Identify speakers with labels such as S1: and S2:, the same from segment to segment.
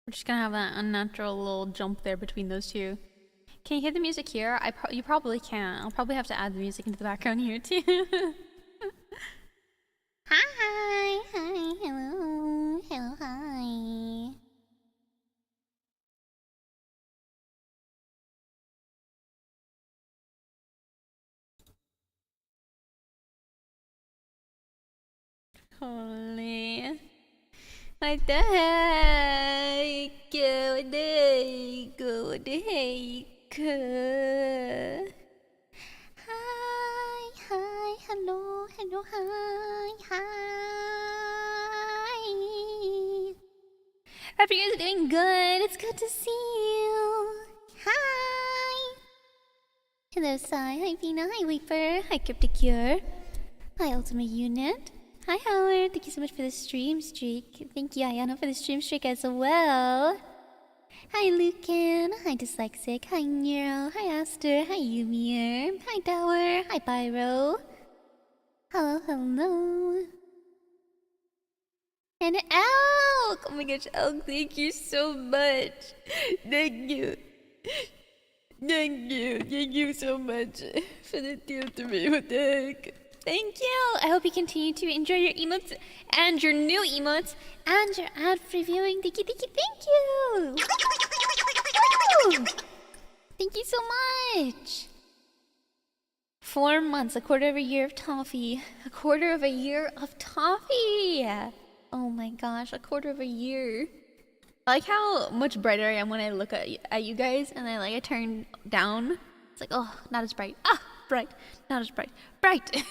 S1: We're just gonna have that unnatural little jump there between those two. Can you hear the music here? You probably can. I'll probably have to add the music into the background here too. Hi, hello, hi. Holy. What the heck? What the heck? Hi, hello, hi. Hope you guys are doing good. It's good to see you. Hi. Hello, Sai. Hi, Vina. Hi, Weeper. Hi, Crypticure. Hi, Ultimate Unit. Hi, Howard. Thank you so much for the stream streak. Thank you, Ayana, for the stream streak as well. Hi, Lucan. Hi, Dyslexic. Hi, Nero. Hi, Aster. Hi, Yumir. Hi, Dower. Hi, Pyro. Hello, hello. And Elk! Oh my gosh, Elk, thank you so much. Thank you. Thank you. Thank you so much for the deal to me. What the heck? Thank you. I hope you continue to enjoy your emotes and your new emotes and your ad-free viewing. Thank you, thank you, thank you. Thank you so much. 4 months, a quarter of a year of Tawffie. A quarter of a year of Tawffie. Oh my gosh, a quarter of a year. I like how much brighter I am when I look at you guys and I turn down. It's like, oh, not as bright. Ah, bright. Not as bright. Bright!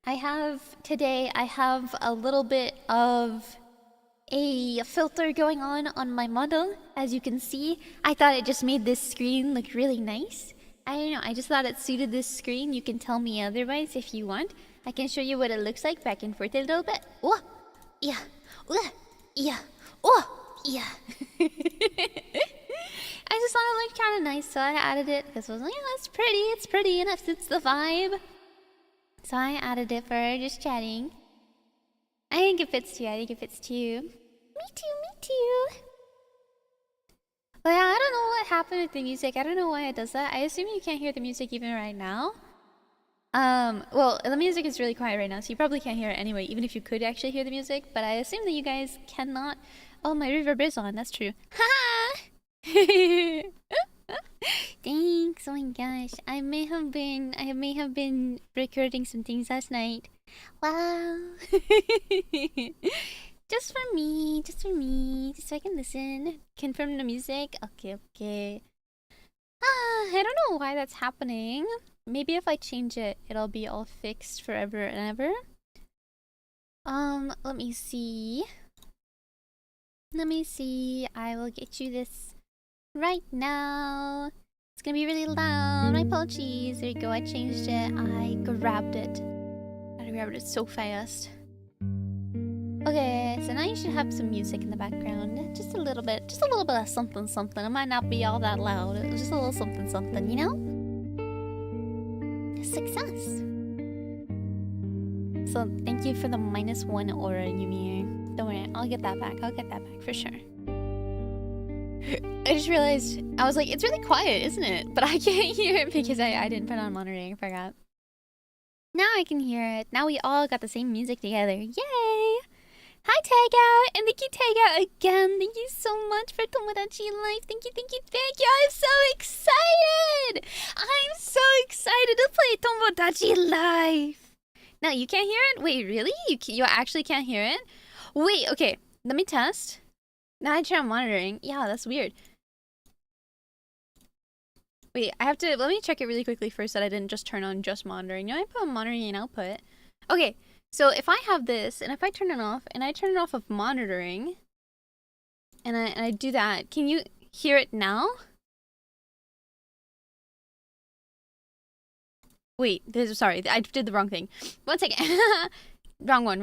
S1: I have a little bit of a filter going on my model. As you can see, I thought it just made this screen look really nice. I don't know, I just thought it suited this screen. You can tell me otherwise if you want. I can show you what it looks like back and forth a little bit. Oh, yeah. Oh, yeah. Oh, yeah. I just thought it looked kind of nice, so I added it because I was like, yeah, it's pretty, and it fits the vibe. So I added it for just chatting. I think it fits too. Me too. But yeah, I don't know what happened with the music. I don't know why it does that. I assume you can't hear the music even right now. Well, the music is really quiet right now, so you probably can't hear it anyway, even if you could actually hear the music. But I assume that you guys cannot. Oh, my reverb is on. That's true. Ha! Thanks. Oh my gosh, I may have been recording some things last night. Wow. just for me, just so I can listen. Confirm the music. Okay. I don't know why that's happening. Maybe if I change it, it'll be all fixed forever and ever. Let me see. I will get you this right now. It's gonna be really loud. My apologies. There you go. I changed it. I grabbed it so fast. Okay, so now you should have some music in the background. Just a little bit of something. It might not be all that loud. It was just a little something, you know? Success. So thank you for the -1 aura, Yumi. Don't worry, I'll get that back for sure. I just realized, I was like, it's really quiet, isn't it? But I can't hear it because I didn't put on monitoring, I forgot. Now I can hear it. Now we all got the same music together. Yay! Hi, Tag Out! And thank you, Tag Out, again. Thank you so much for Tomodachi Life. Thank you. I'm so excited! I'm so excited to play Tomodachi Life! No, you can't hear it? Wait, really? You actually can't hear it? Wait, okay. Let me test. Now I turn on monitoring. Yeah, that's weird. Wait, let me check it really quickly first that I didn't just turn on just monitoring. You know, I put on monitoring and output. Okay, so if I have this, and if I turn it off, and I turn it off of monitoring, and I do that, can you hear it now? Wait, sorry, I did the wrong thing. 1 second. Wrong one.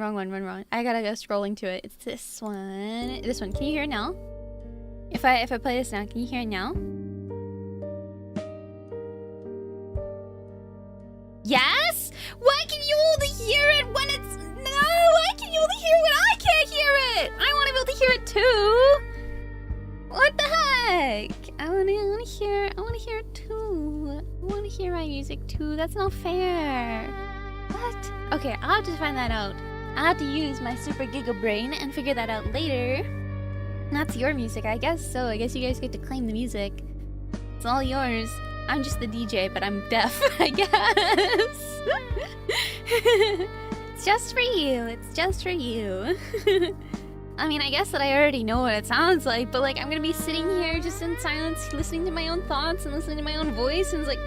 S1: I gotta go scrolling to it. It's this one. This one. Can you hear it now? If I play this now, can you hear it now? Yes? Why can you only hear it when it's... No! Why can you only hear it when I can't hear it? I want to be able to hear it too! What the heck? I want to hear it too. I want to hear my music too. That's not fair. What? Okay, I'll have to find that out. I'll have to use my super giga brain and figure that out later. That's your music, I guess. So I guess you guys get to claim the music. It's all yours. I'm just the DJ, but I'm deaf, I guess. It's just for you. I mean, I guess that I already know what it sounds like, but I'm gonna be sitting here just in silence, listening to my own thoughts and listening to my own voice, and it's like...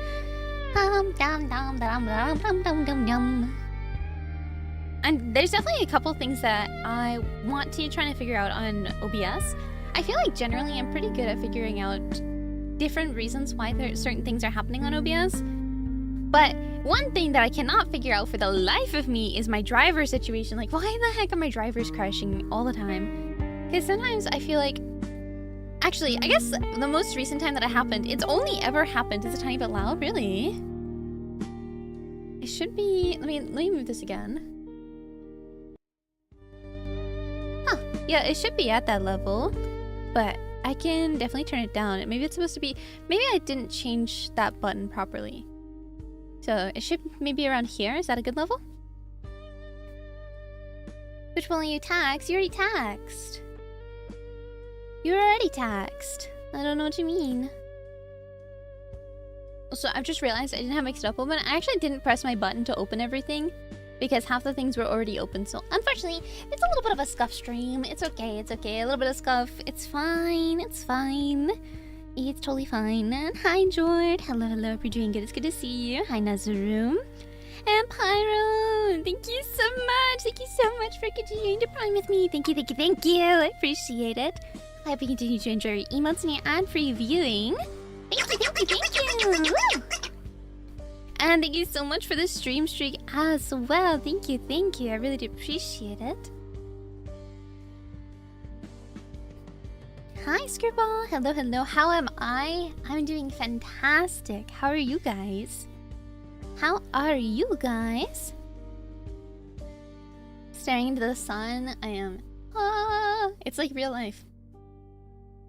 S1: And there's definitely a couple things that I want to try to figure out on OBS. I feel like generally I'm pretty good at figuring out different reasons why certain things are happening on OBS. But one thing that I cannot figure out for the life of me is my driver situation. Like, why the heck are my drivers crashing all the time? Because sometimes I feel like... Actually, I guess the most recent time that it happened, it's only ever happened. Is it a tiny bit loud? Really? It should be... Let me move this again. Huh. Yeah, it should be at that level. But I can definitely turn it down. Maybe it's supposed to be... Maybe I didn't change that button properly. So it should maybe around here. Is that a good level? Which one will you tax? You already taxed. You're already taxed. I don't know what you mean. Also, I've just realized I didn't have my stuff open. I actually didn't press my button to open everything because half the things were already open. So unfortunately, it's a little bit of a scuff stream. It's okay. It's okay. A little bit of scuff. It's fine. It's fine. It's totally fine. And hi, Jord. Hello, hello. Hope you're doing good. It's good to see you. Hi, Nazaroom. And Pyro. Thank you so much. Thank you so much for continuing to prime with me. Thank you, thank you, thank you. I appreciate it. I hope you continue to enjoy your emotes and your ad-free viewing. Thank you, thank you, thank you. Woo! And thank you so much for the stream streak as well. Thank you, thank you. I really do appreciate it. Hi, Scribble. Hello, hello. How am I? I'm doing fantastic. How are you guys? How are you guys? Staring into the sun. I am... it's like real life.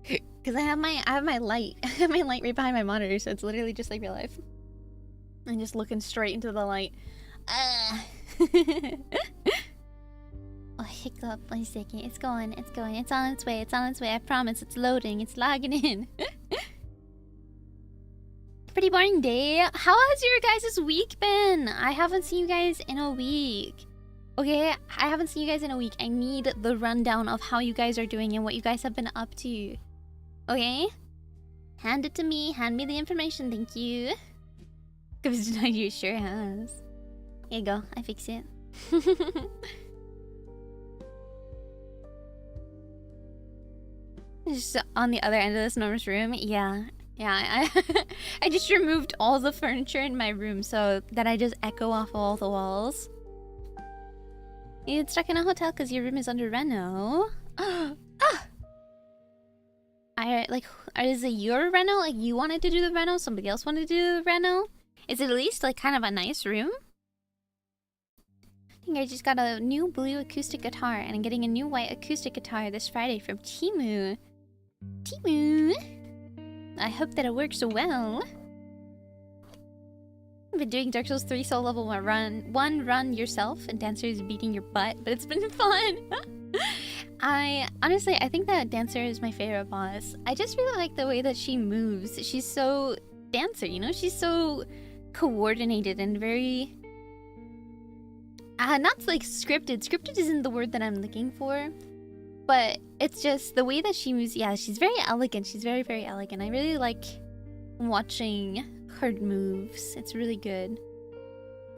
S1: Because I have my light. I have my light right behind my monitor, so it's literally just like real life. I'm just looking straight into the light. Oh, hiccup. 1 second. It's going. It's going. It's on its way. It's on its way. I promise. It's loading. It's logging in. Pretty boring day. How has your guys' week been? I haven't seen you guys in a week. Okay? I haven't seen you guys in a week. I need the rundown of how you guys are doing and what you guys have been up to. Okay? Hand it to me. Hand me the information. Thank you. Because you sure has. Here you go. I fix it. Just on the other end of this enormous room. Yeah. Yeah, I just removed all the furniture in my room so that I just echo off all the walls. You get stuck in a hotel because your room is under reno. Is it your reno? Like, you wanted to do the reno? Somebody else wanted to do the reno? Is it at least, like, kind of a nice room? I think I just got a new blue acoustic guitar, and I'm getting a new white acoustic guitar this Friday from Temu. Temu! I hope that it works well. I've been doing Dark Souls 3 soul level 1 run yourself, and Dancer is beating your butt, but it's been fun! Honestly, I think that Dancer is my favorite boss. I just really like the way that she moves. She's so... Dancer, you know? She's so coordinated and very... not like scripted. Scripted isn't the word that I'm looking for. But it's just the way that she moves. Yeah, she's very elegant. She's very, very elegant. I really like watching her moves. It's really good.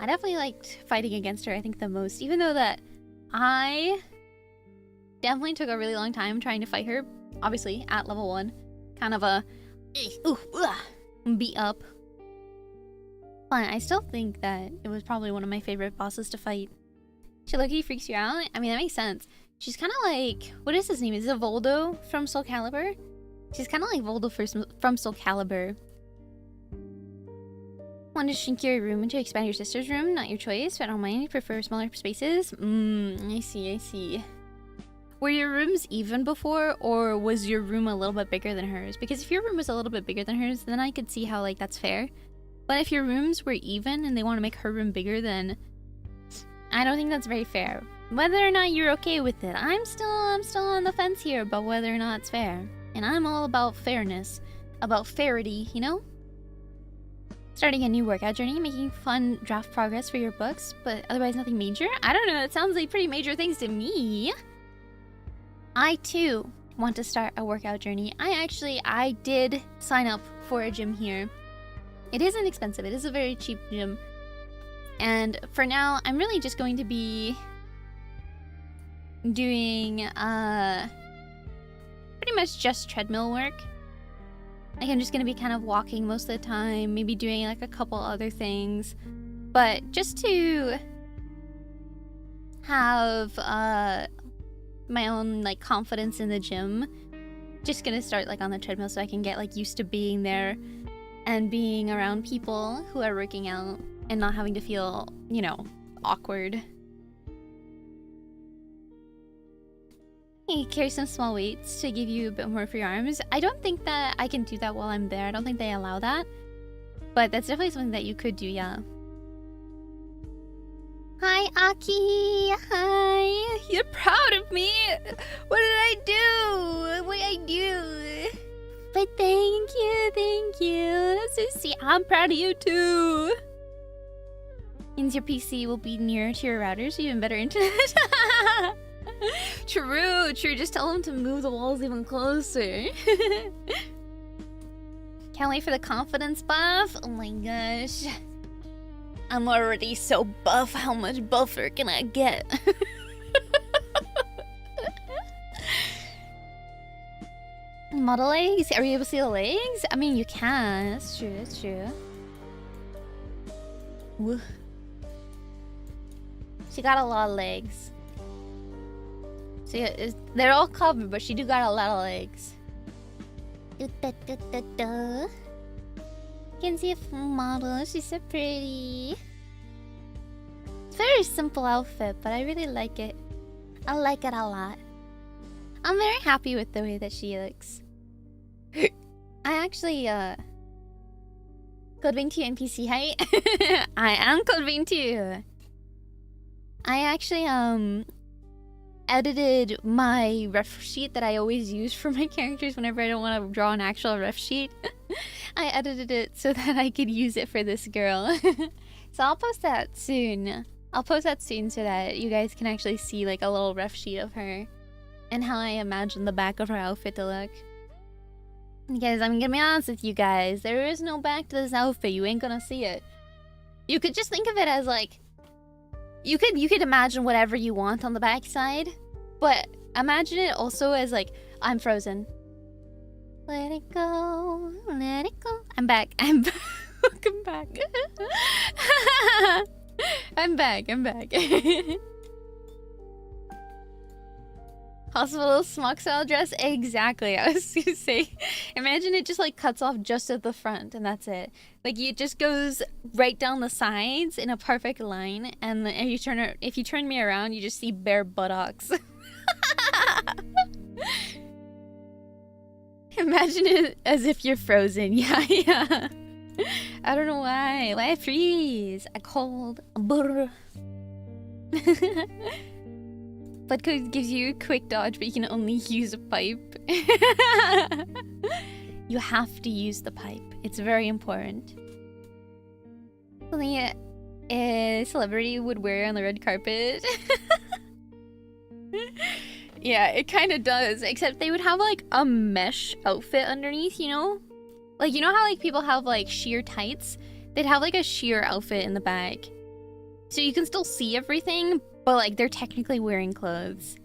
S1: I definitely liked fighting against her, I think, the most. Even though that I definitely took a really long time trying to fight her. Obviously, at level 1. Kind of a... beat up. But I still think that it was probably one of my favorite bosses to fight. She low-key freaks you out? I mean, that makes sense. She's kind of like... What is his name? Is it Voldo from Soul Calibur? She's kind of like Voldo from Soul Calibur. Want to shrink your room into expand your sister's room? Not your choice, but I don't mind. You prefer smaller spaces? I see, I see. Were your rooms even before, or was your room a little bit bigger than hers? Because if your room was a little bit bigger than hers, then I could see how, like, that's fair. But if your rooms were even and they want to make her room bigger, then I don't think that's very fair. Whether or not you're okay with it, I'm still on the fence here about whether or not it's fair. And I'm all about fairness, about fairity, you know? Starting a new workout journey, making fun draft progress for your books, but otherwise nothing major? I don't know, it sounds like pretty major things to me. I too want to start a workout journey. I did sign up for a gym here. It isn't expensive, it is a very cheap gym. And for now, I'm really just going to be doing pretty much just treadmill work. Like, I'm just gonna be kind of walking most of the time, maybe doing like a couple other things. But just to have my own like confidence in the gym, just gonna start like on the treadmill so I can get like used to being there and being around people who are working out and not having to feel, you know, awkward. You carry some small weights to give you a bit more for your arms. I don't think that I can do that while I'm there. I don't think they allow that. But that's definitely something that you could do, yeah. Hi, Aki! Hi! You're proud of me! What did I do? What did I do? But thank you. That's so sweet. I'm proud of you too! Means your PC will be nearer to your router, so you have better internet. True. Just tell them to move the walls even closer. Can't wait for the confidence buff. Oh my gosh. I'm already so buff. How much buffer can I get? Model legs? Are you able to see the legs? I mean, you can. That's true. Woo. She got a lot of legs. So yeah, they're all covered, but she do got a lot of legs. You can see a model. She's so pretty. It's a very simple outfit, but I really like it. I like it a lot. I'm very happy with the way that she looks. I actually, Codewing 2 NPC height. I am Codewing 2. I actually, edited my ref sheet that I always use for my characters whenever I don't want to draw an actual ref sheet. I edited it so that I could use it for this girl. So I'll post that soon. I'll post that soon so that you guys can actually see like a little ref sheet of her and how I imagine the back of her outfit to look. Because I'm gonna be honest with you guys, there is no back to this outfit. You ain't gonna see it. You could just think of it as like, you could imagine whatever you want on the backside, but imagine it also as like, I'm frozen. Let it go, let it go. I'm back. Welcome back. I'm back. Hospital smock style dress? Exactly. I was gonna say, imagine it just like cuts off just at the front and that's it. Like it just goes right down the sides in a perfect line, and if you turn me around, you just see bare buttocks. Imagine it as if you're frozen. Yeah. I don't know why. Why I freeze? I cold. Brr. Blood code gives you a quick dodge, but you can only use a pipe. You have to use the pipe. It's very important. Something a celebrity would wear on the red carpet. Yeah, it kind of does. Except they would have like a mesh outfit underneath, you know? Like, you know how like people have like sheer tights? They'd have like a sheer outfit in the back. So you can still see everything, but like they're technically wearing clothes.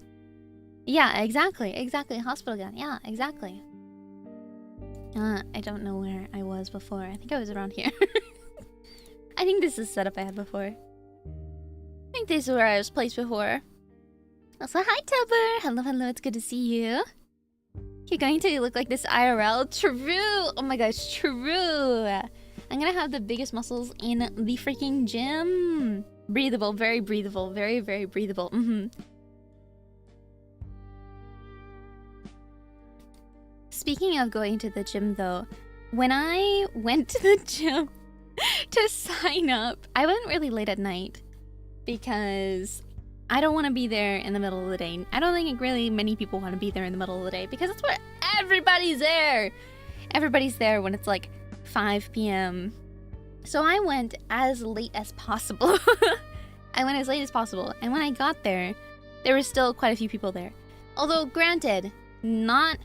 S1: Yeah, exactly. Hospital gown. Yeah, exactly. I don't know where I was before. I think I was around here. I think this is the setup I had before. I think this is where I was placed before. Also, hi Tubber! Hello, it's good to see you. You're going to look like this IRL? True! Oh my gosh, true! I'm gonna have the biggest muscles in the freaking gym. Breathable, very breathable, very, very breathable. Speaking of going to the gym though, when I went to the gym to sign up, I went really late at night because I don't want to be there in the middle of the day. I don't think really many people want to be there in the middle of the day because that's where everybody's there. Everybody's there when it's like 5 p.m. So I went as late as possible. I went as late as possible. And when I got there, there were still quite a few people there. Although, granted, not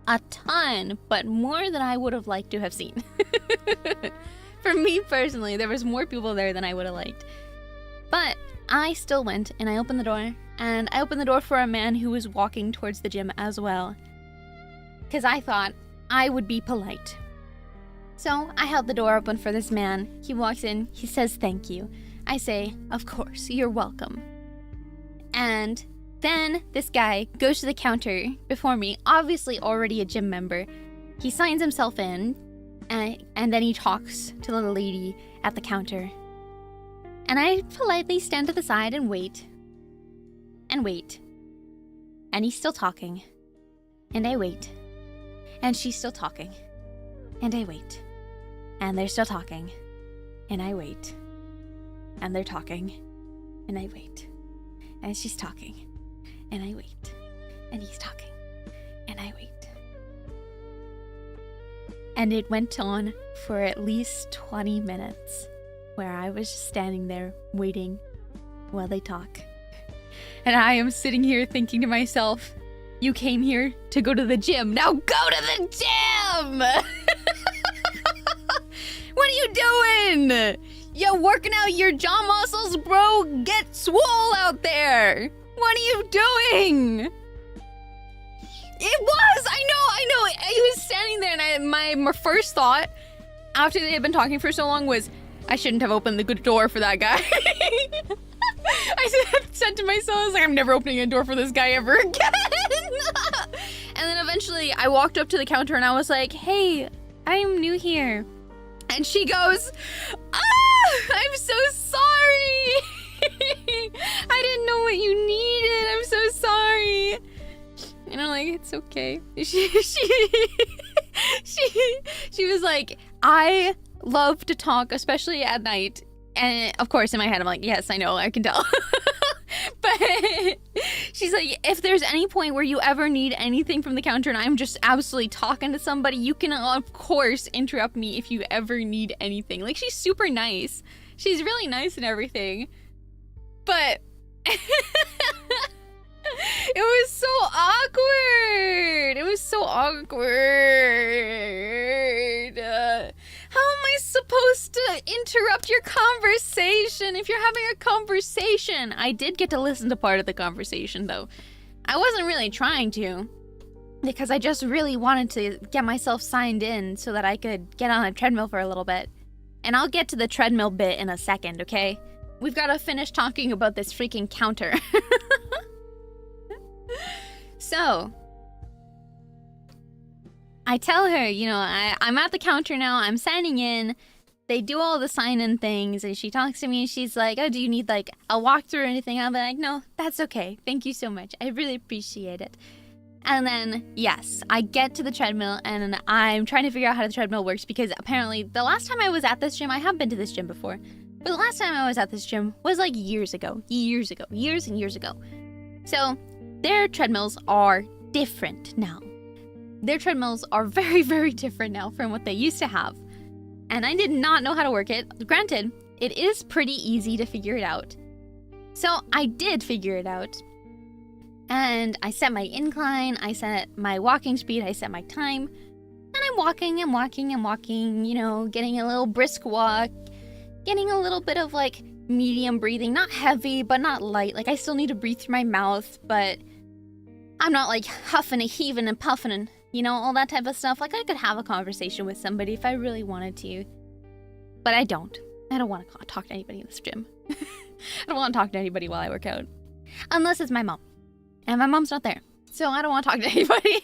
S1: a ton, but more than I would have liked to have seen. For me personally, there was more people there than I would have liked. But I still went and I opened the door. And I opened the door for a man who was walking towards the gym as well. Because I thought, I would be polite. So I held the door open for this man. He walks in, he says thank you. I say, of course, you're welcome. And then this guy goes to the counter before me, obviously already a gym member. He signs himself in, and then he talks to the lady at the counter. And I politely stand to the side and wait. And wait. And he's still talking. And I wait. And she's still talking. And I wait. And they're still talking. And I wait. And they're talking. And I wait. And she's talking. And I wait. And he's talking. And I wait. And it went on for at least 20 minutes, where I was just standing there waiting while they talk. And I am sitting here thinking to myself, you came here to go to the gym. Now go to the gym! What are you doing? You working out your jaw muscles, bro? Get swole out there! What are you doing? It was! I know! I was standing there and my first thought, after they had been talking for so long, was, I shouldn't have opened the good door for that guy. I said to myself, I was like, I'm never opening a door for this guy ever again. And then eventually I walked up to the counter and I was like, hey, I'm new here. And she goes, I'm so sorry. I didn't know what you needed. I'm so sorry. And I'm like, it's okay. She was like, I love to talk, especially at night. And of course, in my head, I'm like, yes, I know, I can tell. But she's like, if there's any point where you ever need anything from the counter and I'm just absolutely talking to somebody, you can, of course, interrupt me if you ever need anything. Like, she's super nice. She's really nice and everything. But it was so awkward. It was so awkward. How am I supposed to interrupt your conversation if you're having a conversation? I did get to listen to part of the conversation, though. I wasn't really trying to, because I just really wanted to get myself signed in so that I could get on a treadmill for a little bit. And I'll get to the treadmill bit in a second, okay? We've got to finish talking about this freaking counter. So, I tell her, you know, I'm at the counter now, I'm signing in. They do all the sign-in things, and she talks to me, and she's like, oh, do you need, like, a walkthrough or anything? I'll be like, no, that's okay. Thank you so much. I really appreciate it. And then, yes, I get to the treadmill, and I'm trying to figure out how the treadmill works, because apparently the last time I was at this gym, I have been to this gym before, but the last time I was at this gym was, like, years and years ago. So, their treadmills are different now. Their treadmills are very, very different now from what they used to have. And I did not know how to work it. Granted, it is pretty easy to figure it out. So I did figure it out. And I set my incline, I set my walking speed, I set my time. And I'm walking, you know, getting a little brisk walk, getting a little bit of, like, medium breathing. Not heavy, but not light. Like, I still need to breathe through my mouth, but I'm not, like, huffing and heaving and puffing and, you know, all that type of stuff. Like, I could have a conversation with somebody if I really wanted to. But I don't. I don't want to talk to anybody in this gym. I don't want to talk to anybody while I work out. Unless it's my mom. And my mom's not there. So I don't want to talk to anybody.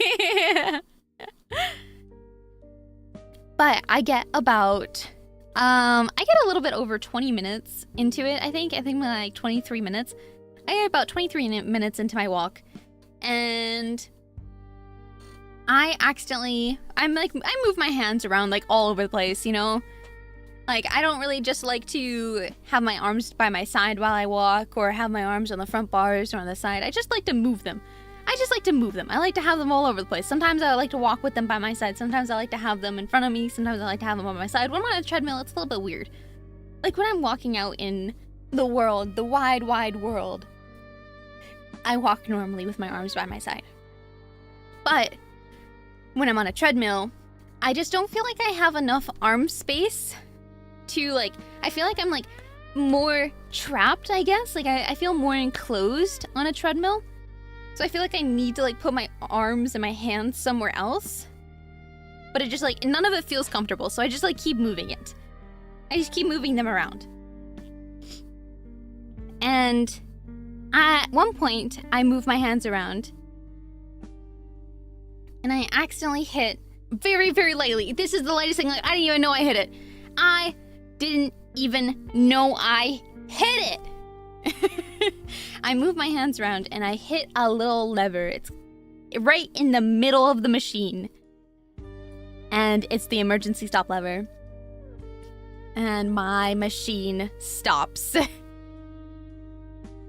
S1: But I get about... I get a little bit over 20 minutes into it, I think. I think like 23 minutes. I get about 23 minutes into my walk. And I move my hands around, like, all over the place, you know? Like, I don't really just like to have my arms by my side while I walk, or have my arms on the front bars or on the side. I just like to move them. I like to have them all over the place. Sometimes I like to walk with them by my side. Sometimes I like to have them in front of me. Sometimes I like to have them on my side. When I'm on a treadmill, it's a little bit weird. Like, when I'm walking out in the world, the wide, wide world, I walk normally with my arms by my side. But when I'm on a treadmill, I just don't feel like I have enough arm space to, like, I feel like I'm, like, more trapped, I guess. Like, I feel more enclosed on a treadmill. So I feel like I need to, like, put my arms and my hands somewhere else. but it just like, none of it feels comfortable. So I just like keep moving it. I just keep moving them around. And at one point, I move my hands around and I accidentally hit very, very lightly. This is the lightest thing. Like, I didn't even know I hit it. I didn't even know I hit it. I move my hands around and I hit a little lever. It's right in the middle of the machine. And it's the emergency stop lever. And my machine stops. And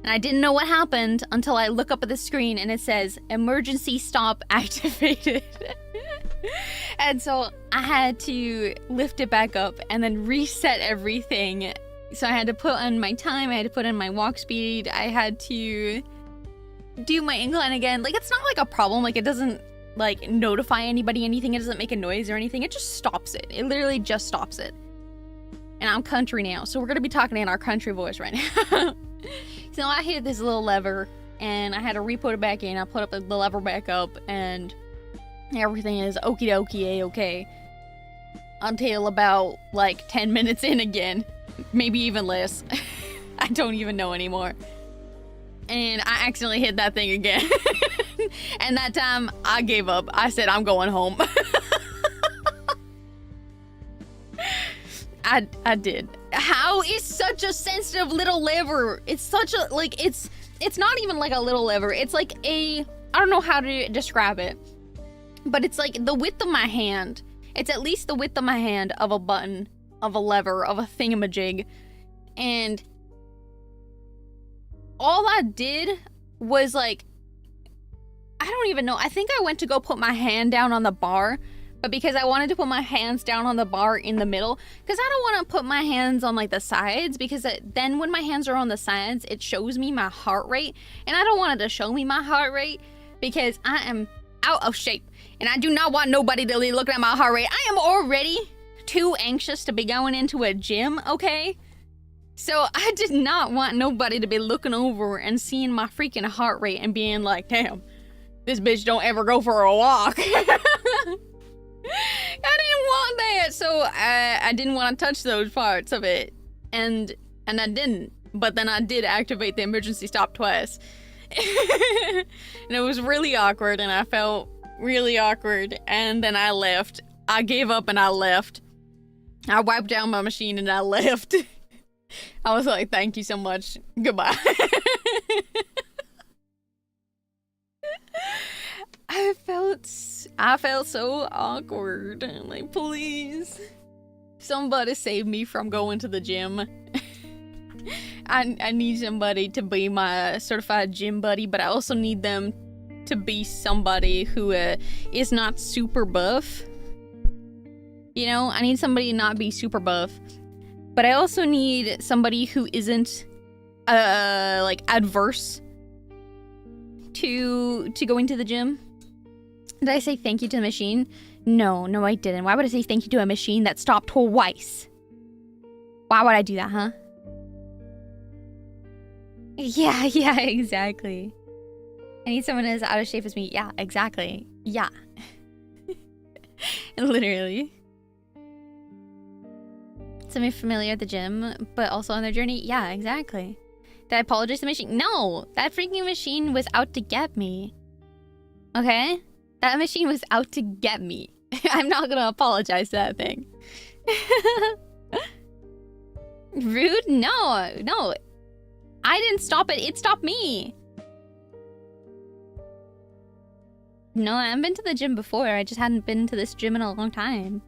S1: I didn't know what happened until I look up at the screen and it says, emergency stop activated. And so I had to lift it back up and then reset everything. So I had to put in my time, I had to put in my walk speed, I had to do my incline again. Like, it's not like a problem, like it doesn't like notify anybody anything, it doesn't make a noise or anything, it just stops it. It literally just stops it. And I'm country now, so we're gonna be talking in our country voice right now. So I hit this little lever and I had to re-put it back in. I put up the lever back up and everything is okie dokie a-okay. Until about like 10 minutes in again. Maybe even less. I don't even know anymore. And I accidentally hit that thing again. And that time I gave up. I said, I'm going home. I did. How is such a sensitive little lever? It's such a, like, it's not even like a little lever. It's like a, I don't know how to describe it. But it's like the width of my hand. It's at least the width of my hand of a button, of a lever, of a thingamajig. And all I did was like, I don't even know. I think I went to go put my hand down on the bar. But because I wanted to put my hands down on the bar in the middle, because I don't want to put my hands on like the sides, because then when my hands are on the sides, it shows me my heart rate. And I don't want it to show me my heart rate because I am out of shape. And I do not want nobody to be looking at my heart rate. I am already too anxious to be going into a gym, okay? So I did not want nobody to be looking over and seeing my freaking heart rate and being like, damn, this bitch don't ever go for a walk. I didn't want that, so I didn't want to touch those parts of it, and I didn't. But then I did activate the emergency stop twice, and it was really awkward, and I felt really awkward. And then I left. I gave up and I left. I wiped down my machine and I left. I was like, "Thank you so much. Goodbye." I felt so awkward. Like, please, somebody save me from going to the gym. I need somebody to be my certified gym buddy, but I also need them to be somebody who is not super buff. You know, I need somebody to not be super buff, but I also need somebody who isn't like adverse to going to the gym. Did I say thank you to the machine? No, I didn't. Why would I say thank you to a machine that stopped twice? Why would I do that, huh? Yeah, exactly. I need someone as out of shape as me. Yeah, exactly. Yeah. Literally. Somebody familiar at the gym, but also on their journey? Yeah, exactly. Did I apologize to the machine? No! That freaking machine was out to get me. Okay? That machine was out to get me. I'm not gonna apologize to that thing. Rude? No. I didn't stop it. It stopped me. No, I've been to the gym before. I just hadn't been to this gym in a long time.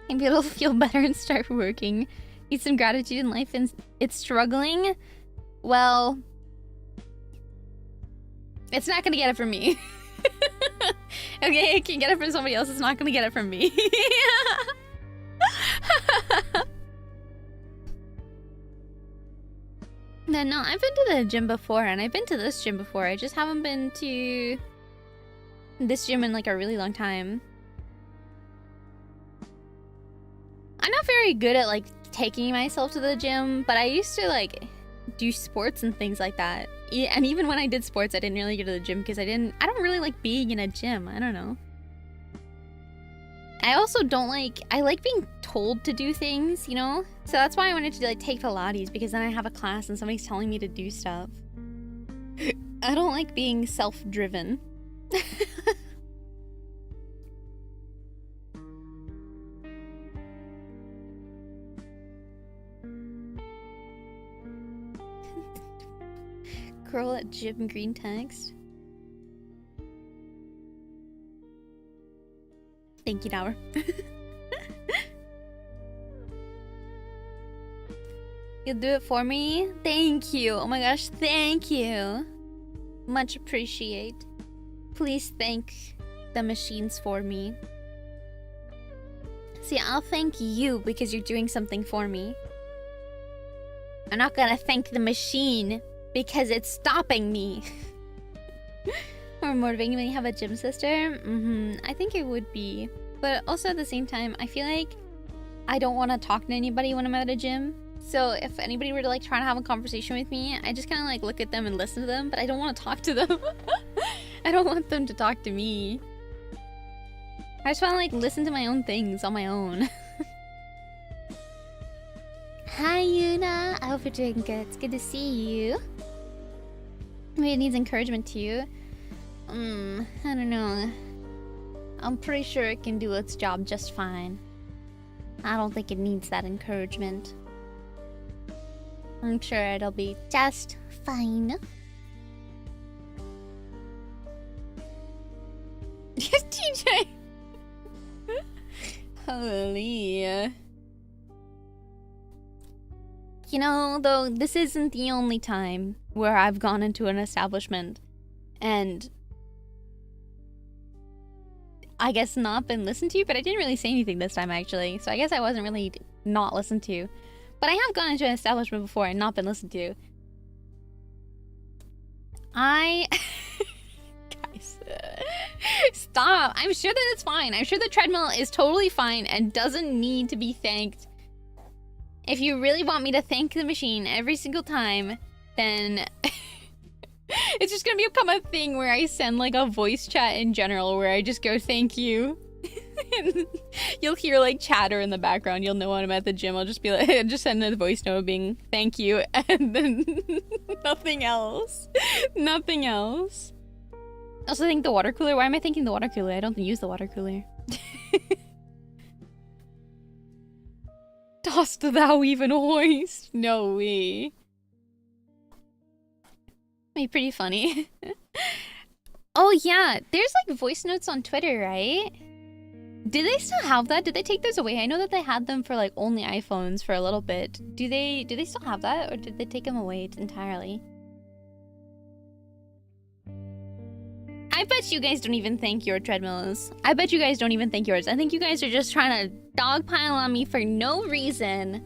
S1: Maybe it'll feel better and start working. Need some gratitude in life and it's struggling? Well, it's not gonna get it from me. Okay, it can get it from somebody else. It's not gonna get it from me. No, I've been to the gym before, and I've been to this gym before. I just haven't been to this gym in like a really long time. I'm not very good at like taking myself to the gym, but I used to like do sports and things like that. And even when I did sports, I didn't really go to the gym because I don't really like being in a gym. I don't know. I also don't like... I like being told to do things, you know? So that's why I wanted to like take Pilates, because then I have a class and somebody's telling me to do stuff. I don't like being self-driven. Girl at gym green text. Thank you, Dower. You'll do it for me? Thank you. Oh my gosh, thank you. Much appreciate. Please thank the machines for me. See, I'll thank you because you're doing something for me. I'm not gonna thank the machine because it's stopping me. More motivating when you have a gym sister? I think it would be. But also at the same time, I feel like I don't want to talk to anybody when I'm at a gym. So if anybody were to like try to have a conversation with me, I just kind of like look at them and listen to them, but I don't want to talk to them. I don't want them to talk to me. I just want to like listen to my own things on my own. Hi Yuna, I hope you're doing good. It's good to see you. Maybe it needs encouragement too. I don't know. I'm pretty sure it can do its job just fine. I don't think it needs that encouragement. I'm sure it'll be just fine. Yes, TJ! Hallelujah. You know, though, this isn't the only time where I've gone into an establishment and I guess not been listened to, but I didn't really say anything this time actually, so I guess I wasn't really not listened to. But I have gone into an establishment before and not been listened to. Guys, stop. I'm sure that it's fine. I'm sure the treadmill is totally fine and doesn't need to be thanked. If you really want me to thank the machine every single time, then it's just gonna become a thing where I send like a voice chat in general where I just go thank you. And you'll hear like chatter in the background. You'll know when I'm at the gym. I'll just be like, just send a voice note being thank you, and then nothing else. Nothing else. Also think the water cooler. Why am I thinking the water cooler? I don't use the water cooler. Dost thou even hoist? No way. Be pretty funny. Oh yeah, there's like voice notes on Twitter, right? Do they still have that? Did they take those away? I know that they had them for like only iPhones for a little bit. Do they still have that, or did they take them away entirely? I bet you guys don't even thank your treadmills. I bet you guys don't even thank yours. I think you guys are just trying to dogpile on me for no reason.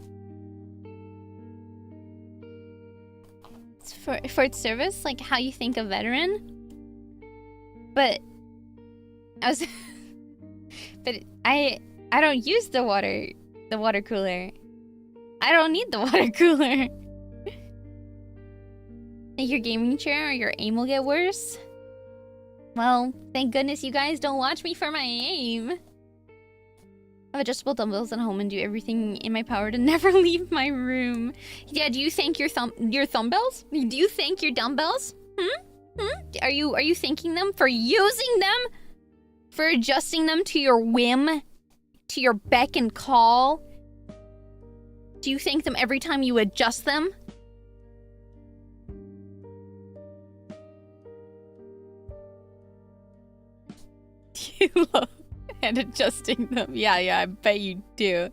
S1: It's for its service, like how you think a veteran. But I was but I don't use the water cooler. I don't need the water cooler. Think your gaming chair or your aim will get worse? Well, thank goodness you guys don't watch me for my aim. I have adjustable dumbbells at home and do everything in my power to never leave my room. Yeah, do you thank your dumbbells? Do you thank your dumbbells? Are you thanking them for using them? For adjusting them to your whim? To your beck and call? Do you thank them every time you adjust them? You love and adjusting them. Yeah, I bet you do.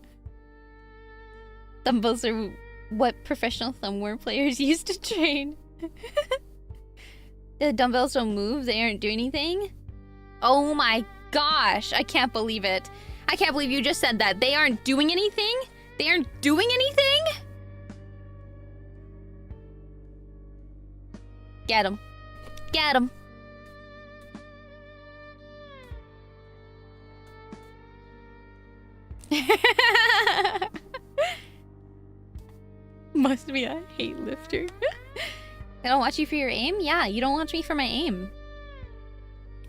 S1: Dumbbells are what professional thumbwear players used to train. The dumbbells don't move, they aren't doing anything? Oh my gosh, I can't believe it. I can't believe you just said that. They aren't doing anything? They aren't doing anything? Get him. Get him. Must be a hate lifter. I don't watch you for your aim? Yeah, you don't watch me for my aim.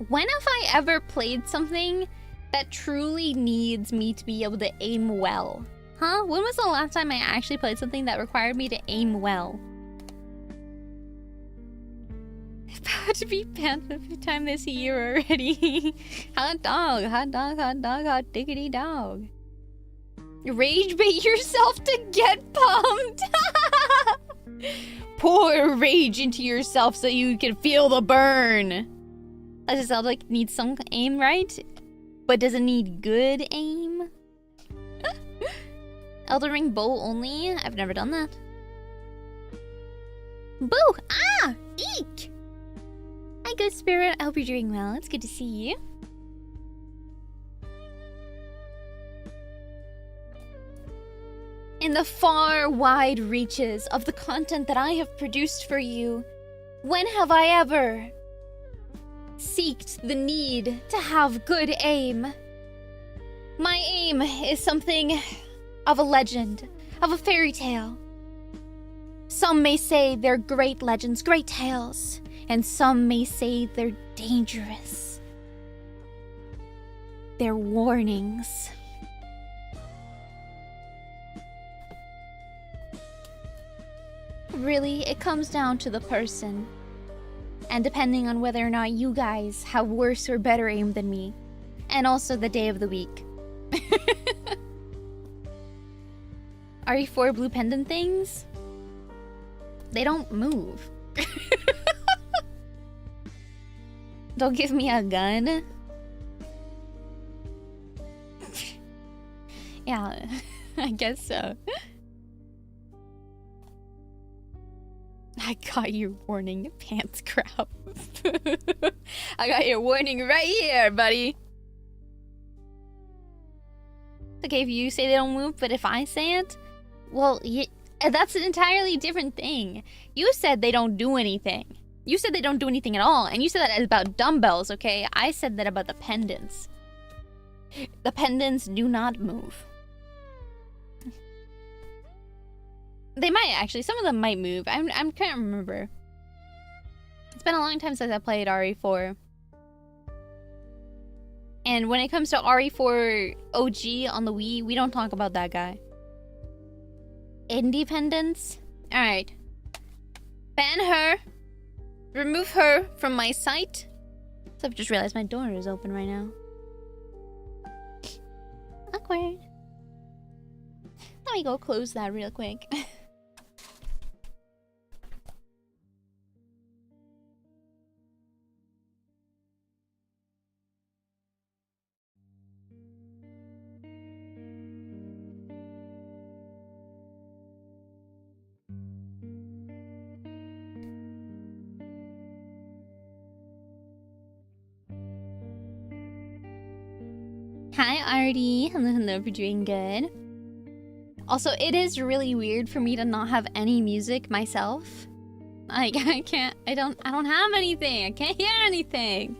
S1: When have I ever played something that truly needs me to be able to aim well? Huh? When was the last time I actually played something that required me to aim well? About to be banned every time this year already. Hot dog, hot dog, hot dog, hot diggity dog. Rage bait yourself to get pumped. Pour rage into yourself so you can feel the burn. Does it sound like it needs some aim, right? But does it need good aim? Elden Ring bow only? I've never done that. Boo! Ah! Eek! Hi, good spirit. I hope you're doing well. It's good to see you. In the far, wide reaches of the content that I have produced for you, when have I ever seeked the need to have good aim? My aim is something of a legend, of a fairy tale. Some may say they're great legends, great tales, and some may say they're dangerous. They're warnings. Really, it comes down to the person. And depending on whether or not you guys have worse or better aim than me. And also the day of the week. RE4 blue pendant things? They don't move. Don't give me a gun. Yeah, I guess so. I got your warning, pants crap. I got your warning right here, buddy. Okay, if you say they don't move, but if I say it, well, that's an entirely different thing. You said they don't do anything. You said they don't do anything at all, and you said that about dumbbells, okay? I said that about the pendants. The pendants do not move. They might actually. Some of them might move. I can't remember. It's been a long time since I played RE4. And when it comes to RE4 OG on the Wii, we don't talk about that guy. Independence? Alright. Ban her. Remove her from my sight. So I've just realized my door is open right now. Awkward. Let me go close that real quick. Hi, Artie. Hello, hello. You're doing good. Also, it is really weird for me to not have any music myself. Like, I don't have anything. I can't hear anything.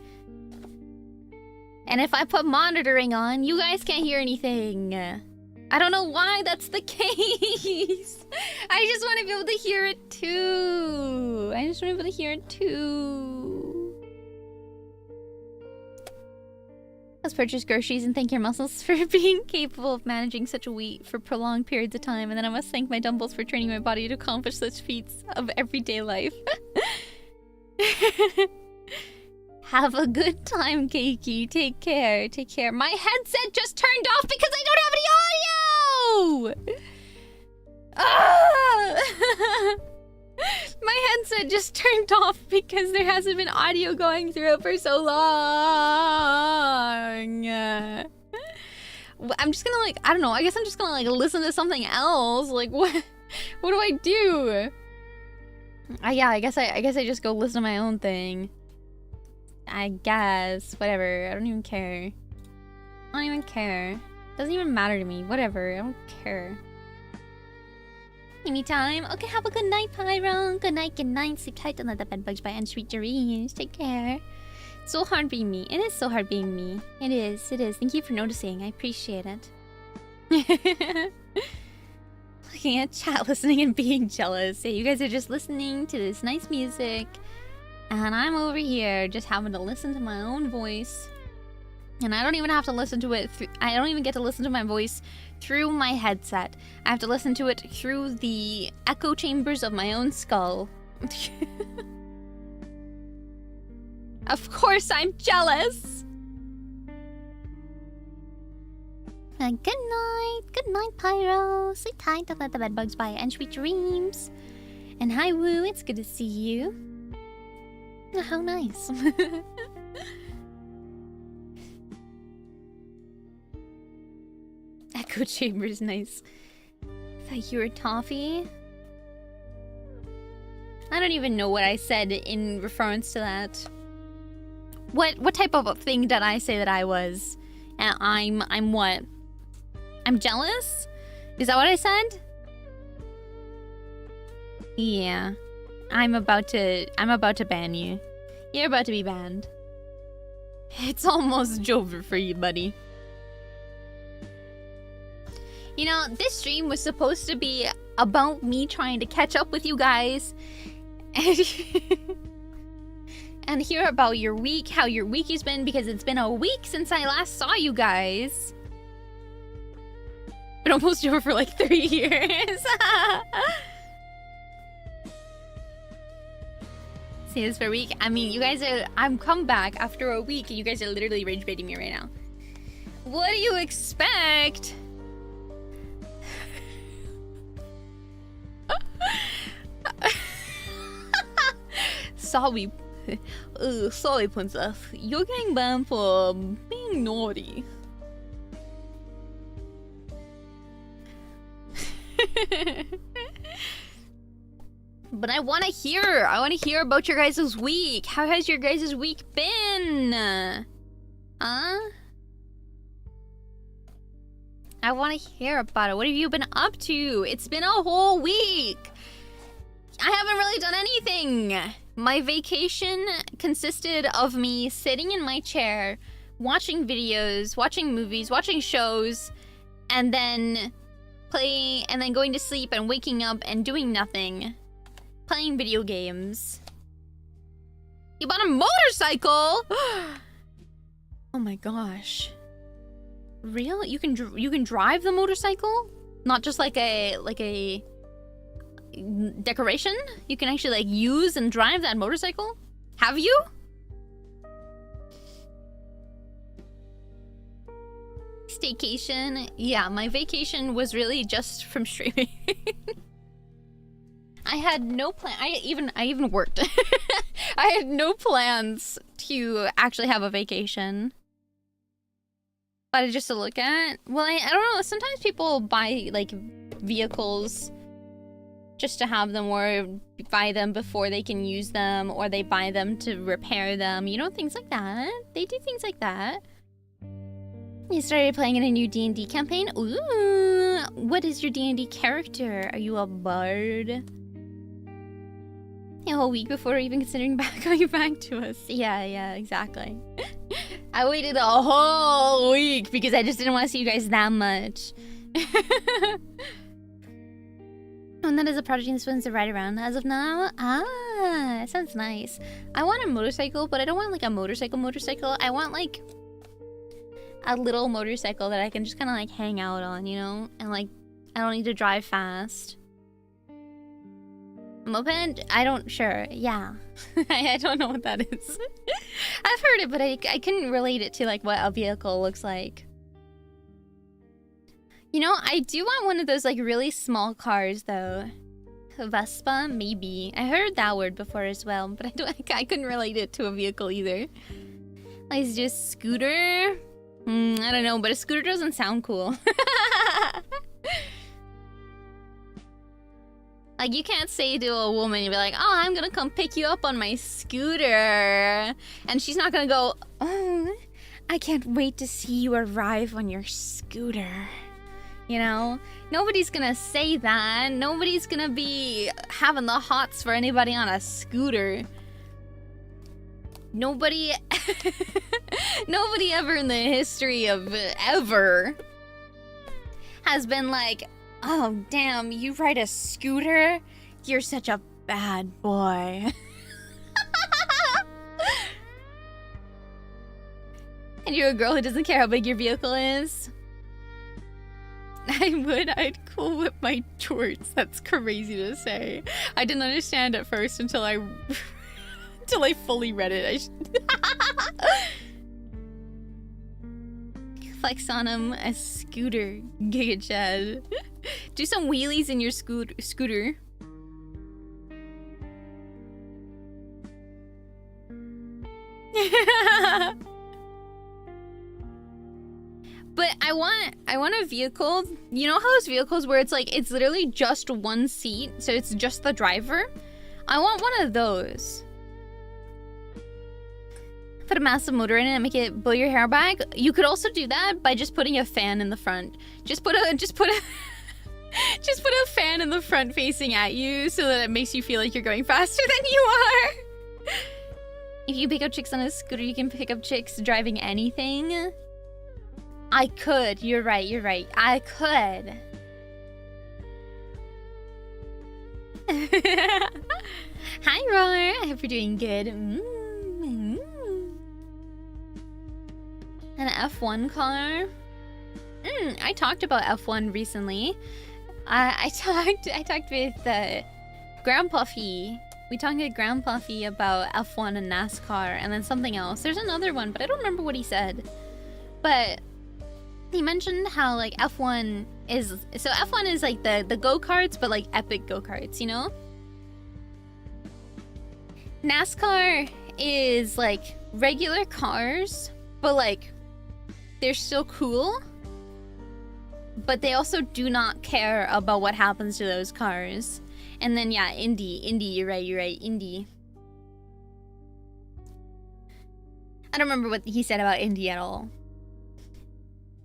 S1: And if I put monitoring on, you guys can't hear anything. I don't know why that's the case. I just want to be able to hear it too. I just want to be able to hear it too. Let's purchase groceries and thank your muscles for being capable of managing such a weight for prolonged periods of time. And then I must thank my dumbbells for training my body to accomplish such feats of everyday life. Have a good time, Keiki. Take care. Take care. My headset just turned off because I don't have any audio! Ah! My headset just turned off because there hasn't been audio going through it for so long. I'm just gonna I don't know, I guess I'm just gonna listen to something else. Like what do I do? Yeah, I guess I just go listen to my own thing. I guess. Whatever. I don't even care. I don't even care. Doesn't even matter to me. Whatever. I don't care. Anytime. Okay, have a good night, Pyro. Good night, good night. Sleep tight, don't let the bed bugs bite, and sweet dreams. Take care. It's so hard being me. It is so hard being me. It is. It is. Thank you for noticing. I appreciate it. Looking at chat, listening, and being jealous. Yeah, you guys are just listening to this nice music. And I'm over here just having to listen to my own voice. And I don't even have to listen to it. I don't even get to listen to my voice through my headset. I have to listen to it through the echo chambers of my own skull. Of course I'm jealous. Good night. Good night, Pyro. Sleep tight, don't let the bed bugs bite, and sweet dreams. And hi, Woo. It's good to see you. Oh, how nice. Echo chamber is nice. Thought you were Tawffie. I don't even know what I said in reference to that. What type of thing did I say that I was? And I'm what? I'm jealous? Is that what I said? Yeah. I'm about to ban you. You're about to be banned. It's almost over for you, buddy. You know, this stream was supposed to be about me trying to catch up with you guys. And hear about your week, how your week has been, because it's been a week since I last saw you guys. Been almost over for like 3 years. See this for a week? I mean, you guys are... I'm come back after a week and you guys are literally rage baiting me right now. What do you expect? Sorry. Sorry, princess. You're getting banned for being naughty. But I want to hear. I want to hear about your guys' week. How has your guys' week been? I want to hear about it. What have you been up to? It's been a whole week. I haven't really done anything. My vacation consisted of me sitting in my chair, watching videos, watching movies, watching shows, and then playing, and then going to sleep and waking up and doing nothing. Playing video games. You bought a motorcycle? Oh my gosh. Real? You can drive the motorcycle? Not just like a decoration? You can actually like use and drive that motorcycle? Have you? Staycation? Yeah, my vacation was really just from streaming. I had no plan. I even worked. I had no plans to actually have a vacation. But just to look at. Well, I don't know. Sometimes people buy like vehicles just to have them, or buy them before they can use them, or they buy them to repair them. You know, things like that. They do things like that. You started playing in a new D&D campaign? Ooh! What is your D&D character? Are you a bard? A whole week before even considering coming back to us. Yeah, exactly. I waited a whole week because I just didn't want to see you guys that much. And that is a prodigy, this one's a ride around as of now. Ah, sounds nice. I want a motorcycle, but I don't want like a motorcycle. I want like a little motorcycle that I can just kind of like hang out on, you know? And like, I don't need to drive fast. Moped? Sure, yeah. I don't know what that is. I've heard it, but I couldn't relate it to like what a vehicle looks like. You know, I do want one of those like really small cars though. Vespa, maybe. I heard that word before as well, but I couldn't relate it to a vehicle either. Like just scooter? I don't know, but a scooter doesn't sound cool. Like, you can't say to a woman, you'll be like, oh, I'm gonna come pick you up on my scooter. And she's not gonna go, oh, I can't wait to see you arrive on your scooter. You know? Nobody's gonna say that. Nobody's gonna be having the hots for anybody on a scooter. Nobody ever in the history of ever has been like, oh, damn, you ride a scooter? You're such a bad boy. And you're a girl who doesn't care how big your vehicle is. I would. I'd Cool Whip my jorts. That's crazy to say. I didn't understand at first until I fully read it. Flex on him a scooter, Giga Chad. Do some wheelies in your scooter. But I want a vehicle. You know how those vehicles where it's like it's literally just one seat, so it's just the driver? I want one of those. Put a massive motor in it and make it blow your hair back. You could also do that by just putting a fan in the front. Just put a fan in the front facing at you so that it makes you feel like you're going faster than you are. If you pick up chicks on a scooter, you can pick up chicks driving anything. I could. You're right. I could. Hi, Roar. I hope you're doing good. An F1 car. I talked about F1 recently. I talked with Grandpuffy. We talked with Grandpuffy about F1 and NASCAR, and then something else. There's another one, but I don't remember what he said. But he mentioned how like F1 is like the go-karts, but like epic go-karts, you know? NASCAR is like regular cars, but like they're still cool. But they also do not care about what happens to those cars. And then yeah, Indy, you're right, Indy. I don't remember what he said about Indy at all.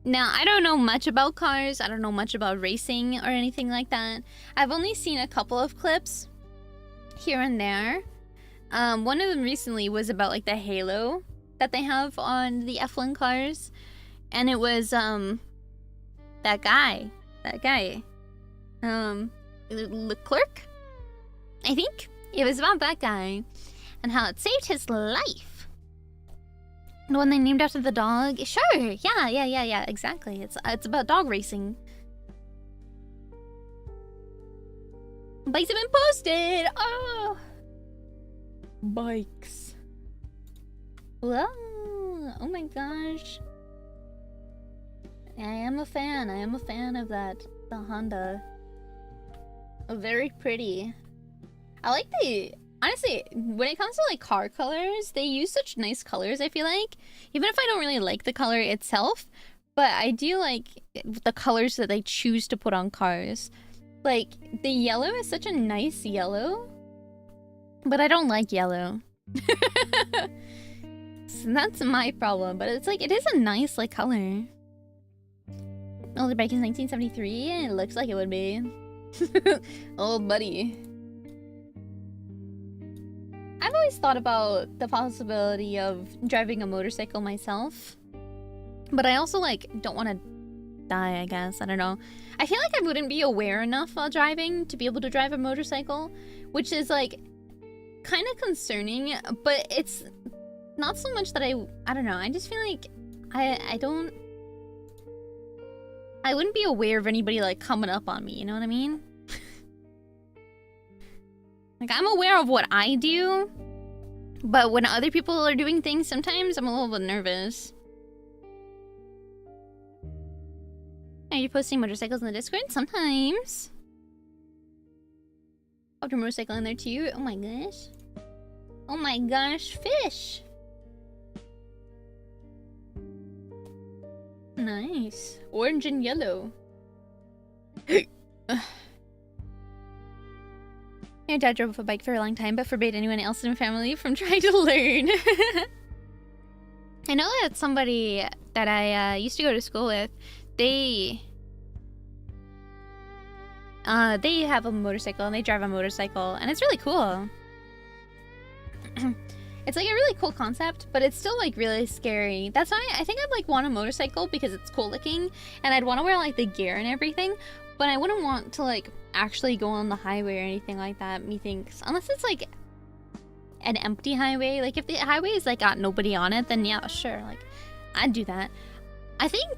S1: Now, I don't know much about cars. I don't know much about racing or anything like that. I've only seen a couple of clips here and there. One of them recently was about like the halo that they have on the F1 cars. And it was that guy. Leclerc? I think it was about that guy and how it saved his life. The one they named after the dog? Sure, yeah, exactly. It's about dog racing. Bikes have been posted! Oh! Bikes. Whoa! Oh my gosh. I am a fan of that. The Honda. Very pretty. I like honestly, when it comes to like car colors, they use such nice colors, I feel like. Even if I don't really like the color itself, but I do like the colors that they choose to put on cars. Like, the yellow is such a nice yellow, but I don't like yellow. So that's my problem, but it's like, it is a nice like color. Older bike is 1973, and it looks like it would be. Old buddy. I've always thought about the possibility of driving a motorcycle myself. But I also, like, don't want to die, I guess. I don't know. I feel like I wouldn't be aware enough while driving to be able to drive a motorcycle. Which is, like, kind of concerning. But it's not so much that I don't know. I just feel like I wouldn't be aware of anybody, like, coming up on me. You know what I mean? Like, I'm aware of what I do, but when other people are doing things, sometimes I'm a little bit nervous. Are you posting motorcycles in the Discord? Sometimes. Popped your motorcycle in there too? Oh my gosh. Oh my gosh, fish! Nice. Orange and yellow. Your dad drove a bike for a long time, but forbade anyone else in the family from trying to learn. I know that somebody that I used to go to school with, they have a motorcycle and they drive a motorcycle, and it's really cool. It's like a really cool concept, but it's still like really scary. That's why I think I'd like want a motorcycle because it's cool looking, and I'd want to wear like the gear and everything, but I wouldn't want to like actually go on the highway or anything like that, methinks. Unless it's like an empty highway. Like if the highway is like got nobody on it, then yeah, sure. Like I'd do that. I think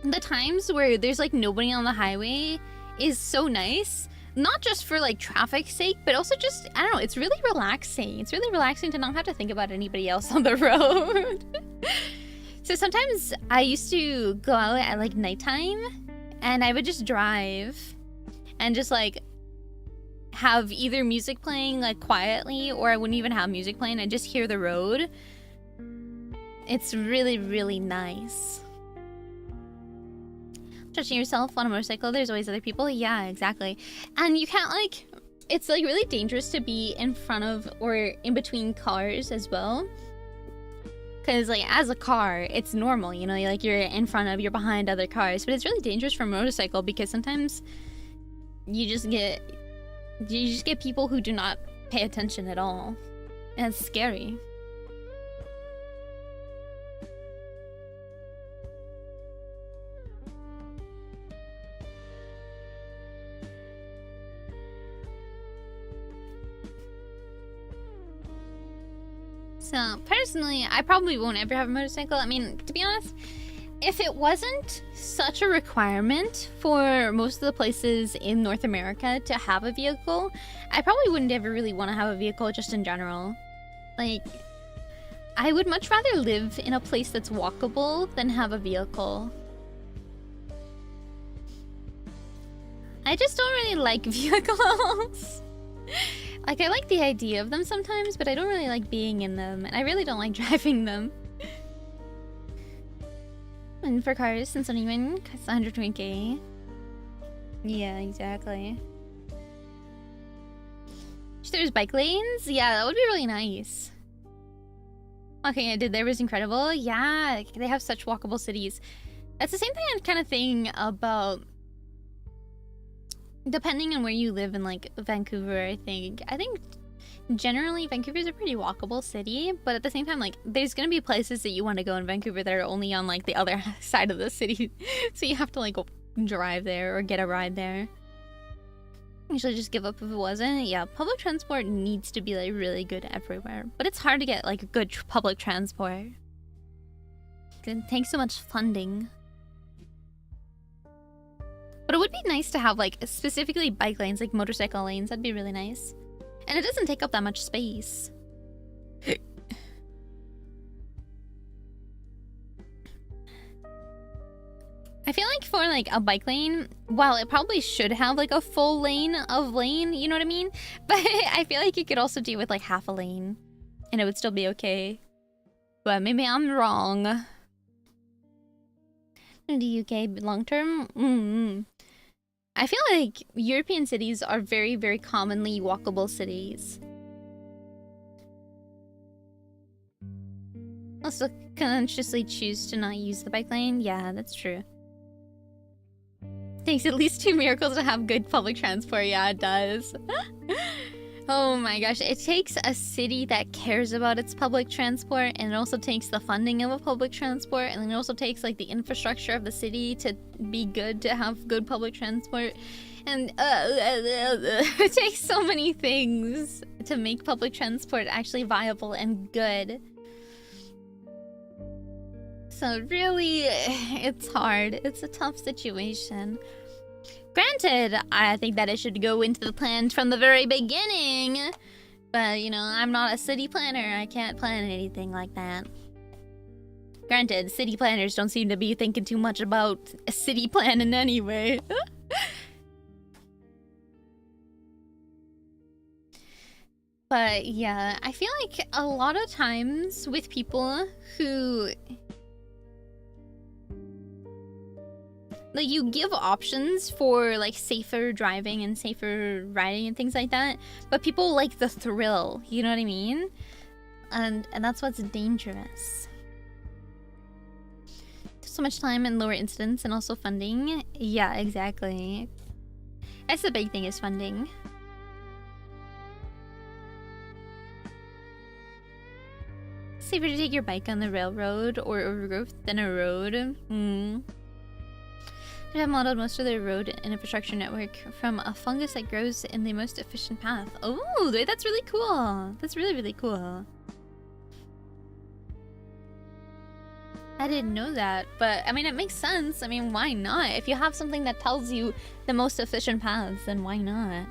S1: the times where there's like nobody on the highway is so nice. Not just for like traffic's sake, but also just, I don't know, it's really relaxing. It's really relaxing to not have to think about anybody else on the road. So sometimes I used to go out at like nighttime and I would just drive and just like have either music playing like quietly, or I wouldn't even have music playing. I'd just hear the road. It's really, really nice. Touching yourself on a motorcycle, there's always other people. Yeah, exactly. And you can't like, it's like really dangerous to be in front of or in between cars as well. Because like as a car, it's normal, you know, like you're in front of, you're behind other cars. But it's really dangerous for a motorcycle because sometimes you just get people who do not pay attention at all. And it's scary. So, personally, I probably won't ever have a motorcycle. I mean, to be honest, if it wasn't such a requirement for most of the places in North America to have a vehicle, I probably wouldn't ever really want to have a vehicle just in general. Like, I would much rather live in a place that's walkable than have a vehicle. I just don't really like vehicles. Like, I like the idea of them sometimes, but I don't really like being in them, and I really don't like driving them. And for cars, since anyone costs 120k. Yeah, exactly. If there's bike lanes, yeah, that would be really nice. Okay, I did. There was incredible. Yeah, they have such walkable cities. That's the same kind of thing about, depending on where you live in like Vancouver, I think generally Vancouver's a pretty walkable city, but at the same time, like, there's gonna be places that you want to go in Vancouver that are only on like the other side of the city. So you have to like go drive there or get a ride there. Usually just give up if it wasn't. Yeah, public transport needs to be like really good everywhere, but it's hard to get like good public transport. It takes so much funding. But it would be nice to have like specifically bike lanes, like motorcycle lanes. That'd be really nice. And it doesn't take up that much space. I feel like for like a bike lane, while it probably should have like a full lane, you know what I mean? But I feel like you could also do with like half a lane and it would still be okay. But maybe I'm wrong. In the UK long term? I feel like European cities are very, very commonly walkable cities. Also consciously choose to not use the bike lane. Yeah, that's true. Takes at least 2 miracles to have good public transport. Yeah, it does. Oh my gosh, it takes a city that cares about its public transport, and it also takes the funding of a public transport, and then it also takes like the infrastructure of the city to be good to have good public transport. And it takes so many things to make public transport actually viable and good. So really, it's hard. It's a tough situation. Granted, I think that it should go into the plans from the very beginning. But, you know, I'm not a city planner. I can't plan anything like that. Granted, city planners don't seem to be thinking too much about a city planning anyway. But, yeah, I feel like a lot of times with people who... like, you give options for, like, safer driving and safer riding and things like that, but people like the thrill, you know what I mean? And that's what's dangerous. So much time and lower incidence and also funding. Yeah, exactly. That's the big thing, is funding. Safer to take your bike on the railroad or overgrowth than a road. They have modeled most of their road and infrastructure network from a fungus that grows in the most efficient path. Oh, that's really cool. That's really, really cool. I didn't know that, but I mean, it makes sense. I mean, why not? If you have something that tells you the most efficient paths, then why not?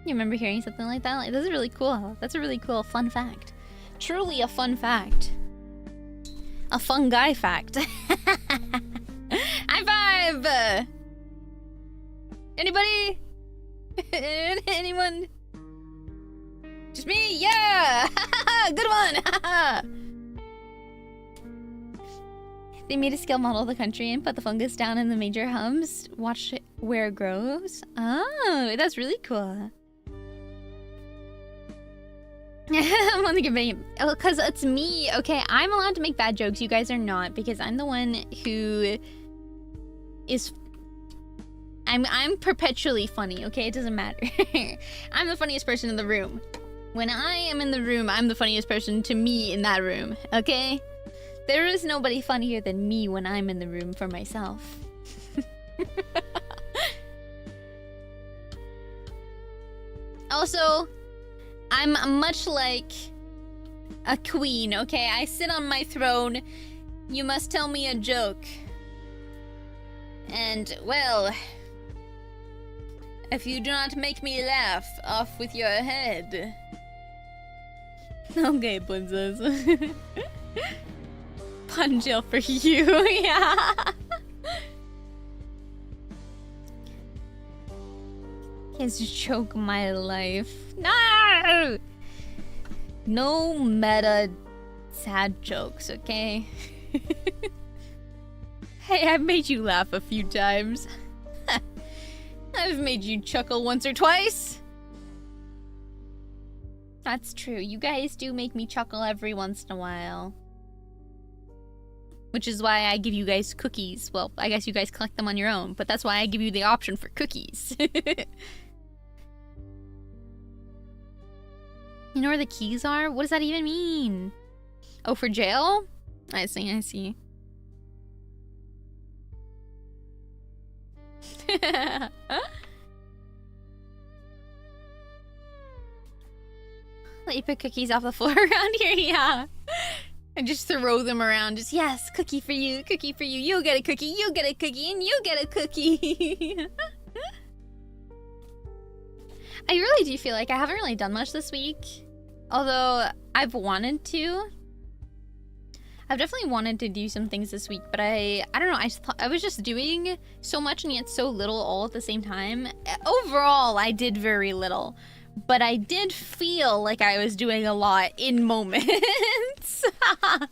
S1: You remember hearing something like that? Like, this is really cool. That's a really cool fun fact. Truly a fun fact. A fun guy fact. High five! Anybody? Anyone? Just me? Yeah! Good one! They made a scale model of the country and put the fungus down in the major hubs. Watch where it grows. Oh, that's really cool. I'm only giving because it's me. Okay, I'm allowed to make bad jokes. You guys are not, because I'm the one who is. I'm perpetually funny. Okay, it doesn't matter. I'm the funniest person in the room. When I am in the room, I'm the funniest person to me in that room. Okay, there is nobody funnier than me when I'm in the room for myself. Also, I'm much like a queen, okay? I sit on my throne. You must tell me a joke. And, well, if you do not make me laugh, off with your head. Okay, princess. Pun jail for you, yeah. His joke my life. No! No meta sad jokes, okay? Hey, I've made you laugh a few times. I've made you chuckle once or twice. That's true. You guys do make me chuckle every once in a while. Which is why I give you guys cookies. Well, I guess you guys collect them on your own, but that's why I give you the option for cookies. You know where the keys are? What does that even mean? Oh, for jail? I see, I see. Let you pick cookies off the floor around here, yeah. And just throw them around. Just, yes, cookie for you, you get a cookie, you get a cookie, and you get a cookie. I really do feel like I haven't really done much this week. Although I've wanted to. I've definitely wanted to do some things this week, but I don't know, I was just doing so much and yet so little all at the same time. Overall, I did very little, but I did feel like I was doing a lot in moments. I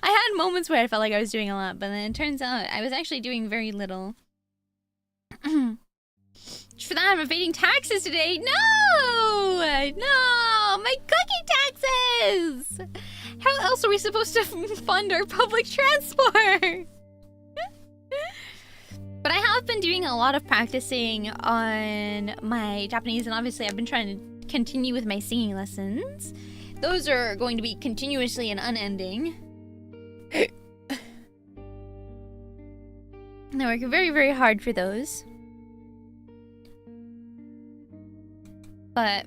S1: had moments where I felt like I was doing a lot, but then it turns out I was actually doing very little. For that, I'm evading taxes today. No! No! My cookie taxes! How else are we supposed to fund our public transport? But I have been doing a lot of practicing on my Japanese, and obviously I've been trying to continue with my singing lessons. Those are going to be continuously and unending. I work very, very hard for those. But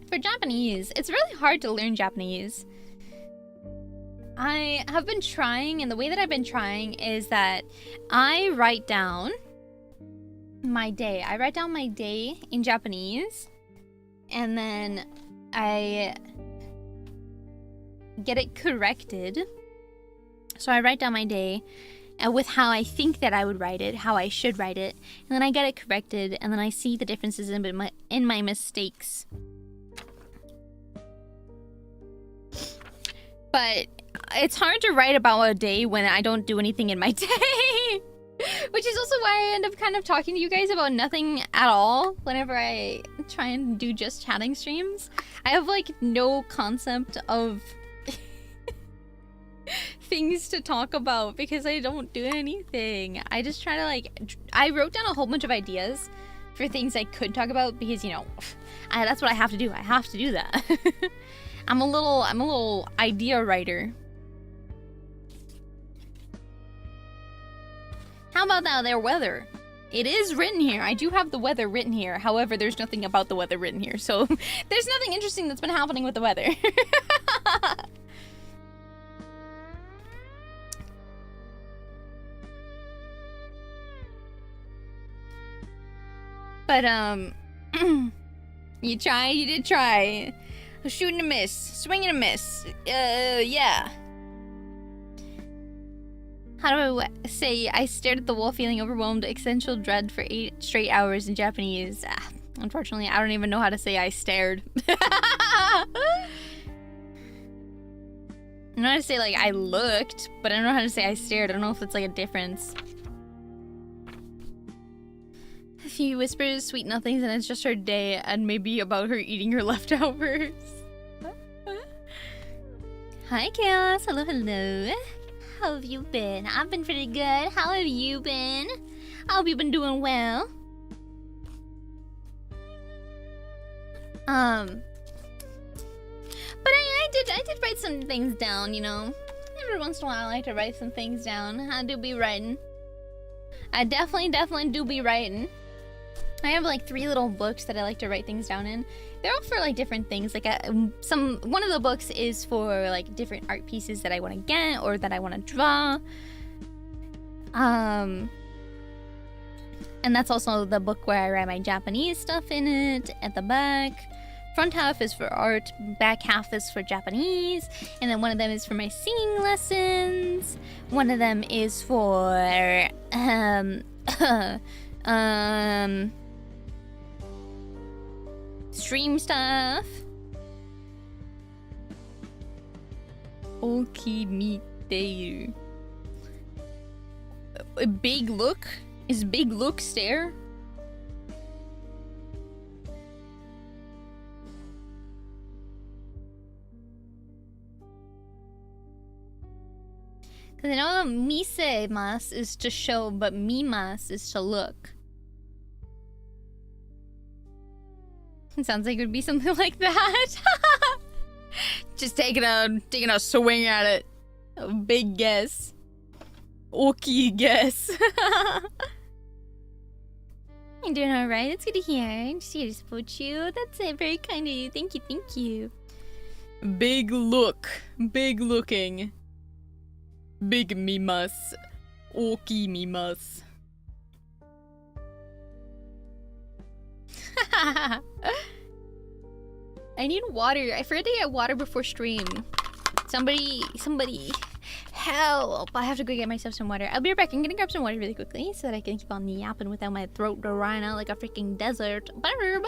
S1: for Japanese, it's really hard to learn Japanese. I have been trying, and the way that I've been trying is that I write down my day. I write down my day in Japanese, and then I get it corrected. So I write down my day with how I think that I would write it, how I should write it, and then I get it corrected, and then I see the differences in my mistakes. But it's hard to write about a day when I don't do anything in my day. Which is also why I end up kind of talking to you guys about nothing at all whenever I try and do just chatting streams. I have like no concept of things to talk about because I don't do anything. I just try to like, I wrote down a whole bunch of ideas for things I could talk about because, you know, that's what I have to do. I have to do that. I'm a little idea writer. How about that their weather? It is written here. I do have the weather written here. However, there's nothing about the weather written here. So there's nothing interesting that's been happening with the weather. But, you tried, you did try. A shoot and a miss, swing and a miss. Yeah. How do I say I stared at the wall feeling overwhelmed, existential dread for 8 straight hours in Japanese? Unfortunately, I don't even know how to say I stared. I know how to say, like, I looked, but I don't know how to say I stared. I don't know if it's, like, a difference. A few whispers, sweet nothings, and it's just her day, and maybe about her eating her leftovers. Hi, Chaos. Hello, hello. How have you been? I've been pretty good. How have you been? I hope you've been doing well. But I did write some things down, you know. Every once in a while, I like to write some things down. I do be writing. I definitely do be writing. I have like 3 little books that I like to write things down in. They're all for like different things. Like one of the books is for like different art pieces that I want to get or that I want to draw. And that's also the book where I write my Japanese stuff in it at the back. Front half is for art, back half is for Japanese, and then one of them is for my singing lessons. One of them is for stream stuff. Okimiteru. A big look? Is big look stare? Because I know mise-mas is to show, but mimas is to look. It sounds like it would be something like that. Just taking a swing at it. A big guess. Oki guess. You're doing alright. That's good to hear. I'm just here to support you. That's it. Very kind of you. Thank you. Thank you. Big look. Big looking. Big mimas. Oki mimas. I need water. I forgot to get water before stream. Somebody, help. I have to go get myself some water. I'll be right back. I'm gonna grab some water really quickly so that I can keep on yapping without my throat drying out like a freaking desert. Barb.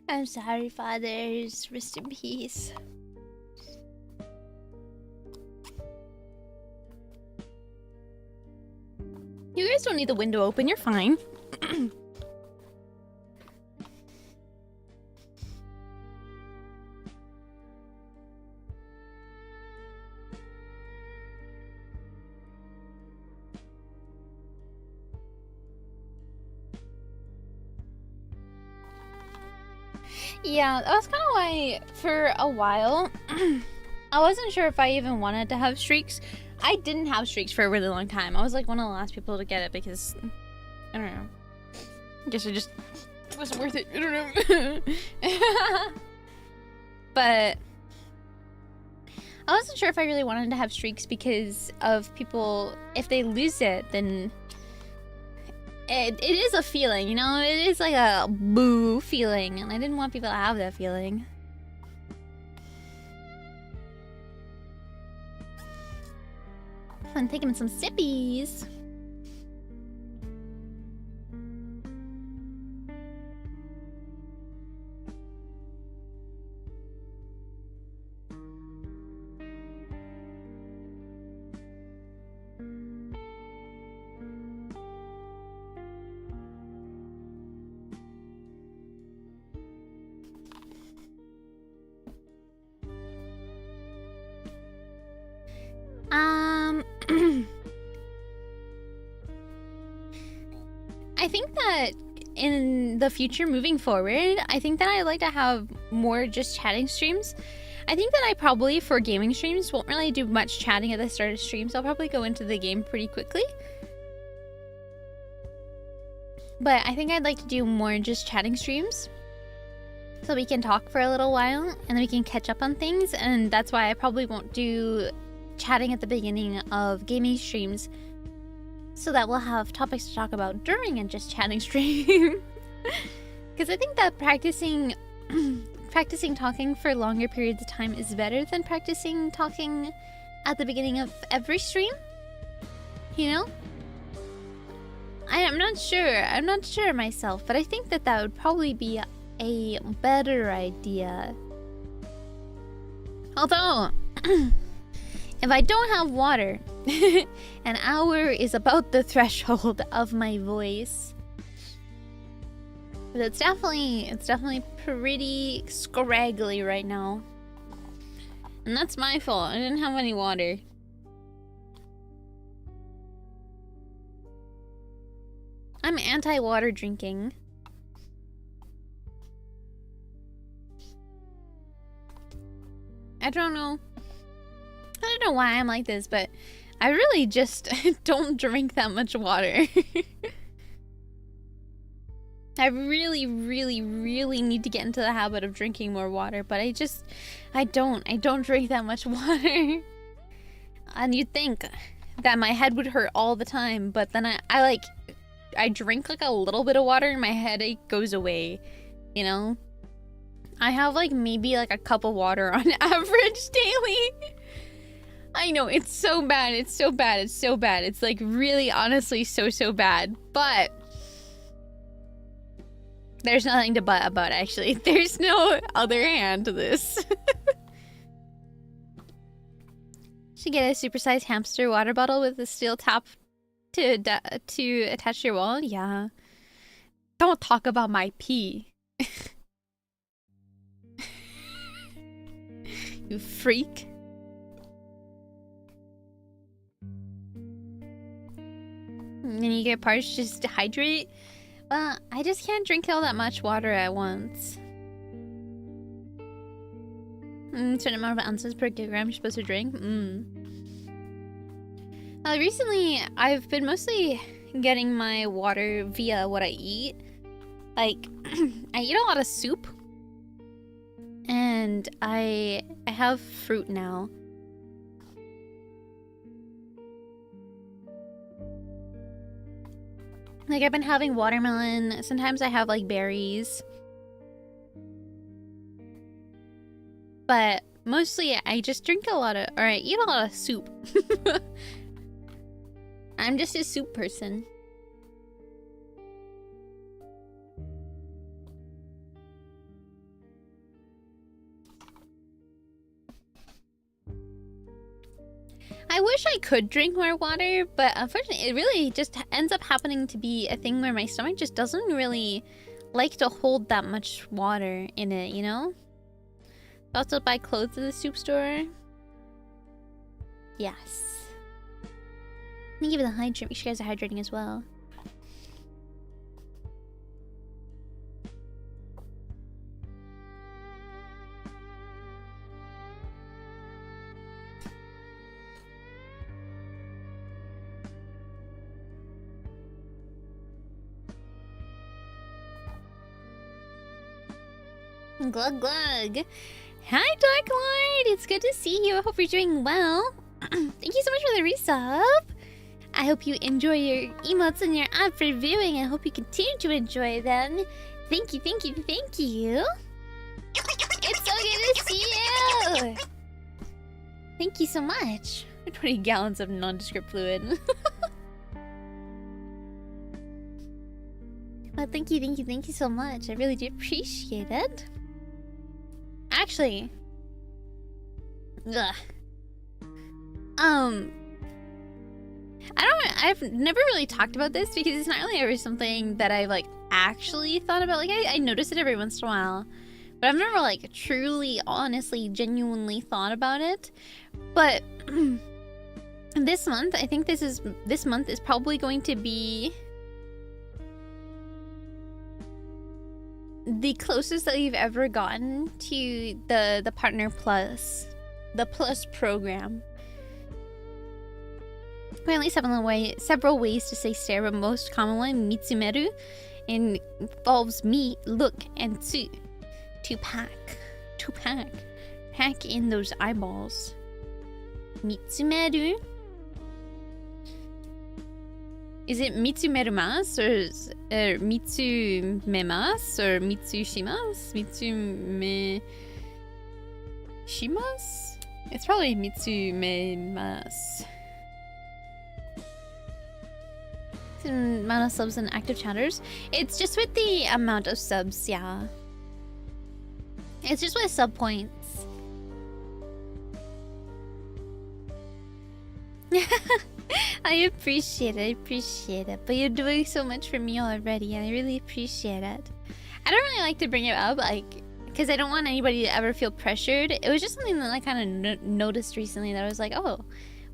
S1: I'm sorry, fathers. Rest in peace. You guys don't need the window open. You're fine. Yeah, that was kind of why, for a while, I wasn't sure if I even wanted to have streaks. I didn't have streaks for a really long time. I was like one of the last people to get it because, I don't know. I guess it just wasn't worth it. I don't know. But I wasn't sure if I really wanted to have streaks because of people, if they lose it, then it is a feeling, you know? It is like a boo feeling, and I didn't want people to have that feeling. I'm taking some sippies. I think that in the future moving forward, I think that I'd like to have more just chatting streams. I think that I probably, for gaming streams, won't really do much chatting at the start of streams. I'll probably go into the game pretty quickly. But I think I'd like to do more just chatting streams, so we can talk for a little while, and then we can catch up on things, and that's why I probably won't do chatting at the beginning of gaming streams, so that we'll have topics to talk about during and just chatting stream. Because I think that practicing talking for longer periods of time is better than practicing talking at the beginning of every stream. You know? I'm not sure myself, but I think that that would probably be a better idea. Although, if I don't have water, an hour is about the threshold of my voice. But it's definitely pretty scraggly right now. And that's my fault. I didn't have any water. I'm anti-water drinking. I don't know why I'm like this, but I really just don't drink that much water. I really need to get into the habit of drinking more water, but I don't drink that much water. And you'd think that my head would hurt all the time, but then I drink like a little bit of water and my headache goes away, you know? I have like maybe like a cup of water on average daily. I know, it's so bad, it's so bad, it's so bad. It's like really honestly so bad, but there's nothing to but about, actually. There's no other hand to this. Should get a supersized hamster water bottle with a steel top to attach to your wall. Yeah. Don't talk about my pee. You freak. And then you get parched, just hydrate. Well, I just can't drink all that much water at once. Certain amount of ounces per kilogram you're supposed to drink. Recently, I've been mostly getting my water via what I eat. Like, I eat a lot of soup. And I have fruit now. Like, I've been having watermelon. Sometimes I have, like, berries. But mostly I just drink a lot of... Or I eat a lot of soup. I'm just a soup person. I wish I could drink more water, but unfortunately it really just ends up happening to be a thing where my stomach just doesn't really like to hold that much water in it, you know? Also buy clothes at the soup store. Yes. Let me give it a hydrate. Make sure you guys are hydrating as well. Glug glug. Hi Dark Lord, it's good to see you. I hope you're doing well. Thank you so much for the resub. I hope you enjoy your emotes and your ad free viewing. I hope you continue to enjoy them. Thank you, thank you, thank you. It's so good to see you. Thank you so much. 20 gallons of nondescript fluid. Well, thank you so much. I really do appreciate it. Actually, I've never really talked about this because it's not really ever something that I've like actually thought about. Like I notice it every once in a while, but I've never like truly, honestly, genuinely thought about it. But this month, I think this month is probably going to be the closest that we've ever gotten to the Partner Plus, the Plus program. We at least have several ways to say stare, but most common one, mitsumeru, involves me, look, and tsu, to pack in those eyeballs. Mitsumeru. Is it mitsumerumas or mitsumemas or mitsushimas? Shimas? It's probably mitsumemas. Amount of subs and active chatters. It's just with the amount of subs, yeah. It's just with sub points. I appreciate it. But you're doing so much for me already, and I really appreciate it. I don't really like to bring it up, like, because I don't want anybody to ever feel pressured. It was just something that I kind of noticed recently that I was like, oh,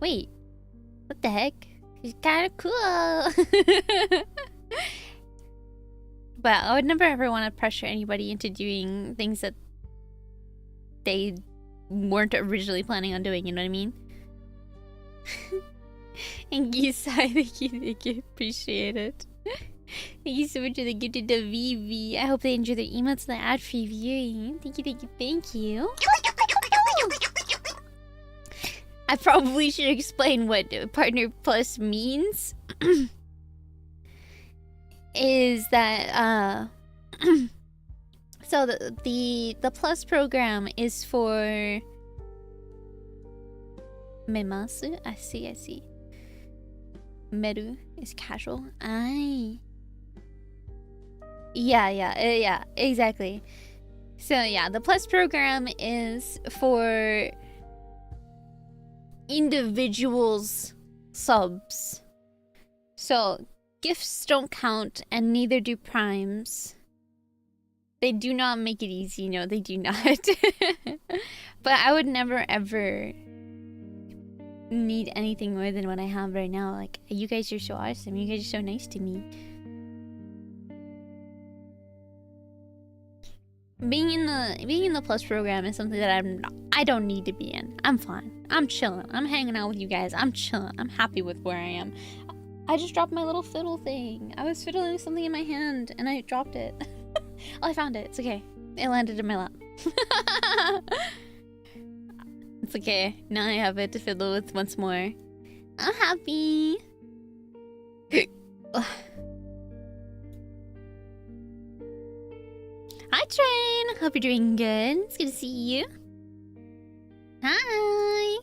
S1: wait, what the heck? He's kind of cool. But I would never ever want to pressure anybody into doing things that they weren't originally planning on doing, you know what I mean? And Gisai, thank you, appreciate it. Thank you so much for the gift to the VV. I hope they enjoy their emotes and the ad-free viewing. Thank you. I probably should explain what Partner Plus means. Is that so the Plus program is for memasu. I see. Meru is casual. Yeah, exactly. So yeah, the Plus program is for individuals subs. So gifts don't count, and neither do primes. They do not make it easy, no, they do not. But I would never ever need anything more than what I have right now. Like, you guys are so awesome. You guys are so nice to me. Being in the Plus program is something that I don't need to be in. I'm fine. I'm chilling. I'm hanging out with you guys. I'm chilling. I'm happy with where I am. I just dropped my little fiddle thing. I was fiddling something in my hand and I dropped it. Oh, I found it. It's okay. It landed in my lap. It's okay. Now I have it to fiddle with once more. I'm happy. Hi, Train. Hope you're doing good. It's good to see you. Hi.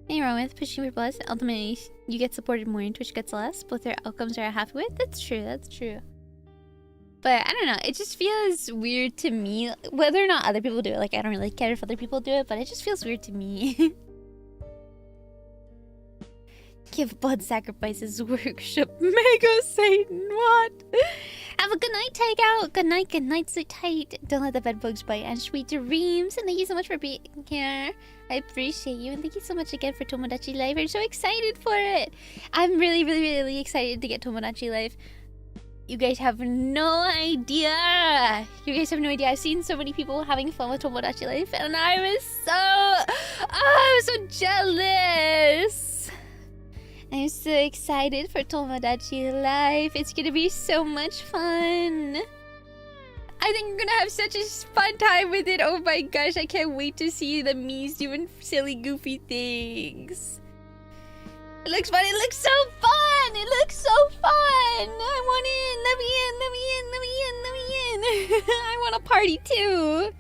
S1: Hey, wrong with pushing for plus. Ultimately, you get supported more and Twitch gets less. Both their outcomes are happy with. That's true. But I don't know. It just feels weird to me. Whether or not other people do it. Like, I don't really care if other people do it, but it just feels weird to me. Give blood sacrifices workshop. Mega Satan, what? Have a good night, tag out. Good night, so tight. Don't let the bed bugs bite, and sweet dreams. And thank you so much for being here. I appreciate you, and thank you so much again for Tomodachi Life. I'm so excited for it. I'm really excited to get Tomodachi Life. You guys have no idea. I've seen so many people having fun with Tomodachi Life, and I was so jealous. I'm so excited for Tomodachi Life. It's gonna be so much fun. I think I'm gonna have such a fun time with it. Oh my gosh, I can't wait to see the me's doing silly, goofy things. It looks fun. It looks so fun. It looks so fun. I want in. Let me in. Let me in. Let me in. Let me in. I want a party too.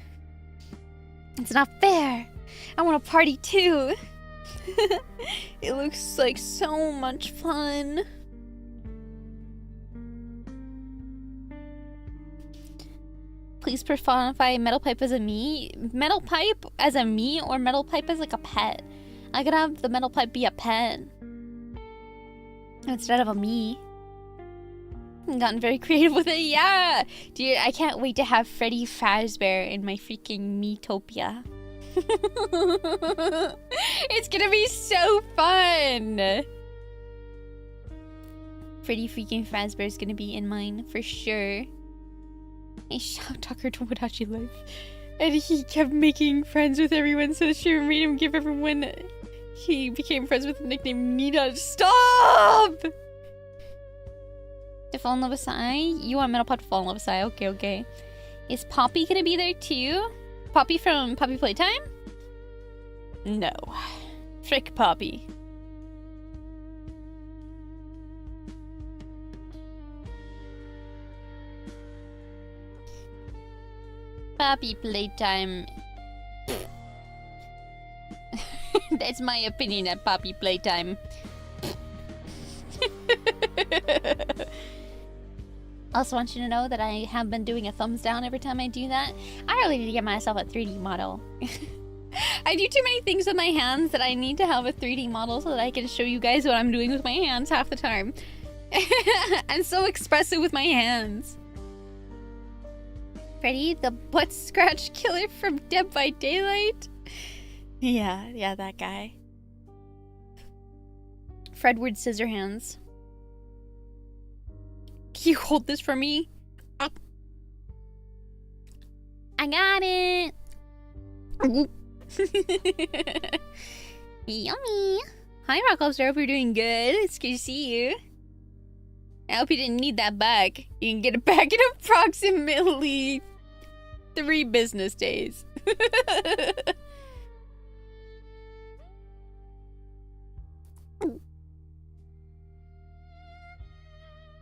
S1: It's not fair. I want a party too. It looks like so much fun. Please personify Metal Pipe as a me. Metal Pipe as a me or Metal Pipe as like a pet. I could have the Metal Pipe be a pet instead of a me. I've gotten very creative with it. Yeah! Dude, I can't wait to have Freddy Fazbear in my freaking Metopia. It's gonna be so fun! Freddy freaking Fazbear is gonna be in mine for sure. I shout Tucker to Wadachi life. And he kept making friends with everyone, so she made him give everyone. He became friends with the nickname Nina. Stop! To fall in love with Sai? You want Metal Pot to fall in love with Sai? Okay, okay. Is Poppy gonna be there too? Poppy from Poppy Playtime? No. Frick Poppy. Poppy Playtime. That's my opinion at Poppy Playtime. Also want you to know that I have been doing a thumbs down every time I do that. I really need to get myself a 3D model. I do too many things with my hands that I need to have a 3D model so that I can show you guys what I'm doing with my hands half the time. I'm so expressive with my hands. Freddy, the butt scratch killer from Dead by Daylight? Yeah, that guy. Fredward Scissorhands. Can you hold this for me? I got it! Yummy! Hi, Rocklobster. I hope you're doing good. It's good to see you. I hope you didn't need that back. You can get it back in approximately 3 business days.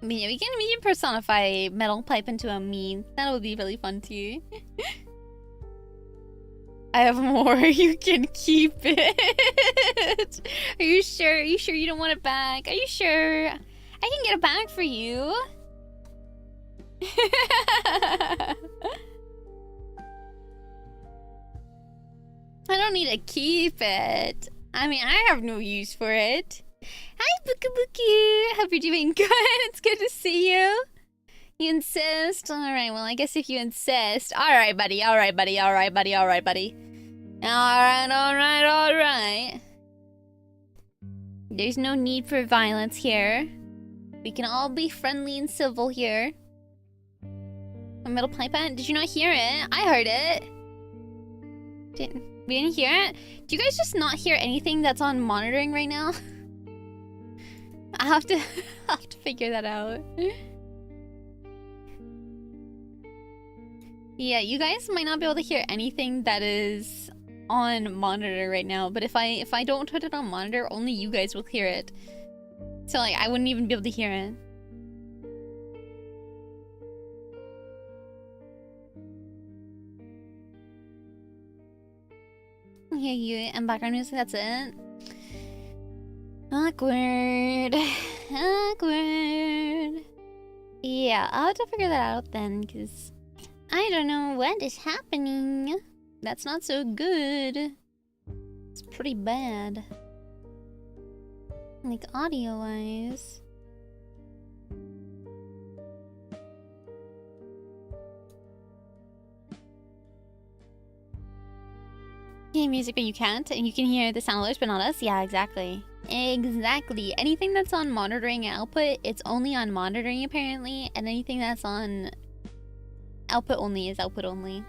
S1: I mean, we can personify Metal Pipe into a me. That would be really fun too. I have more. You can keep it. Are you sure? Are you sure you don't want it back? Are you sure? I can get it back for you. I don't need to keep it. I mean, I have no use for it. Hi, Buku Buku. Hope you're doing good. It's good to see you. You insist? Alright, well, I guess if you insist. Alright, buddy. Alright, buddy. Alright, buddy. Alright, buddy. Alright. There's no need for violence here. We can all be friendly and civil here. A Metal Pipe Ant? Did you not hear it? I heard it. We didn't hear it? Do you guys just not hear anything that's on monitoring right now? I'll have to figure that out. Yeah, you guys might not be able to hear anything that is on monitor right now, but if I don't put it on monitor, only you guys will hear it. So like I wouldn't even be able to hear it. Yeah, you and background music, that's it. Awkward. Yeah, I'll have to figure that out then, because I don't know what is happening. That's not so good. It's pretty bad. Like, audio-wise. You hear music but you can't, and you can hear the sound alerts but not us? Yeah, exactly. Exactly. Anything that's on monitoring output, it's only on monitoring apparently, and anything that's on output only is output only.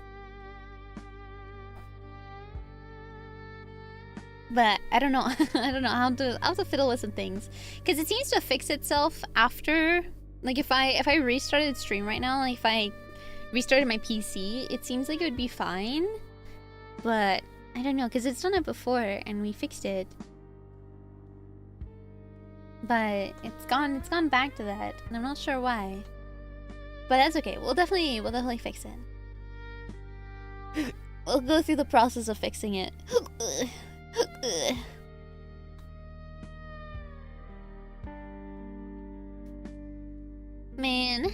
S1: But I don't know. I don't know how to fiddle with some things, because it seems to fix itself after. Like if I restarted stream right now, like if I restarted my PC, it seems like it would be fine. But I don't know, because it's done it before and we fixed it. But it's gone back to that, and I'm not sure why. But that's okay. We'll definitely fix it. We'll go through the process of fixing it. Man,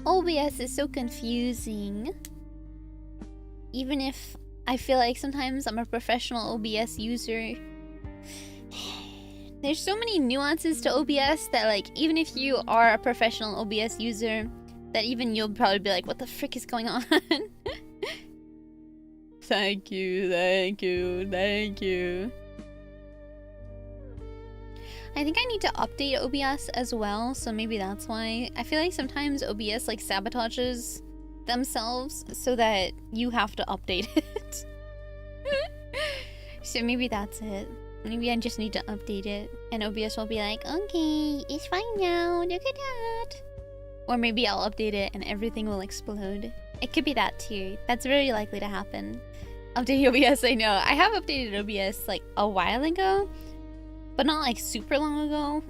S1: OBS is so confusing. Even if I feel like sometimes I'm a professional OBS user, there's so many nuances to OBS that, like, even if you are a professional OBS user, that even you'll probably be like, what the frick is going on? Thank you, thank you, thank you. I think I need to update OBS as well, so maybe that's why. I feel like sometimes OBS like sabotages themselves so that you have to update it. So maybe that's it. Maybe I just need to update it, and OBS will be like, okay, it's fine now, look at that. Or maybe I'll update it and everything will explode. It could be that too. That's very likely to happen. Updating OBS, I know. I have updated OBS like a while ago, but not like super long ago.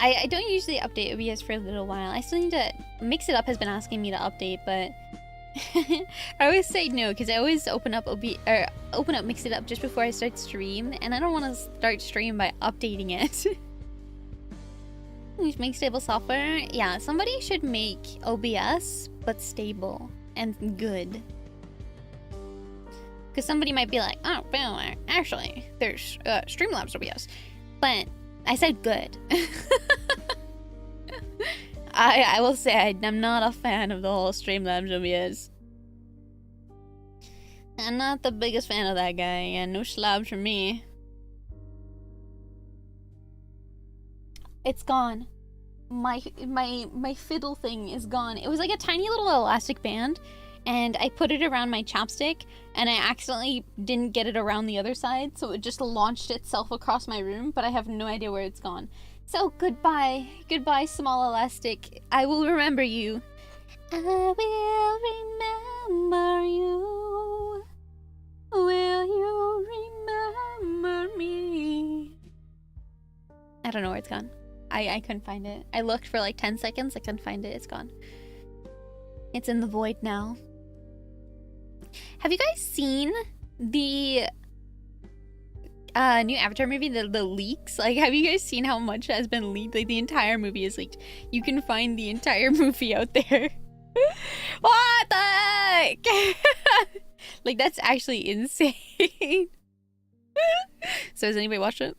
S1: I don't usually update OBS for a little while. I still need to... Mix It Up has been asking me to update, but... I always say no, because I always open up Mix It Up just before I start stream, and I don't want to start stream by updating it. Make stable software? Yeah, somebody should make OBS, but stable and good. Because somebody might be like, oh, well, actually, there's Streamlabs OBS. But I said good. I will say I'm not a fan of the whole Streamlabs OBS. I'm not the biggest fan of that guy, and no slabs for me. It's gone. My fiddle thing is gone. It was like a tiny little elastic band, and I put it around my chapstick, and I accidentally didn't get it around the other side, so it just launched itself across my room, but I have no idea where it's gone. So goodbye. Goodbye, small elastic. I will remember you. I will remember you. Will you remember me? I don't know where it's gone. I couldn't find it. I looked for like 10 seconds. I couldn't find it. It's gone. It's in the void now. Have you guys seen the new Avatar movie, the leaks? Like, have you guys seen how much has been leaked? Like, the entire movie is leaked. You can find the entire movie out there. What the heck? Like, that's actually insane. So has anybody watched it?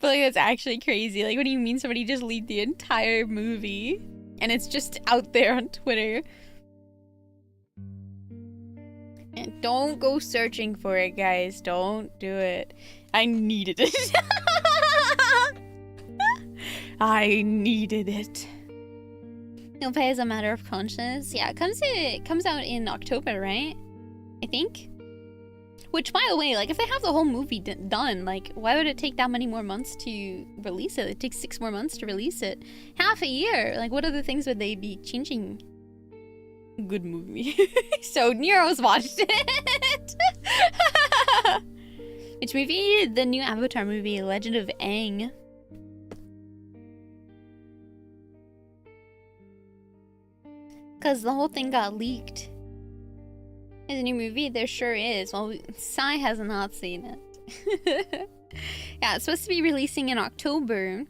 S1: But like, that's actually crazy. Like, what do you mean somebody just leaked the entire movie and it's just out there on Twitter? And don't go searching for it, guys. Don't do it. I needed it. I needed it. You'll pay as a matter of conscience. Yeah, it comes out in October, right? I think. Which, by the way, like, if they have the whole movie done, like, why would it take that many more months to release it? It takes 6 more months to release it. Half a year. Like, what other things would they be changing? Good movie. So Nero's watched it. Which movie? The new Avatar movie, Legend of Aang. Because the whole thing got leaked. There's a new movie? There sure is. Well, Sai has not seen it. Yeah, it's supposed to be releasing in October.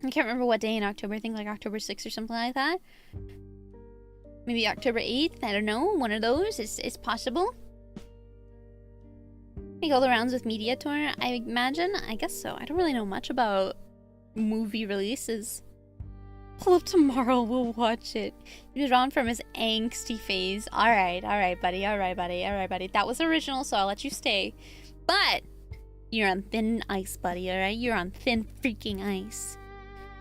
S1: I can't remember what day in October. I think like October 6th or something like that. Maybe October 8th. I don't know. One of those is possible. Make all the rounds with Media Tour, I imagine. I guess so. I don't really know much about movie releases. Pull up tomorrow, we'll watch it. He was drawn from his angsty phase. Alright, buddy. Alright, buddy. That was original, so I'll let you stay. But you're on thin ice, buddy, alright? You're on thin freaking ice.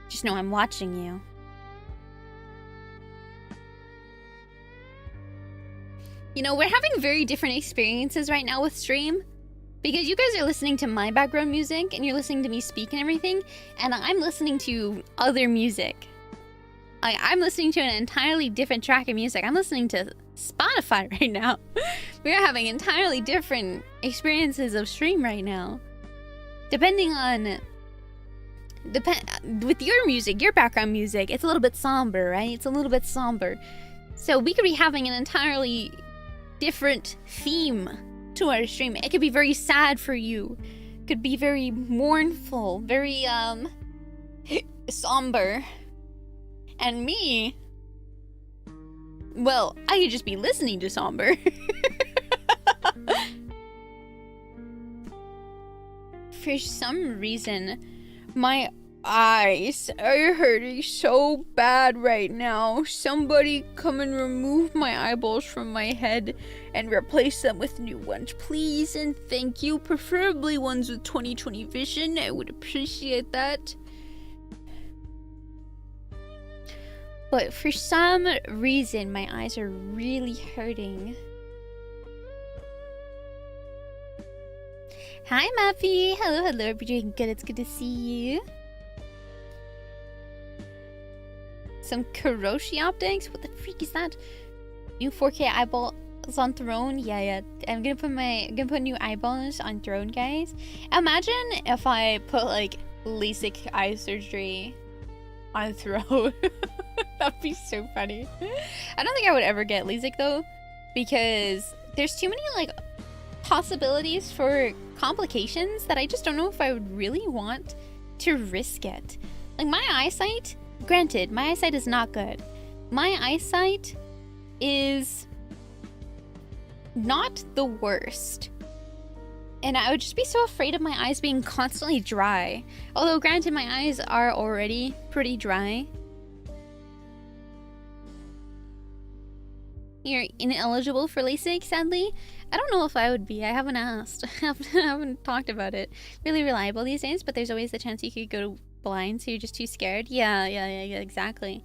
S1: Just know I'm watching you. You know, we're having very different experiences right now with stream. Because you guys are listening to my background music, and you're listening to me speak and everything, and I'm listening to other music. I'm listening to an entirely different track of music. I'm listening to Spotify right now. We're having entirely different experiences of stream right now. Depending on... with your music, your background music, it's a little bit somber, right? It's a little bit somber. So we could be having an entirely different theme to our stream. It could be very sad for you. It could be very mournful, very somber. And me, well, I could just be listening to somber. For some reason, my eyes are hurting so bad right now. Somebody come and remove my eyeballs from my head and replace them with new ones, please and thank you. Preferably ones with 20/20 vision. I would appreciate that. But for some reason, my eyes are really hurting. Hi, Mappy. Hello, hello. Hope you're doing good. It's good to see you. Some Karoshi optics? What the freak is that? New 4K eyeballs on Throne? Yeah. I'm gonna put new eyeballs on Throne, guys. Imagine if I put like LASIK eye surgery on Throne. That'd be so funny. I don't think I would ever get LASIK though, because there's too many like possibilities for complications that I just don't know if I would really want to risk it. Like my eyesight, granted, my eyesight is not good. My eyesight is not the worst. And I would just be so afraid of my eyes being constantly dry. Although granted, my eyes are already pretty dry. You're ineligible for LASIK, sadly. I don't know if I would be. I haven't asked. I haven't talked about it. Really reliable these days, but there's always the chance you could go blind, so you're just too scared. Yeah, exactly.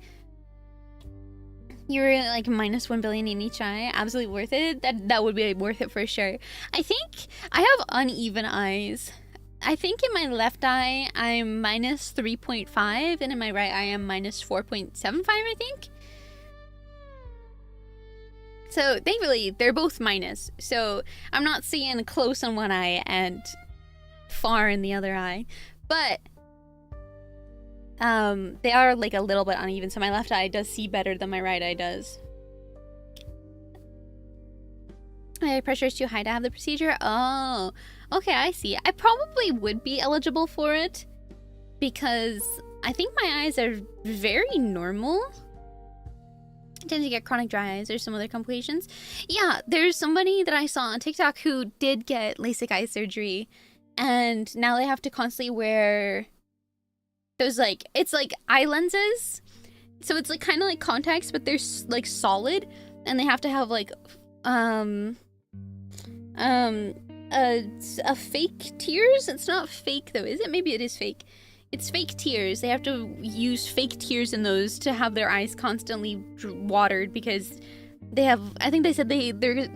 S1: You're like -1 billion in each eye. Absolutely worth it. That would be worth it for sure. I think I have uneven eyes. I think in my left eye, I'm -3.5, and in my right eye, I'm -4.75, I think. So thankfully, they're both minus. So I'm not seeing close on one eye and far in the other eye. But they are like a little bit uneven. So my left eye does see better than my right eye does. My pressure is too high to have the procedure. Oh, okay, I see. I probably would be eligible for it because I think my eyes are very normal. I tend to get chronic dry eyes or some other complications. Yeah, there's somebody that I saw on TikTok who did get LASIK eye surgery, and now they have to constantly wear those like, it's like eye lenses. So it's like kind of like contacts, but they're like solid, and they have to have like a fake tears. It's not fake though, is it? Maybe it is fake. It's fake tears. They have to use fake tears in those to have their eyes constantly watered because they have, I think they said their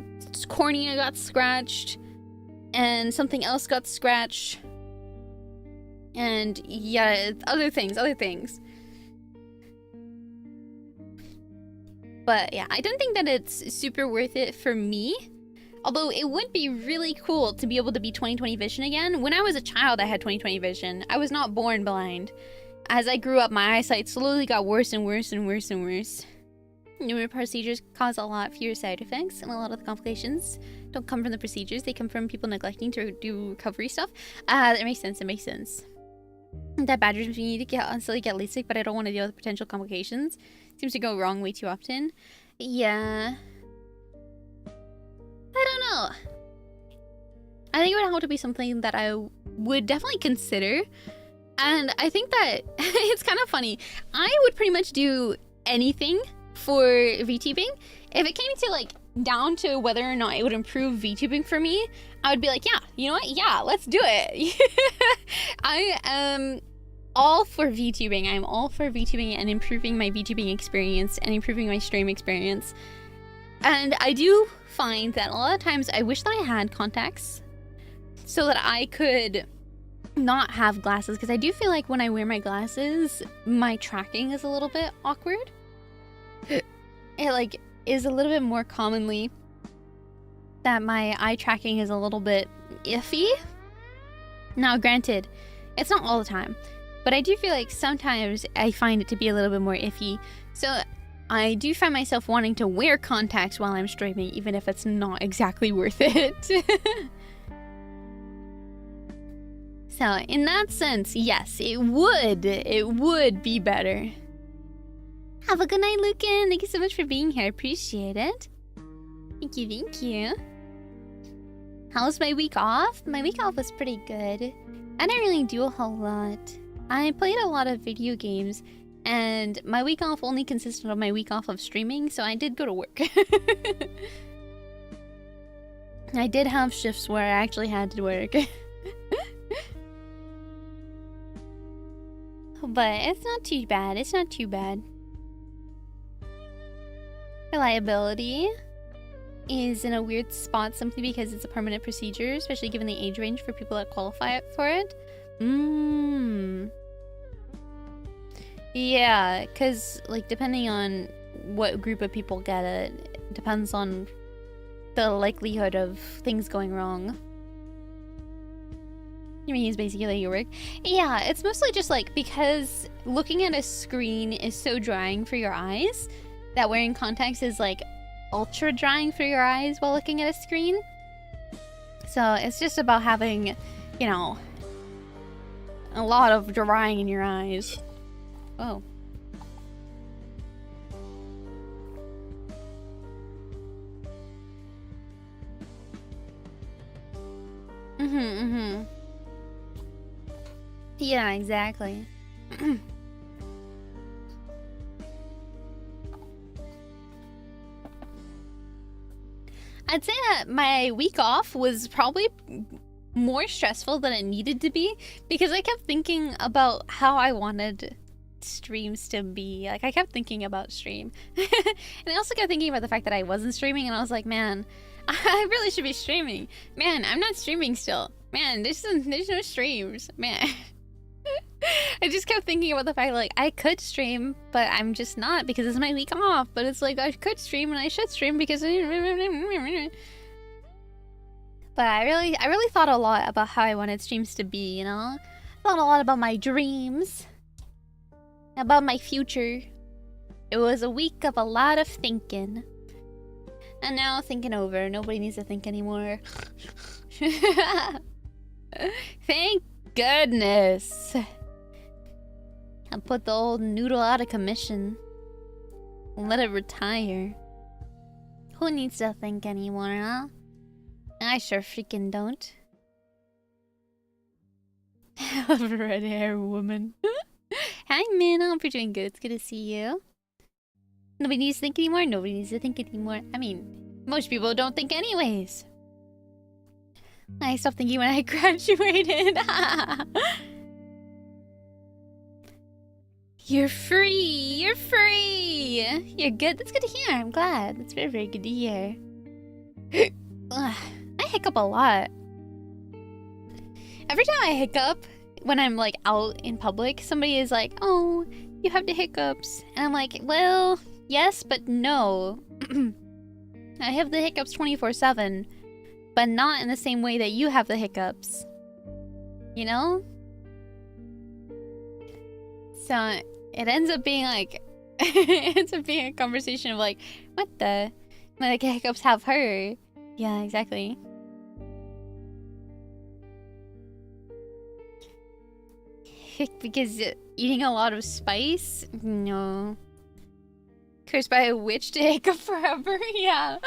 S1: cornea got scratched and something else got scratched. And yeah, other things. But yeah, I don't think that it's super worth it for me. Although it would be really cool to be able to be 20/20 vision again. When I was a child, I had 20/20 vision. I was not born blind. As I grew up, my eyesight slowly got worse and worse and worse and worse. Newer procedures cause a lot fewer side effects, and a lot of the complications don't come from the procedures. They come from people neglecting to do recovery stuff. That makes sense. It makes sense. That badgers me to constantly get LASIK, but I don't want to deal with potential complications. Seems to go wrong way too often. Yeah. I don't know. I think it would have to be something that I would definitely consider. And I think that it's kind of funny. I would pretty much do anything for VTubing. If it came to like down to whether or not it would improve VTubing for me, I would be like, yeah, you know what? Yeah, let's do it. I am all for VTubing. I'm all for VTubing and improving my VTubing experience and improving my stream experience. And I do find that a lot of times I wish that I had contacts so that I could not have glasses, because I do feel like when I wear my glasses, my tracking is a little bit awkward. It like is a little bit more commonly that my eye tracking is a little bit iffy. Now, granted, it's not all the time, but I do feel like sometimes I find it to be a little bit more iffy. So I do find myself wanting to wear contacts while I'm streaming, even if it's not exactly worth it. So in that sense, yes, it would be better. Have a good night, Lucan. Thank you so much for being here. I appreciate it. Thank you, thank you. How was my week off? My week off was pretty good. I didn't really do a whole lot. I played a lot of video games, and my week off only consisted of my week off of streaming, so I did go to work. I did have shifts where I actually had to work. But it's not too bad. It's not too bad. Reliability is in a weird spot simply because it's a permanent procedure, especially given the age range for people that qualify for it. Yeah, because like depending on what group of people get it, depends on the likelihood of things going wrong. You mean it's basically your work? Yeah, it's mostly just like because looking at a screen is so drying for your eyes that wearing contacts is like ultra drying for your eyes while looking at a screen. So it's just about having, you know, a lot of drying in your eyes. Oh. Yeah, exactly. I'd say that my week off was probably more stressful than it needed to be because I kept thinking about how I wanted streams to be. Like, I kept thinking about stream. And I also kept thinking about the fact that I wasn't streaming, and I was like, man, I really should be streaming. Man, I'm not streaming still. Man, there's no streams. Man. I just kept thinking about the fact like I could stream, but I'm just not because it's my week off. But it's like I could stream and I should stream because but I really thought a lot about how I wanted streams to be, you know? Thought a lot about my dreams, about my future. It was a week of a lot of thinking. And now thinking over, nobody needs to think anymore. Thank goodness. I put the old noodle out of commission. Let it retire. Who needs to think anymore, huh? I sure freaking don't. Red hair woman. Hi, Min. I hope you're doing good. It's good to see you. Nobody needs to think anymore. Nobody needs to think anymore. I mean, most people don't think anyways. I stopped thinking when I graduated. You're free. You're free. You're good. That's good to hear. I'm glad. That's very, very good to hear. I hiccup a lot. Every time I hiccup, when I'm like out in public, somebody is like, oh, you have the hiccups. And I'm like, well, yes, but no. I have the hiccups 24/7, but not in the same way that you have the hiccups. You know? So it ends up being like, it ends up being a conversation of like, what the? Like, hiccups have her. Yeah, exactly. Because eating a lot of spice? No. Cursed by a witch to hiccup forever? Yeah.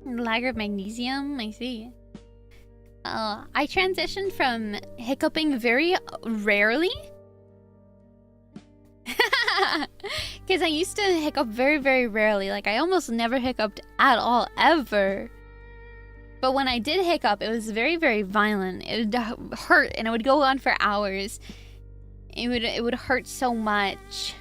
S1: Lack of magnesium? I see. I transitioned from hiccuping very rarely. Because I used to hiccup very, very rarely. Like, I almost never hiccuped at all, ever. But when I did hiccup, it was very, very violent. It would hurt, and it would go on for hours. It would hurt so much.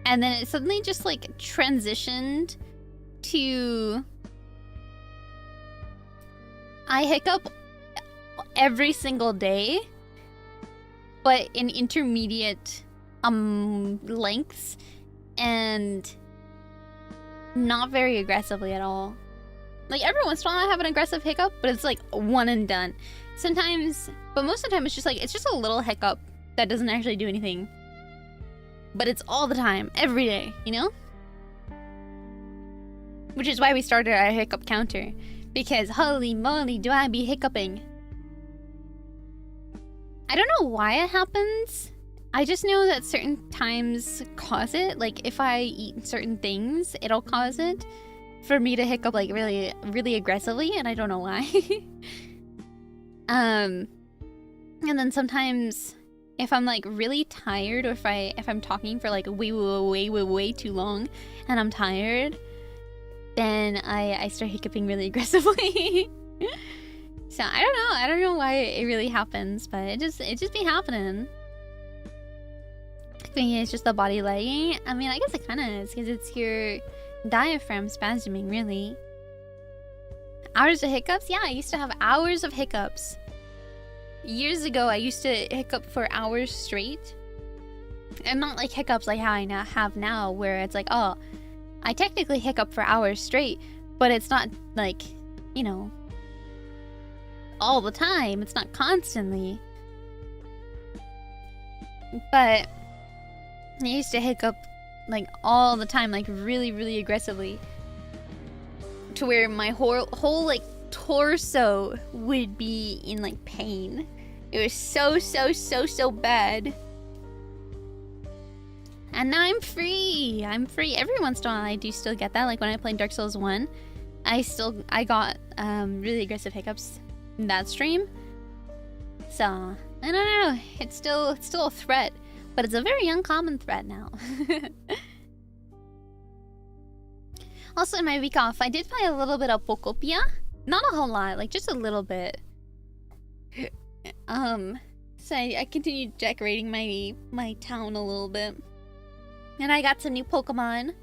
S1: And then it suddenly just like transitioned to I hiccup every single day, but in intermediate lengths and not very aggressively at all. Like every once in a while I have an aggressive hiccup, but it's like one and done. Sometimes, but most of the time it's just a little hiccup that doesn't actually do anything. But it's all the time, every day, you know? Which is why we started our hiccup counter. Because holy moly, do I be hiccuping. I don't know why it happens. I just know that certain times cause it. Like if I eat certain things, it'll cause it. For me to hiccup like really, really aggressively, and I don't know why. And then sometimes if I'm like really tired, or if I'm talking for like way too long and I'm tired, then I start hiccuping really aggressively. So I don't know why it really happens, but it just be happening. I think it's just the body lagging. I mean, I guess it kind of is, because it's your diaphragm spasming, really. Hours of hiccups? Yeah, I used to have hours of hiccups. Years ago, I used to hiccup for hours straight. And not like hiccups like how I now have now, where it's like, oh, I technically hiccup for hours straight, but it's not like, you know, all the time. It's not constantly. But I used to hiccup like all the time, like really, really aggressively, to where my whole like torso would be in like pain. It was so bad. And now I'm free. Every once in a while I do still get that. Like when I played Dark Souls 1, I got really aggressive hiccups in that stream. So I don't know. It's still a threat, but it's a very uncommon threat now. Also, in my week off, I did play a little bit of Pokopia. Not a whole lot, like just a little bit. So I continued decorating my town a little bit. And I got some new Pokemon.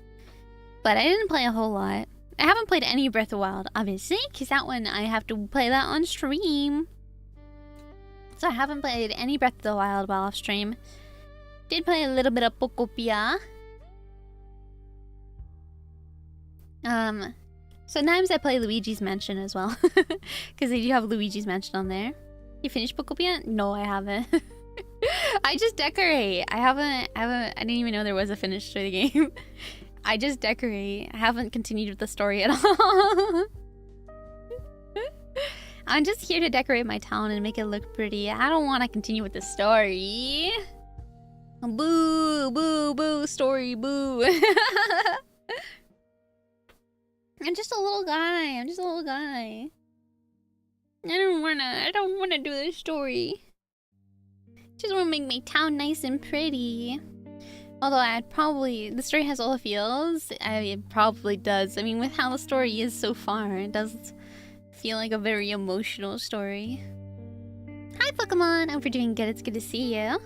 S1: But I didn't play a whole lot. I haven't played any Breath of the Wild, obviously, because that one I have to play that on stream. So I haven't played any Breath of the Wild while off stream. Did play a little bit of Pokopia. Sometimes I play Luigi's Mansion as well. Because they do have Luigi's Mansion on there. You finished Pokopia? No, I haven't. I just decorate. I didn't even know there was a finish to the game. I just decorate. I haven't continued with the story at all. I'm just here to decorate my town and make it look pretty. I don't want to continue with the story. Boo, boo, boo, story, boo. I'm just a little guy. I don't wanna do this story. Just wanna make my town nice and pretty. Although the story has all the feels. It probably does. I mean, with how the story is so far, it does feel like a very emotional story. Hi, Pokemon. I hope you're doing good. It's good to see you.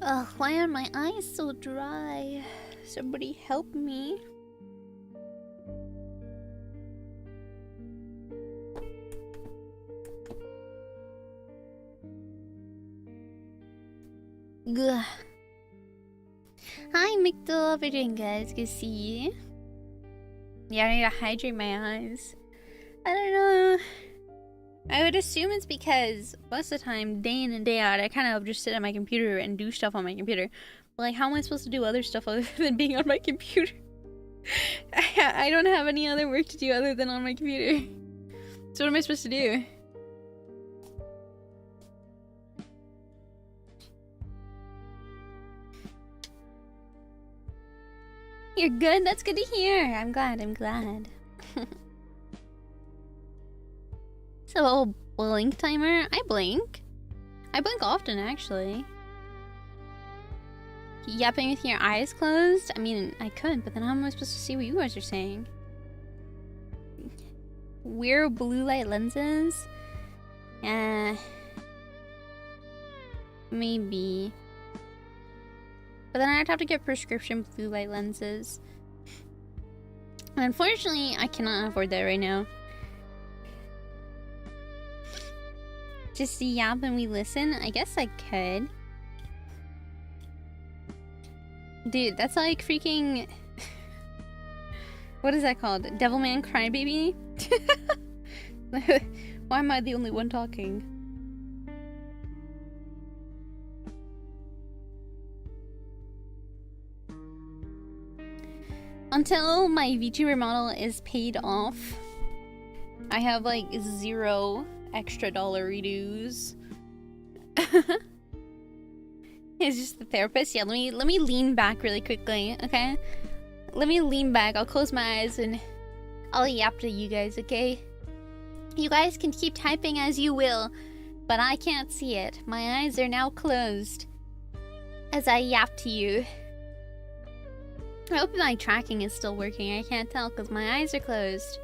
S1: Ugh, why are my eyes so dry? Somebody help me. Ugh. Hi, Mictal. We're doing good. It's good to see you. Yeah, I need to hydrate my eyes. I don't know. I would assume it's because most of the time, day in and day out, I kind of just sit at my computer and do stuff on my computer. But like, how am I supposed to do other stuff other than being on my computer? I don't have any other work to do other than on my computer. So what am I supposed to do? You're good? That's good to hear. I'm glad. So, blink timer? I blink often, actually. Yapping with your eyes closed? I mean, I could, but then how am I supposed to see what you guys are saying? Wear blue light lenses? Maybe. But then I'd have to get prescription blue light lenses. And unfortunately, I cannot afford that right now. Just yap and we listen? I guess I could. Dude, that's like freaking... What is that called? Devilman Crybaby? Why am I the only one talking? Until my VTuber model is paid off, I have like 0 extra dollar dues. It's just the therapist. Yeah, let me lean back really quickly, okay? Let me lean back. I'll close my eyes and I'll yap to you guys, okay? You guys can keep typing as you will, but I can't see it. My eyes are now closed as I yap to you. I hope my tracking is still working. I can't tell because my eyes are closed.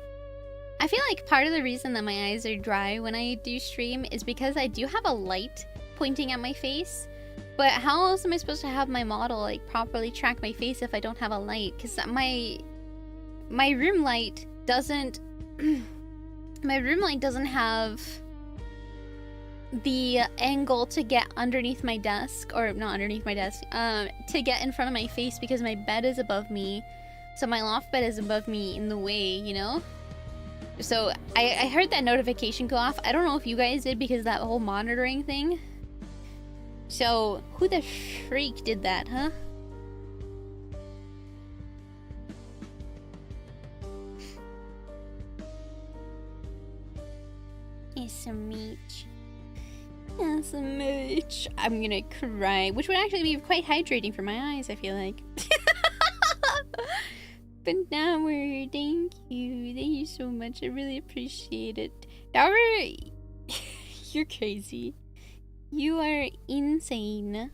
S1: I feel like part of the reason that my eyes are dry when I do stream is because I do have a light pointing at my face. But how else am I supposed to have my model like properly track my face if I don't have a light? Because my room light doesn't my room light doesn't have the angle to get underneath my desk, or not underneath my desk, to get in front of my face because my bed is above me. So my loft bed is above me in the way, you know? So I heard that notification go off. I don't know if you guys did because of that whole monitoring thing. So who the freak did that, huh? SMH. SMH. I'm gonna cry, which would actually be quite hydrating for my eyes, I feel like. But Dower, thank you. Thank you so much. I really appreciate it. Dower, you're crazy. You are insane.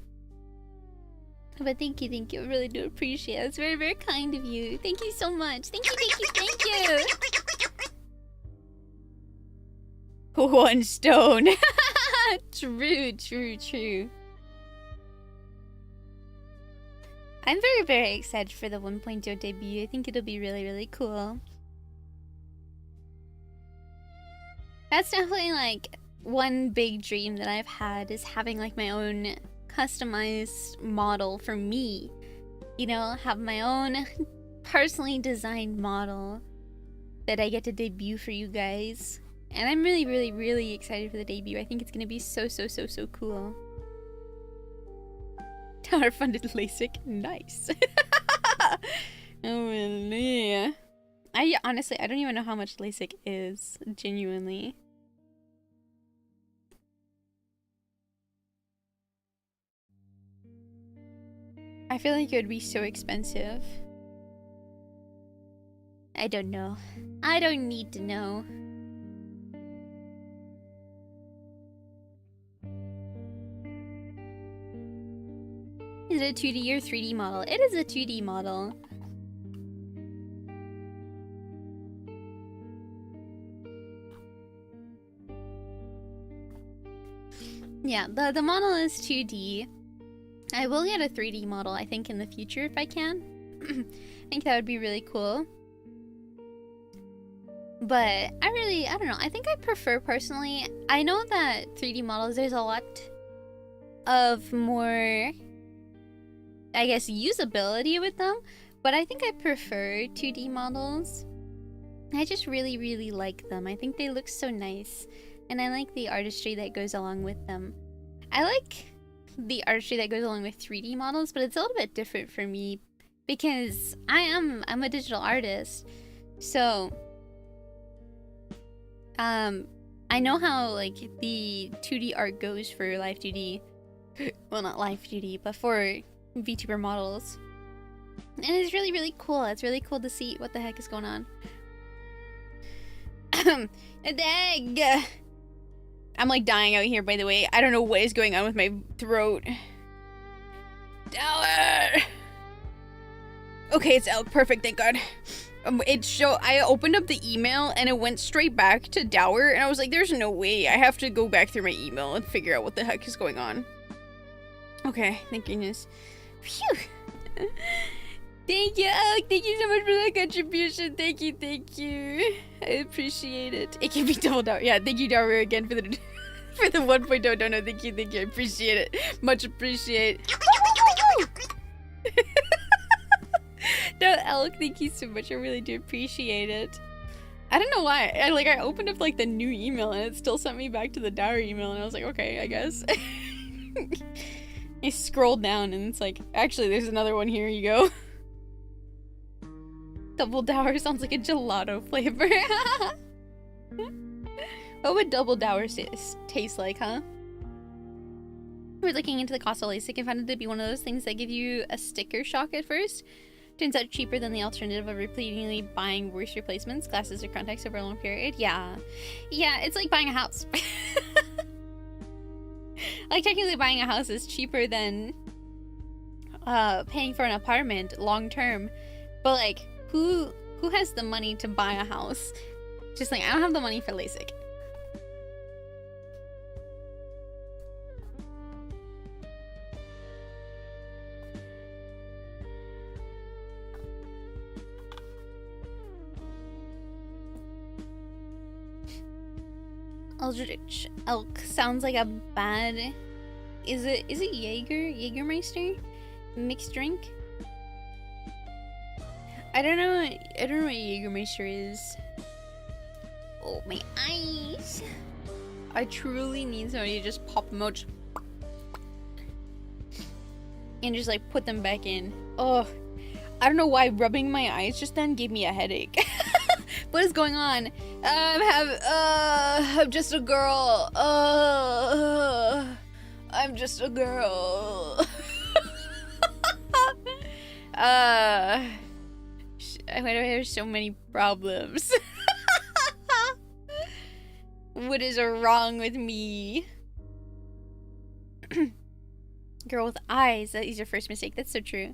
S1: But thank you, thank you. I really do appreciate it. It's very, very kind of you. Thank you so much. Thank you, thank you, thank you. 1 stone. True, true, true. I'm very, very excited for the 1.0 debut. I think it'll be really, really cool. That's definitely like one big dream that I've had, is having like my own customized model for me. You know, have my own personally designed model that I get to debut for you guys. And I'm really, really, really excited for the debut. I think it's gonna be so, so, so, so cool. Tower funded LASIK. Nice. Oh, yeah. Honestly, I don't even know how much LASIK is. Genuinely. I feel like it would be so expensive. I don't know. I don't need to know. Is it a 2D or 3D model? It is a 2D model. Yeah, the model is 2D. I will get a 3D model, I think, in the future if I can. I think that would be really cool. But I don't know. I think I prefer, personally, I know that 3D models, there's a lot of more, I guess, usability with them. But I think I prefer 2D models. I just really, really like them. I think they look so nice. And I like the artistry that goes along with them. I like the artistry that goes along with 3D models, but it's a little bit different for me because I'm a digital artist. So I know how like the 2D art goes for Live 2D. Well, not Live 2D, but for VTuber models. And it's really, really cool. It's really cool to see what the heck is going on. A dag! I'm like dying out here, by the way. I don't know what is going on with my throat. Dower! Okay, it's out. Perfect, thank God. I opened up the email and it went straight back to Dower, and I was like, there's no way. I have to go back through my email and figure out what the heck is going on. Okay, thank goodness. Phew. Thank you, Alec. Thank you so much for that contribution. Thank you, thank you. I appreciate it. It can be doubled out. Yeah, thank you, Dower, again for the for the 1.0 donut. Thank you, I appreciate it. Much appreciate. No, Alec, thank you so much. I really do appreciate it. I don't know why. I opened up like the new email and it still sent me back to the Dower email, and I was like, okay, I guess. I scrolled down and it's like, actually, there's another one here. You go. Double Dower sounds like a gelato flavor. What would Double Dower taste like, huh? We're looking into the cost of LASIK and found it to be one of those things that give you a sticker shock at first. Turns out cheaper than the alternative of repeatedly buying worse replacements, glasses, or contacts over a long period. Yeah. Yeah, it's like buying a house. Like, technically buying a house is cheaper than paying for an apartment long term. But, like, who has the money to buy a house? Just like, I don't have the money for LASIK. Eldritch Elk sounds like a bad... Is it Jägermeister? Mixed drink? I don't know what Jägermeister is. Oh, my eyes. I truly need somebody to just pop them out. And just like put them back in. Oh, I don't know why rubbing my eyes just then gave me a headache. What is going on? I'm just a girl. I'm just a girl. There's so many problems. What is wrong with me? Girl with eyes. That is your first mistake. That's so true.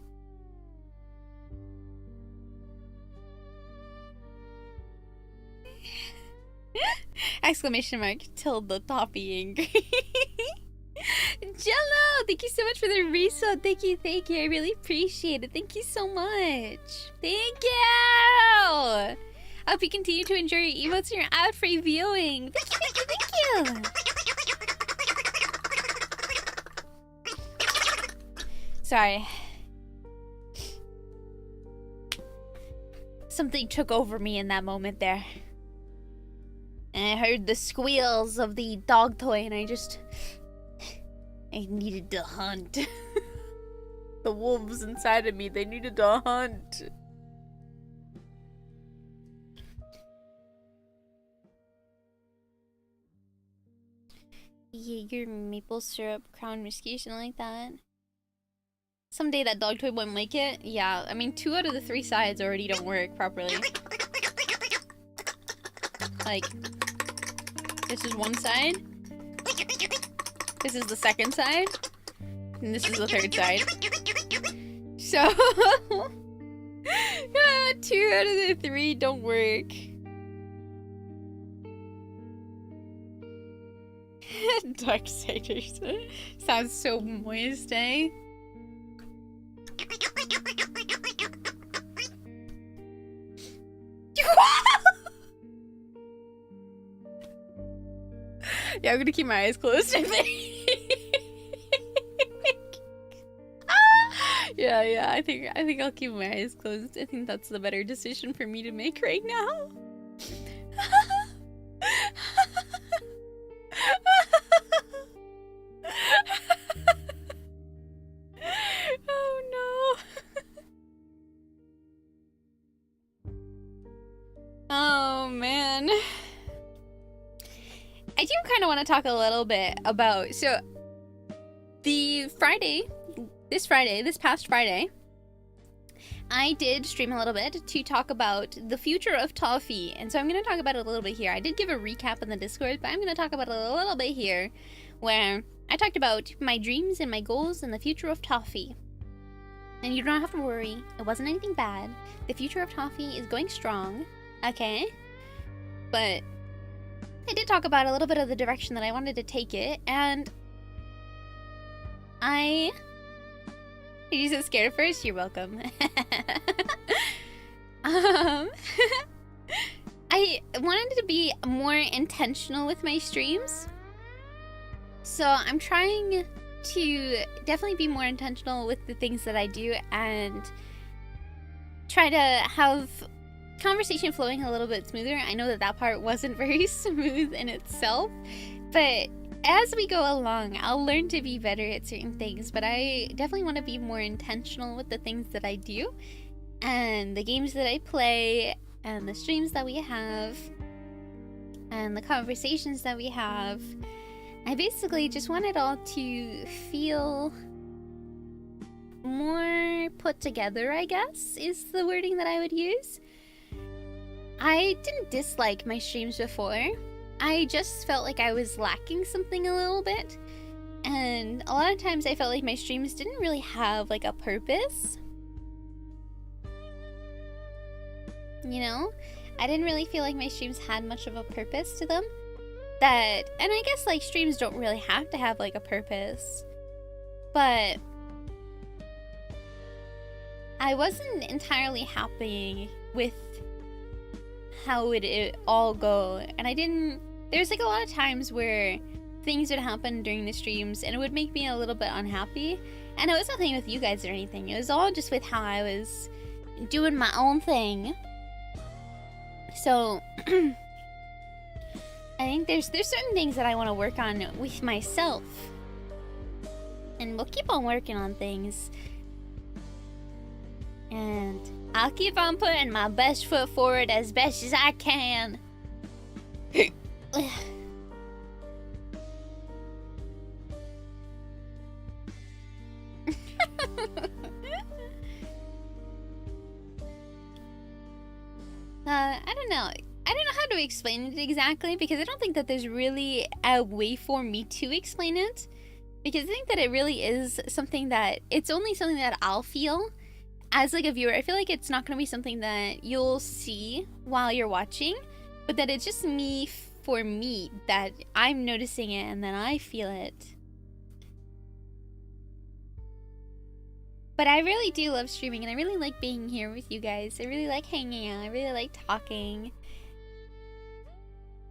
S1: Exclamation mark. Tilde Tawffie angry. Jello! Thank you so much for the resub. Thank you. I really appreciate it. Thank you so much. Thank you! I hope you continue to enjoy your emotes and your ad-free viewing. Thank you! Sorry. Something took over me in that moment there. And I heard the squeals of the dog toy and I needed to hunt. The wolves inside of me, they needed to hunt. Jaeger maple syrup crown whiskey, something like that. Someday that dog toy won't make it. Yeah, I mean 2 out of the 3 sides already don't work properly. Like, this is one side. This is the second side. And this is the third side. So, 2 out of the 3 don't work. Darksiders. Sounds so moist, eh? Yeah, I'm gonna keep my eyes closed, I think. Yeah, I think I'll keep my eyes closed. I think that's the better decision for me to make right now. Oh no. Oh man. I do kind of want to talk a little bit about, so this past Friday, I did stream a little bit to talk about the future of Tawffie, and so I'm going to talk about it a little bit here. I did give a recap in the Discord, but I'm going to talk about it a little bit here, where I talked about my dreams and my goals and the future of Tawffie. And you don't have to worry. It wasn't anything bad. The future of Tawffie is going strong. Okay? But I did talk about a little bit of the direction that I wanted to take it, and Are you so scared at first? You're welcome. I wanted to be more intentional with my streams. So I'm trying to definitely be more intentional with the things that I do and try to have conversation flowing a little bit smoother. I know that that part wasn't very smooth in itself, but as we go along, I'll learn to be better at certain things, but I definitely want to be more intentional with the things that I do and the games that I play and the streams that we have and the conversations that we have. I basically just want it all to feel more put together, I guess, is the wording that I would use. I didn't dislike my streams before. I just felt like I was lacking something a little bit. And a lot of times I felt like my streams didn't really have like a purpose. You know? I didn't really feel like my streams had much of a purpose to them. And I guess like streams don't really have to have like a purpose. But I wasn't entirely happy with how it all go, and there's like a lot of times where things would happen during the streams and it would make me a little bit unhappy, and it was nothing with you guys or anything. It was all just with how I was doing my own thing. So I think there's certain things that I want to work on with myself, and we'll keep on working on things, and I'll keep on putting my best foot forward as best as I can. I don't know. I don't know how to explain it exactly, because I don't think that there's really a way for me to explain it. Because I think that it really is something that, it's only something that I'll feel as like a viewer. I feel like it's not going to be something that you'll see while you're watching, but that it's just me, for me, that I'm noticing it and then I feel it. But I really do love streaming, and I really like being here with you guys. I really like hanging out. I really like talking.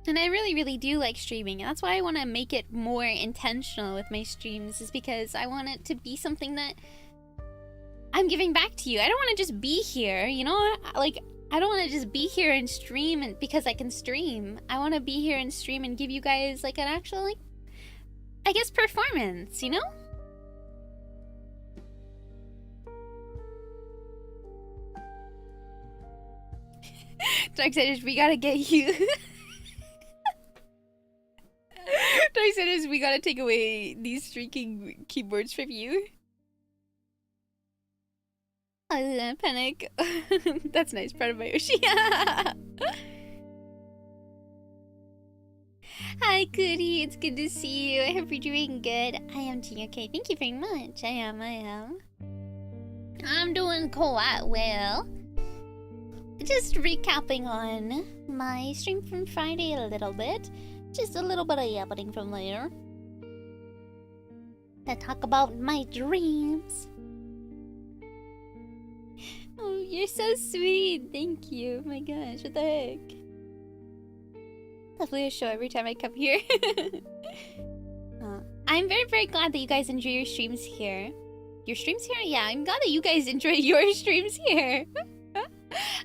S1: And I really, really do like streaming. And that's why I want to make it more intentional with my streams, is because I want it to be something that I'm giving back to you. I don't want to just be here, you know? Like, I don't want to just be here and stream and because I can stream. I want to be here and stream and give you guys like an actual, like, I guess, performance, you know? Darksiders, we gotta get you. Darksiders, we gotta take away these streaking keyboards from you. I didn't panic. That's nice, proud of my Yoshi. Hi, Goody, it's good to see you. I hope you're doing good. I am doing okay. Thank you very much. I am. I'm doing quite well. Just recapping on my stream from Friday a little bit. Just a little bit of yapping from there. To talk about my dreams. Oh, you're so sweet. Thank you. Oh my gosh, what the heck? Lovely to show every time I come here. I'm very, very glad that you guys enjoy your streams here. Your streams here? Yeah, I'm glad that you guys enjoy your streams here.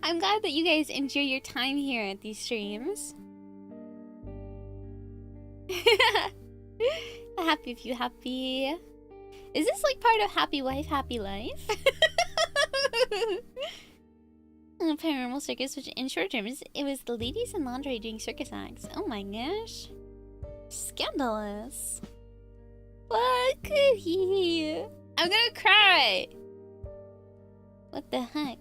S1: I'm glad that you guys enjoy your time here at these streams. Happy if you happy. Is this like part of Happy Wife, Happy Life? Paranormal circus, which in short terms, it was the ladies in lingerie doing circus acts. Oh my gosh. Scandalous. What could he? I'm gonna cry. What the heck?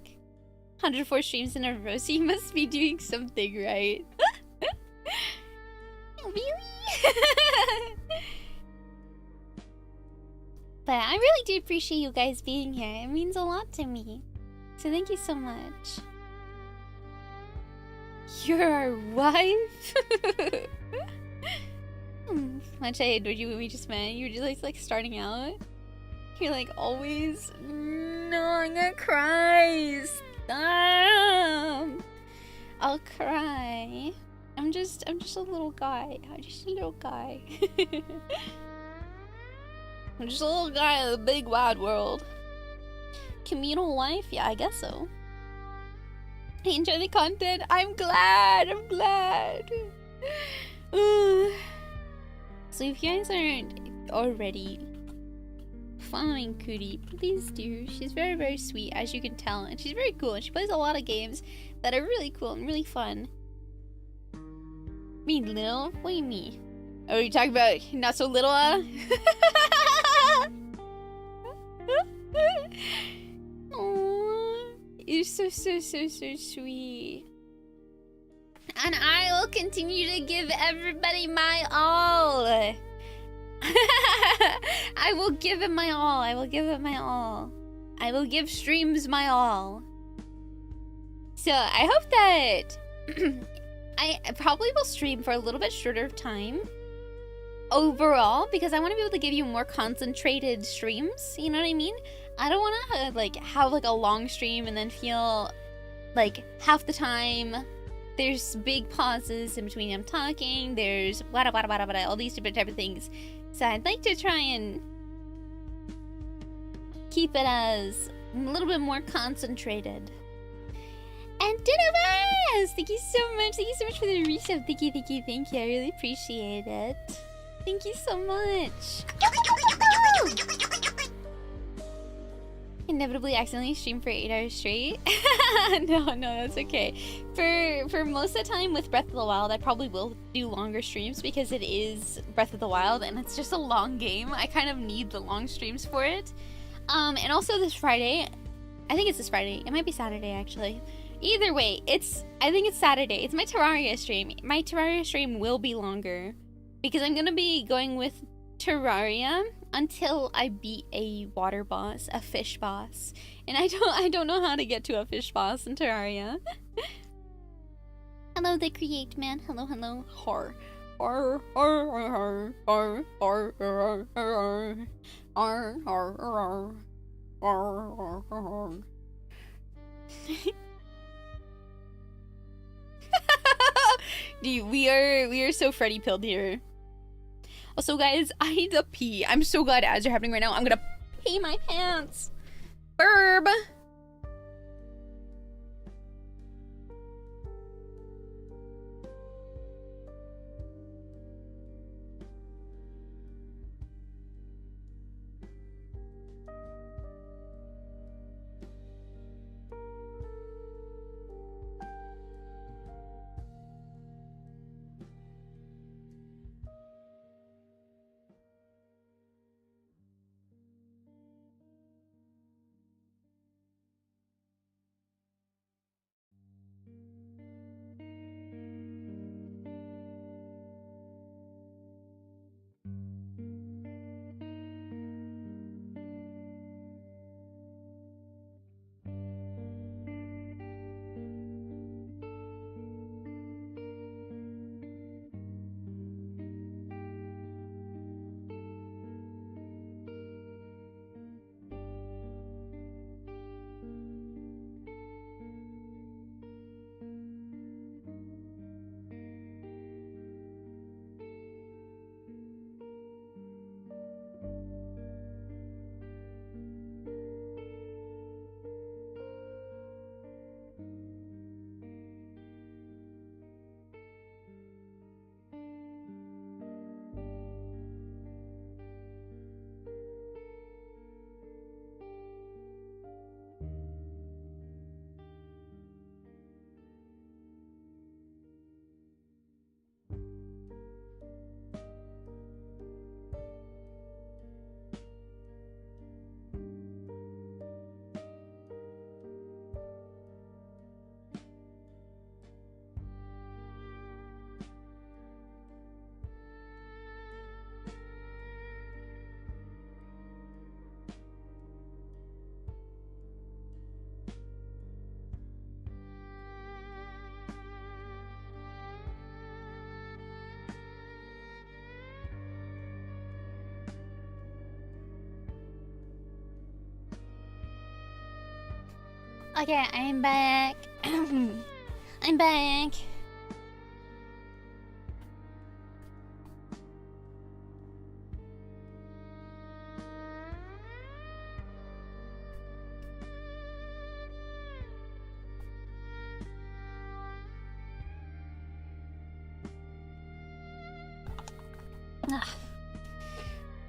S1: 104 streams in a row, so you must be doing something right. Really? But I really do appreciate you guys being here. It means a lot to me. So thank you so much. You're our wife? Much I adored you when we just met. You were just like starting out. You're like always. No, I'm gonna cry. Stop. I'll cry. I'm just a little guy. I'm just a little guy. I'm just a little guy in the big wide world. Communal wife? Yeah, I guess so. I enjoy the content. I'm glad. I'm glad. So if you guys aren't already following Cootie, please do. She's very, very sweet, as you can tell. And she's very cool. And she plays a lot of games that are really cool and really fun. Me little? What do you mean? Oh, you talking about not so little, Aww. You're so sweet. And I will continue to give everybody my all. I will give it my all. I will give it my all. I will give streams my all. So I hope that I probably will stream for a little bit shorter time overall, because I want to be able to give you more concentrated streams. You know what I mean? I don't want to like have like a long stream and then feel like half the time there's big pauses in between I'm talking. There's all these different type of things. So I'd like to try and keep it as a little bit more concentrated. And Dinobus! Thank you so much. Thank you so much for the resub. Thank you. I really appreciate it. Thank you so much. Inevitably accidentally stream for 8 hours straight. No, that's okay. For most of the time with Breath of the Wild, I probably will do longer streams because it is Breath of the Wild and it's just a long game. I kind of need the long streams for it. And also this Friday, I think it's this Friday. It might be Saturday actually. Either way, I think it's Saturday. It's my Terraria stream. My Terraria stream will be longer because I'm gonna be going with Terraria until I beat a water boss, a fish boss. And I don't know how to get to a fish boss in Terraria. Hello, the Create Man. Hello. Har. Dude, we are so Freddy pilled here. Also, guys, I need to pee. I'm so glad ads are happening right now. I'm gonna pee my pants. Burb. Okay, I'm back. I'm back.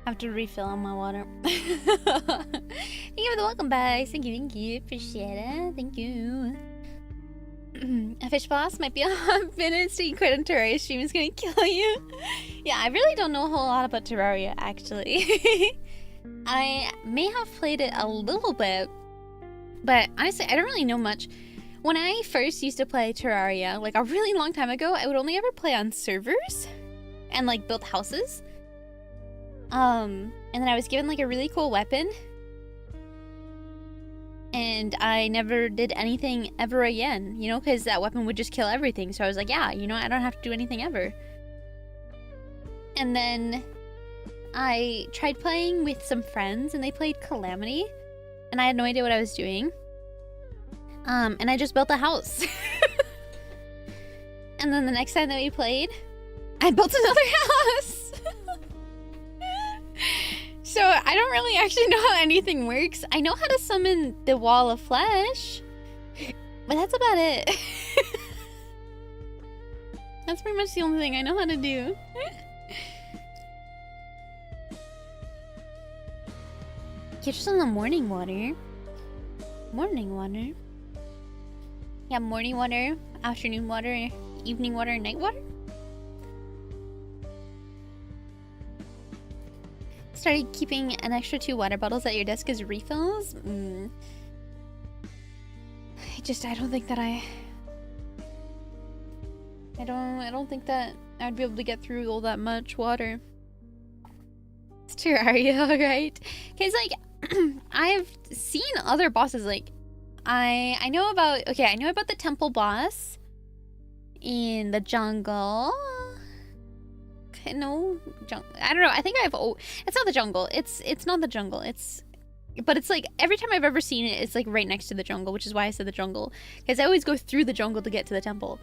S1: I have to refill on my water. Thank you for the welcome back. Thank you. Appreciate it. Thank you. A fish boss might be a hot minute, so you quit on Terraria stream is gonna kill you. Yeah, I really don't know a whole lot about Terraria, actually. I may have played it a little bit, but honestly, I don't really know much. When I first used to play Terraria, like a really long time ago, I would only ever play on servers and like build houses. And then I was given like a really cool weapon, and I never did anything ever again, you know, because that weapon would just kill everything. So I was like, yeah, you know, I don't have to do anything ever. And then I tried playing with some friends, and they played Calamity, and I had no idea what I was doing. And I just built a house. And then the next time that we played, I built another house. So I don't really actually know how anything works. I know how to summon the wall of flesh, but that's about it. That's pretty much the only thing I know how to do. Catch us on the morning water. Morning water? Yeah, morning water, afternoon water, evening water, night water? Started keeping an extra 2 water bottles at your desk as refills? I don't think that I don't think that I'd be able to get through all that much water. It's Terraria, right? Cause like I've seen other bosses, like I know about the temple boss in the jungle. No, I don't know. I think it's not the jungle. It's not the jungle. But it's like every time I've ever seen it, it's like right next to the jungle, which is why I said the jungle, because I always go through the jungle to get to the temple.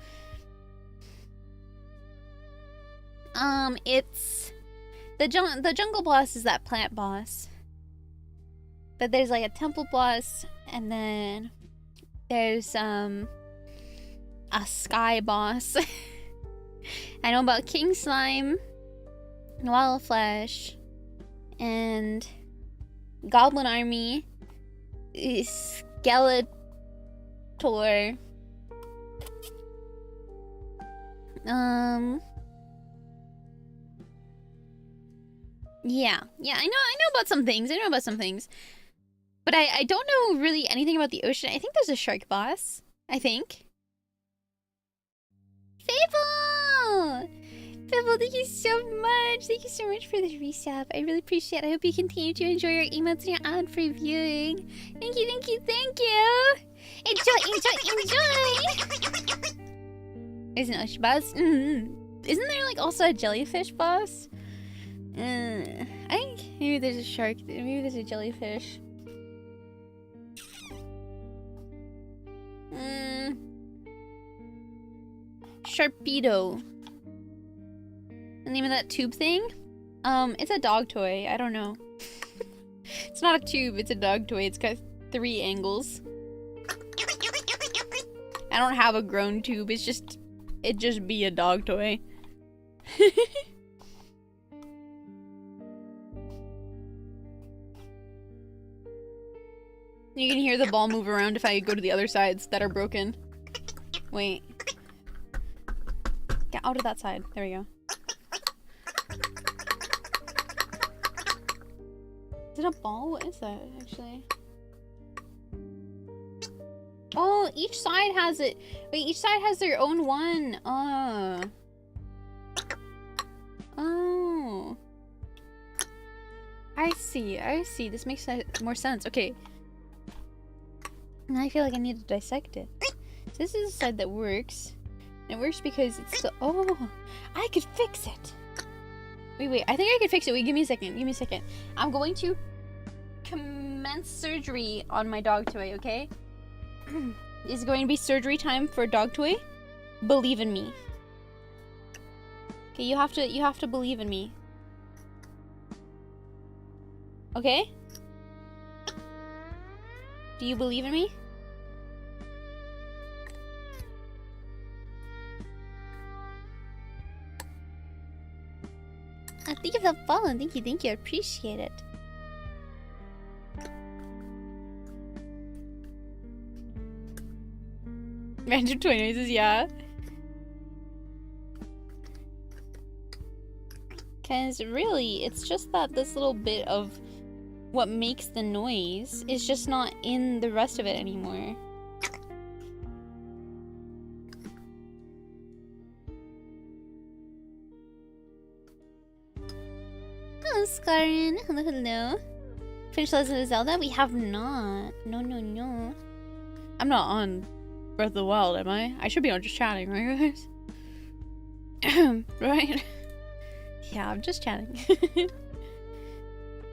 S1: It's the jungle boss is that plant boss, but there's like a temple boss, and then there's a sky boss. I know about King Slime, Wall of Flesh, and Goblin Army, Skeletor. Yeah, I know about some things. But I don't know really anything about the ocean. I think there's a shark boss. I think. Fable! Fable, thank you so much. Thank you so much for the resub. I really appreciate it. I hope you continue to enjoy your emotes and your ad-free viewing. Thank you. Enjoy! There's an ocean boss. Isn't there like also a jellyfish boss? I think maybe there's a shark. Maybe there's a jellyfish. Sharpedo. The name of that tube thing? It's a dog toy. I don't know. It's not a tube, it's a dog toy. It's got 3 angles. I don't have a grown tube. It'd just be a dog toy. You can hear the ball move around if I go to the other sides that are broken. Wait. Get out of that side. There we go. Is it a ball? What is that, actually? Oh, each side has it. Wait, each side has their own one. Oh. I see. This makes more sense. Okay. Now I feel like I need to dissect it. So this is the side that works. And it works because it's so... Oh, I could fix it. Wait. I think I could fix it. Wait, give me a second. I'm going to commence surgery on my dog toy, okay? Is going to be surgery time for dog toy. Believe in me. Okay, you have to believe in me. Okay? Do you believe in me? Thank you for the follow. Thank you. I appreciate it. Random toy noises, yeah. Because really, it's just that this little bit of what makes the noise is just not in the rest of it anymore. Hello, Scarin. Hello. Finished Legend of Zelda? We have not. No. I'm not on Breath of the Wild, am I? I should be on just chatting, right, guys? Right? Yeah, I'm just chatting.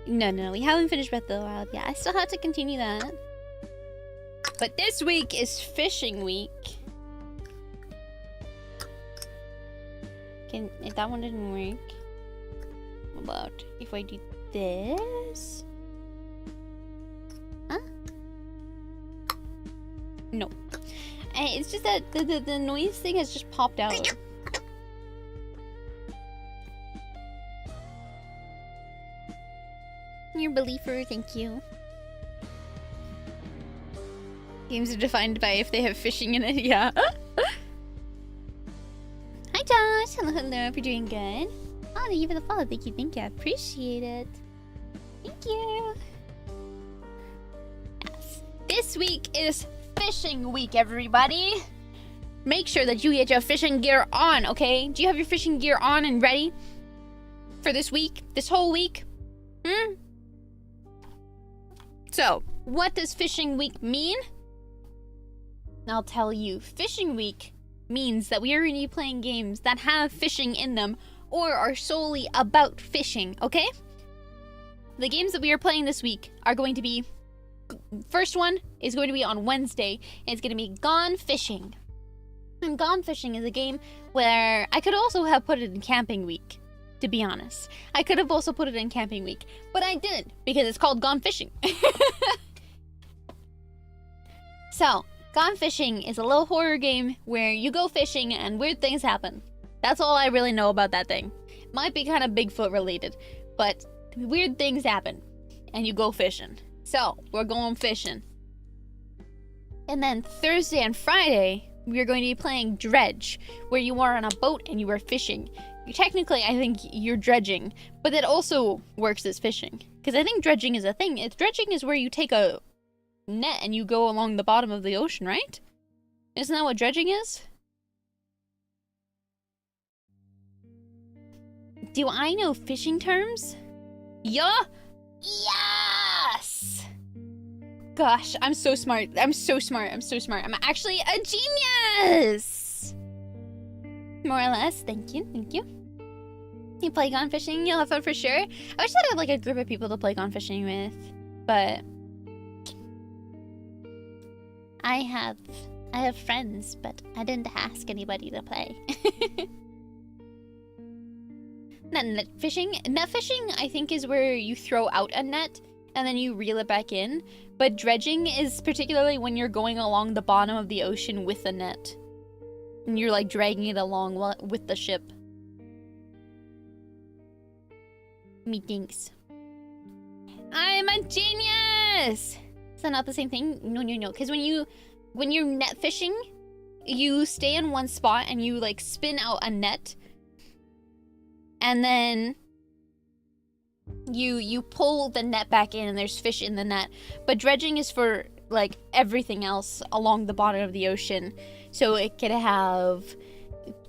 S1: No, we haven't finished Breath of the Wild yet. I still have to continue that. But this week is fishing week. If that one didn't work, how about if I do this? Huh? No. It's just that the noise thing has just popped out. Your believer, thank you. Games are defined by if they have fishing in it, yeah. Hi Josh, hello, hope you're doing good. Oh, thank you for the follow, thank you, I appreciate it. Thank you. Yes. This week is fishing week, everybody. Make sure that you get your fishing gear on, okay? Do you have your fishing gear on and ready for this week? This whole week? So, what does fishing week mean? I'll tell you. Fishing week means that we are going to be playing games that have fishing in them or are solely about fishing, okay? The games that we are playing this week are going to be... First one is going to be on Wednesday, and it's going to be Gone Fishing. And Gone Fishing is a game where I could also have put it in Camping Week, to be honest. I could have also put it in Camping Week, but I didn't, because it's called Gone Fishing. So, Gone Fishing is a little horror game where you go fishing and weird things happen. That's all I really know about that thing. Might be kind of Bigfoot related, but weird things happen, and you go fishing. So, we're going fishing. And then Thursday and Friday, we're going to be playing Dredge, where you are on a boat and you are fishing. Technically, I think you're dredging, but that also works as fishing. Because I think dredging is a thing. Dredging is where you take a net and you go along the bottom of the ocean, right? Isn't that what dredging is? Do I know fishing terms? Yeah? Yes! Gosh, I'm so smart. I'm I'm actually a genius! More or less. Thank you. You play Gone Fishing, you'll have fun for sure. I wish I had like a group of people to play Gone Fishing with, but I have friends, but I didn't ask anybody to play. Net fishing, I think, is where you throw out a net and then you reel it back in. But dredging is particularly when you're going along the bottom of the ocean with a net. And you're like dragging it along with the ship. Methinks. I'm a genius! Is that not the same thing? No. Because when you're net fishing, you stay in one spot and you like spin out a net. And then you pull the net back in and there's fish in the net. But dredging is for like everything else along the bottom of the ocean. So it could have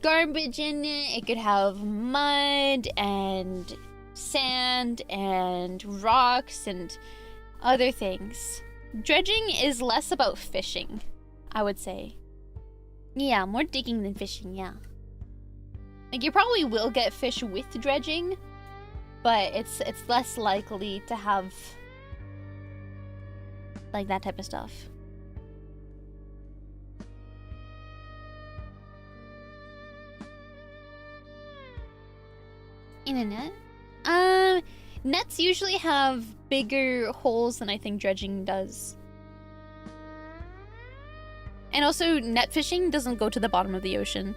S1: garbage in it, it could have mud and sand and rocks and other things. Dredging is less about fishing, I would say. Yeah, more digging than fishing, yeah. Like, you probably will get fish with dredging, but it's less likely to have like that type of stuff. In a net? Nets usually have bigger holes than I think dredging does. And also, net fishing doesn't go to the bottom of the ocean.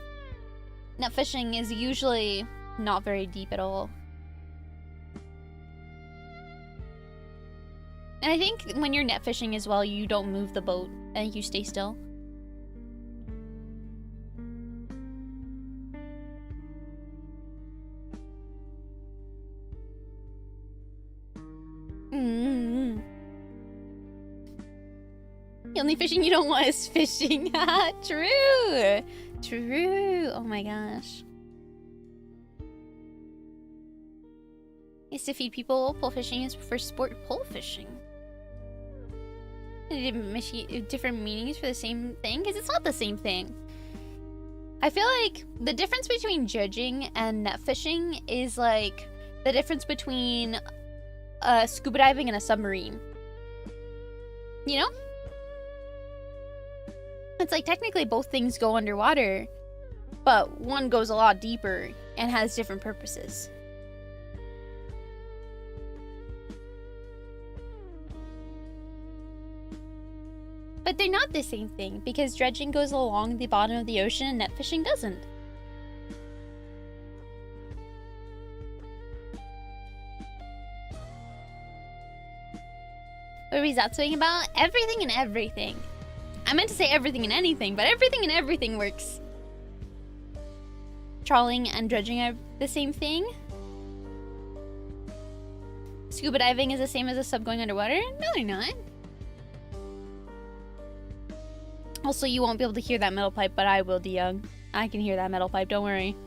S1: Net fishing is usually not very deep at all. And I think when you're net fishing as well, you don't move the boat and you stay still. The only fishing you don't want is fishing. True. True. Oh my gosh. Is to feed people. Pole fishing is for sport pole fishing. Different meanings for the same thing? Because it's not the same thing. I feel like the difference between dredging and net fishing is like the difference between scuba diving and a submarine. You know? It's like technically both things go underwater, but one goes a lot deeper and has different purposes. But they're not the same thing, because dredging goes along the bottom of the ocean and net fishing doesn't. What are we zatsuying about? Everything and everything. I meant to say everything and anything, but everything and everything works. Trawling and dredging are the same thing. Scuba diving is the same as a sub going underwater? No, they're not. Also, you won't be able to hear that metal pipe, but I will, DeYoung. I can hear that metal pipe, don't worry.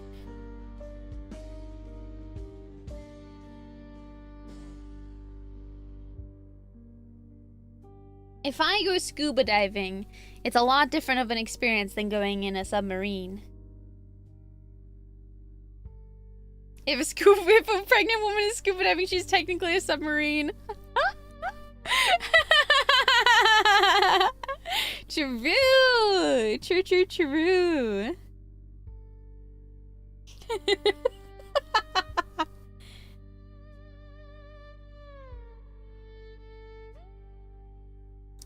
S1: If I go scuba diving, it's a lot different of an experience than going in a submarine. If a pregnant woman is scuba diving, she's technically a submarine. True! True, true, true.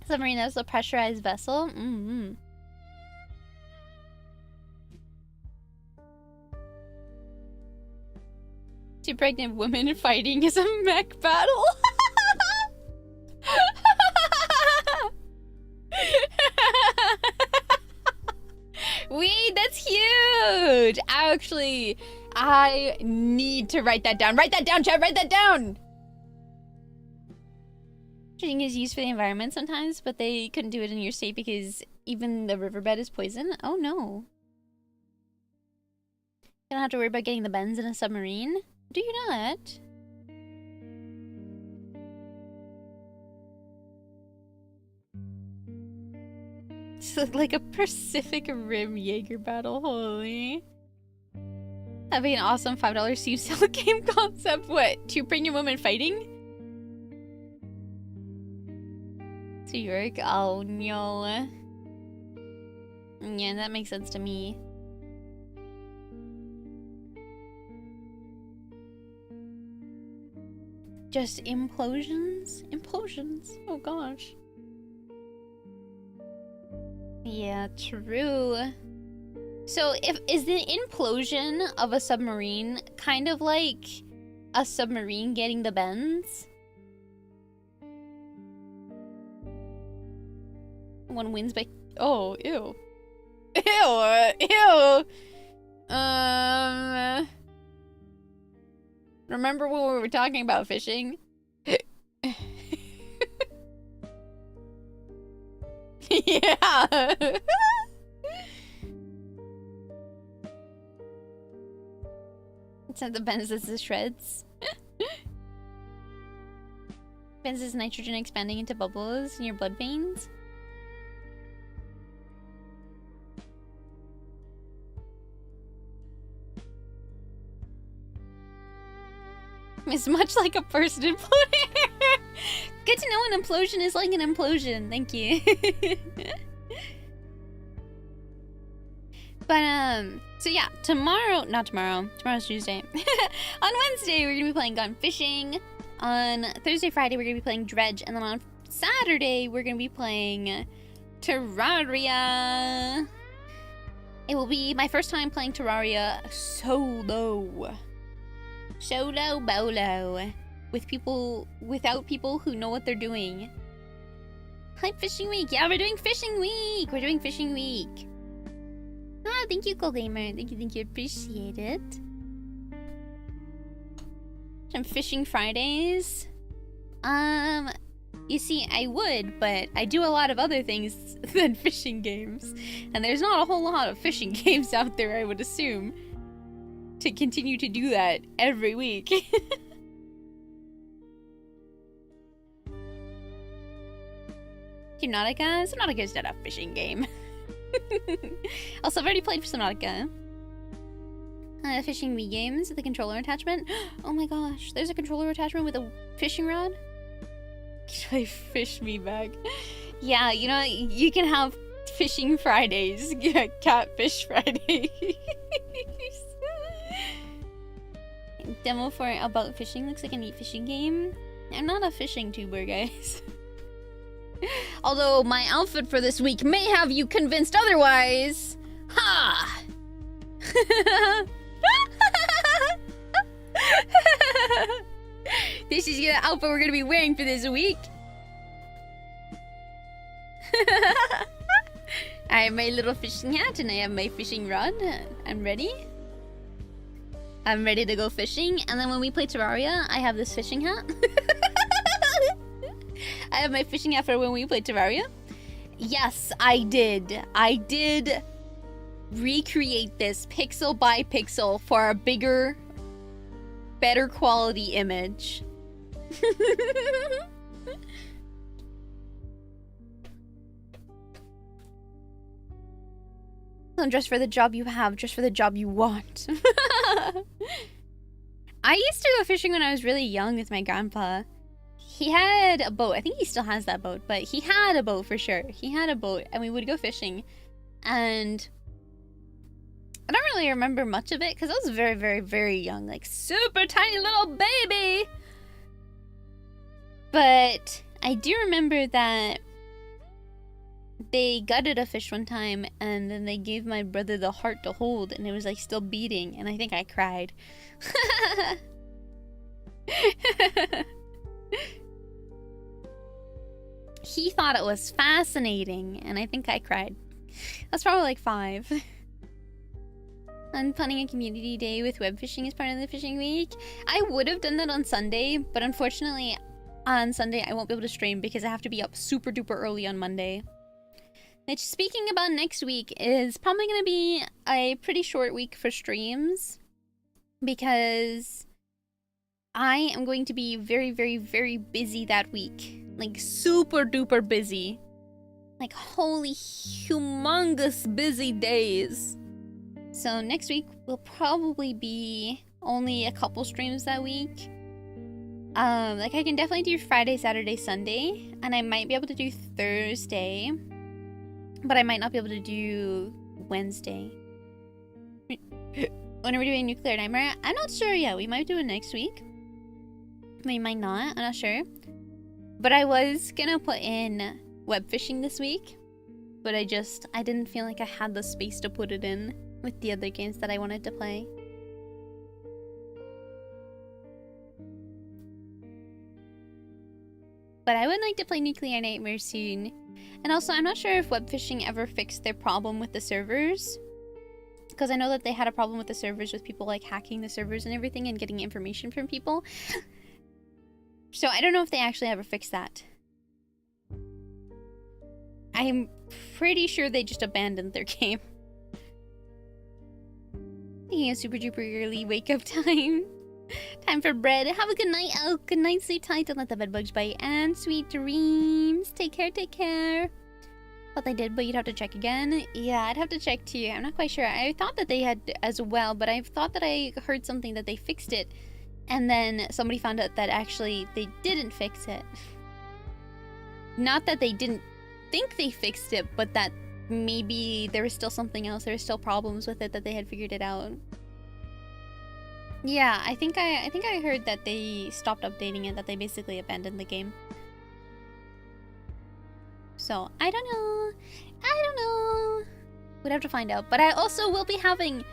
S1: Submarine is a pressurized vessel? Mm-hmm. Two pregnant women fighting is a mech battle? Wait, that's huge! Actually, I need to write that down. Write that down, chat! Write that down! Dredging is used for the environment sometimes, but they couldn't do it in your state because even the riverbed is poison? Oh no. You don't have to worry about getting the bends in a submarine? Do you not? It's like a Pacific Rim Jaeger battle, holy. That'd be an awesome $5 Steam sale game concept. What? Two pregnant women fighting? To York? Oh no. Yeah, that makes sense to me. Just implosions? Implosions? Oh gosh. Yeah, true. So is the implosion of a submarine kind of like a submarine getting the bends? One wins by... Oh, ew. Ew, ew. Remember when we were talking about fishing? Yeah. Send the benzes to shreds. Benz is nitrogen expanding into bubbles in your blood veins. It's much like a person imploding. Good to know an implosion is like an implosion. Thank you. So yeah, tomorrow's Tuesday. On Wednesday, we're gonna be playing Gone Fishing. On Thursday, Friday, we're gonna be playing Dredge. And then on Saturday, we're gonna be playing Terraria. It will be my first time playing Terraria solo. Solo bolo. Without people who know what they're doing. Hype Fishing Week. Yeah, we're doing Fishing Week. Ah, thank you, Cool Gamer. Thank you. Appreciate it. Some Fishing Fridays. You see, I would, but I do a lot of other things than fishing games. And there's not a whole lot of fishing games out there, I would assume, to continue to do that every week. Subnautica? Subnautica is not a fishing game. Also, I've already played for Subnautica. Fishing Wii games with a controller attachment. Oh my gosh, there's a controller attachment with a fishing rod? Can I fish me bag? Yeah, you know, you can have Fishing Fridays. Catfish Fridays. Demo for About Fishing looks like a neat fishing game. I'm not a fishing tuber, guys. Although my outfit for this week may have you convinced otherwise. Ha! This is the outfit we're gonna be wearing for this week. I have my little fishing hat and I have my fishing rod. I'm ready. I'm ready to go fishing. And then when we play Terraria, I have this fishing hat. I have my fishing hat for when we play Terraria. Yes, I did. I did recreate this pixel by pixel for a bigger, better quality image. Don't dress for the job you have, dress for the job you want. I used to go fishing when I was really young with my grandpa. He had a boat. I think he still has that boat, but he had a boat for sure. He had a boat and we would go fishing. And I don't really remember much of it because I was very, very, very young. Like super tiny little baby. But I do remember that they gutted a fish one time and then they gave my brother the heart to hold and it was like still beating and I think I cried. He thought it was fascinating and I think I cried. That's probably like 5. And planning a community day with web fishing as part of the fishing week. I would have done that on Sunday, but unfortunately on Sunday I won't be able to stream because I have to be up super duper early on Monday. Which, speaking about next week, is probably going to be a pretty short week for streams. Because I am going to be very, very, very busy that week. Like, super duper busy. Like, holy humongous busy days. So next week will probably be only a couple streams that week. Like, I can definitely do Friday, Saturday, Sunday. And I might be able to do Thursday. But I might not be able to do Wednesday. When are we doing Nuclear Nightmare? I'm not sure yet. We might do it next week. We might not. I'm not sure. But I was gonna put in web fishing this week. But I didn't feel like I had the space to put it in with the other games that I wanted to play. But I would like to play Nuclear Nightmare soon. And also, I'm not sure if web fishing ever fixed their problem with the servers. Because I know that they had a problem with the servers with people like hacking the servers and everything and getting information from people. So I don't know if they actually ever fixed that. I'm pretty sure they just abandoned their game. Yeah, super duper early wake up time. Time for bread. Have a good night, Elk. Good night, sleep tight. Don't let the bed bugs bite. And sweet dreams. Take care, take care. Thought they did, but you'd have to check again. Yeah, I'd have to check too. I'm not quite sure. I thought that they had as well, but I thought that I heard something that they fixed it. And then somebody found out that actually they didn't fix it. Not that they didn't think they fixed it, but that maybe there was still something else. There were still problems with it that they had figured it out. Yeah, I think I heard that they stopped updating it, that they basically abandoned the game. So, I don't know. We'd have to find out. But I also will be having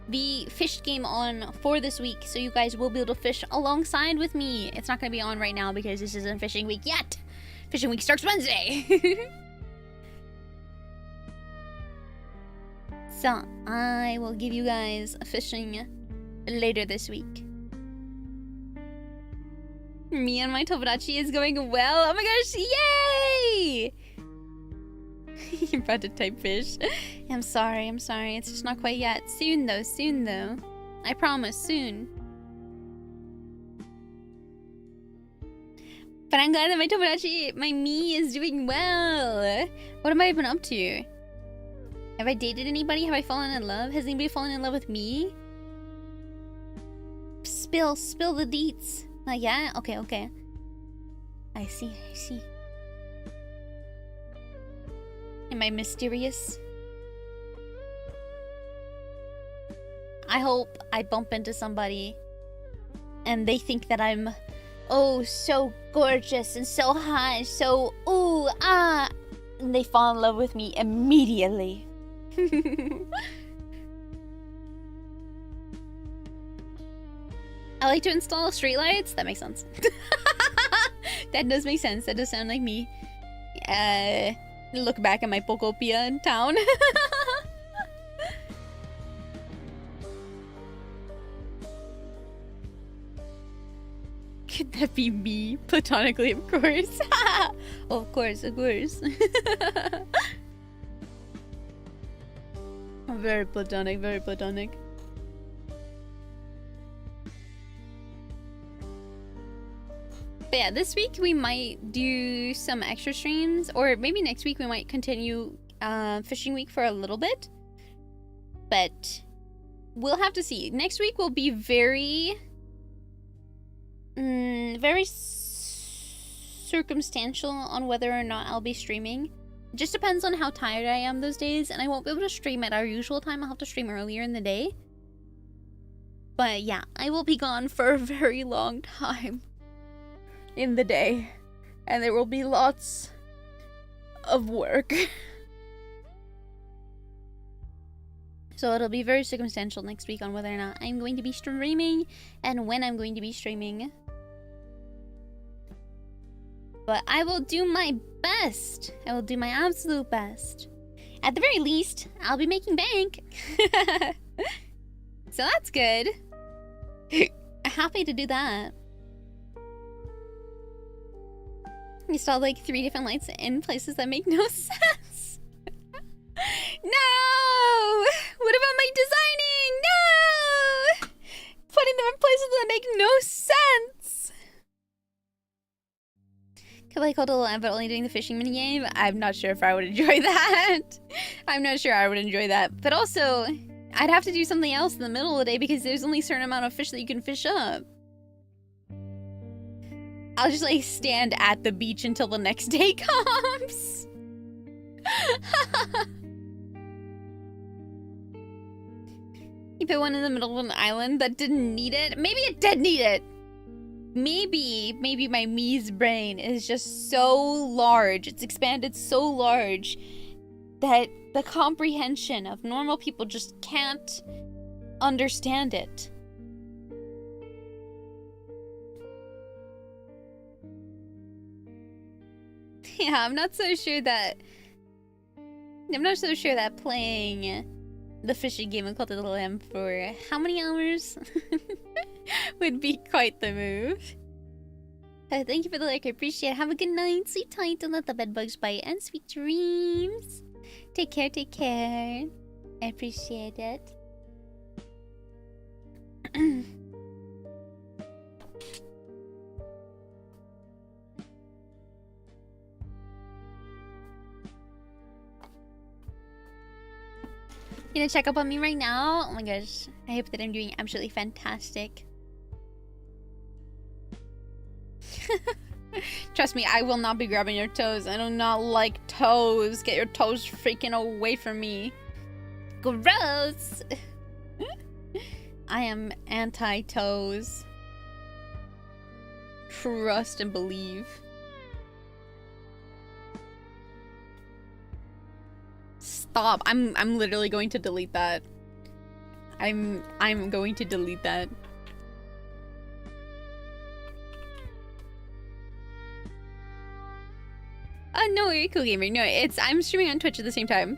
S1: the fish game on for this week, so you guys will be able to fish alongside with me. It's not going to be on right now because this isn't fishing week yet. Fishing week starts Wednesday. So, I will give you guys fishing later this week. Me and my Tomodachi is going well. Oh my gosh, yay! You're about to type fish. I'm sorry. It's just not quite yet. Soon though. I promise, soon. But I'm glad that my Tomodachi, my me, is doing well. What have I been up to? Have I dated anybody? Have I fallen in love? Has anybody fallen in love with me? Spill the deets. Not yet? Okay. I see. Am I mysterious? I hope I bump into somebody and they think that I'm, oh, so gorgeous and so hot and so, ooh, ah, and they fall in love with me immediately. I like to install streetlights. That makes sense. That does make sense. That does sound like me. Look back at my Pokopia in town. Could that be me? Platonically, of course. Oh, of course. Very platonic. But yeah, this week we might do some extra streams, or maybe next week we might continue fishing week for a little bit. But we'll have to see. Next week will be very circumstantial on whether or not I'll be streaming. It just depends on how tired I am those days, and I won't be able to stream at our usual time. I'll have to stream earlier in the day. But yeah, I will be gone for a very long time in the day, and there will be lots of work. So it'll be very circumstantial next week on whether or not I'm going to be streaming and when I'm going to be streaming. But I will do my best. I will do my absolute best. At the very least, I'll be making bank. So that's good. Happy to do that. Installed like 3 different lights in places that make no sense. No! What about my designing? No! Putting them in places that make no sense. Could like hold a little but only doing the fishing minigame? I'm not sure if I would enjoy that. I'm not sure I would enjoy that. But also, I'd have to do something else in the middle of the day because there's only a certain amount of fish that you can fish up. I'll just like stand at the beach until the next day comes. You put one in the middle of an island that didn't need it. Maybe it did need it. Maybe my me's brain is just so large. It's expanded so large that the comprehension of normal people just can't understand it. Yeah, I'm not so sure that playing the fishing game in Cult of the Lamb for how many hours would be quite the move. Thank you for the like, I appreciate it. Have a good night, sleep tight, don't let the bed bugs bite, and sweet dreams. Take care. I appreciate it. You gonna check up on me right now? Oh my gosh. I hope that I'm doing absolutely fantastic. Trust me, I will not be grabbing your toes. I do not like toes. Get your toes freaking away from me. Gross! I am anti-toes. Trust and believe. Stop. I'm literally going to delete that. I'm going to delete that. No, you're a cool gamer. No, I'm streaming on Twitch at the same time.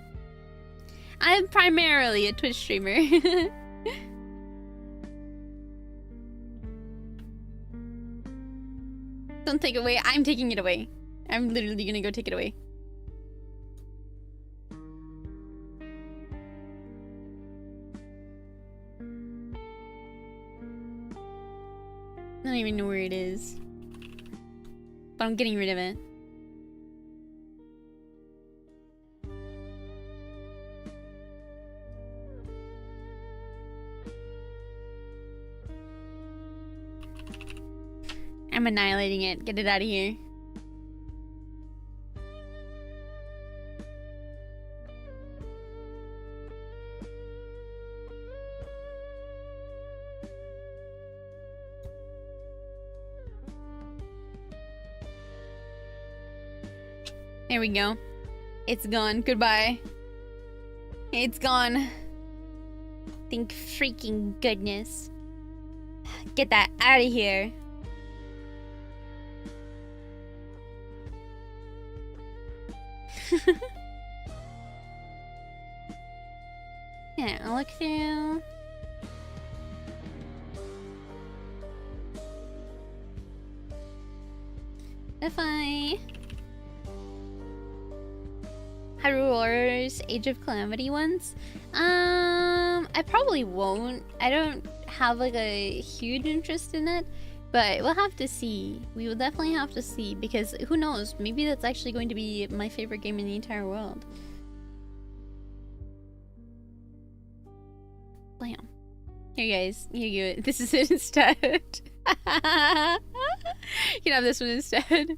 S1: I'm primarily a Twitch streamer. Don't take it away. I'm taking it away. I'm literally gonna go take it away. I don't even know where it is. But I'm getting rid of it. I'm annihilating it. Get it out of here. There we go. It's gone. Goodbye. It's gone. Thank freaking goodness. Get that out of here. Yeah, I'll look through. If I Hyrule Warriors Age of Calamity ones, I probably won't. I don't have like a huge interest in it, but we'll have to see. We will definitely have to see, because who knows? Maybe that's actually going to be my favorite game in the entire world. Blam. Here, guys. Here you go. This is it instead. You can have this one instead.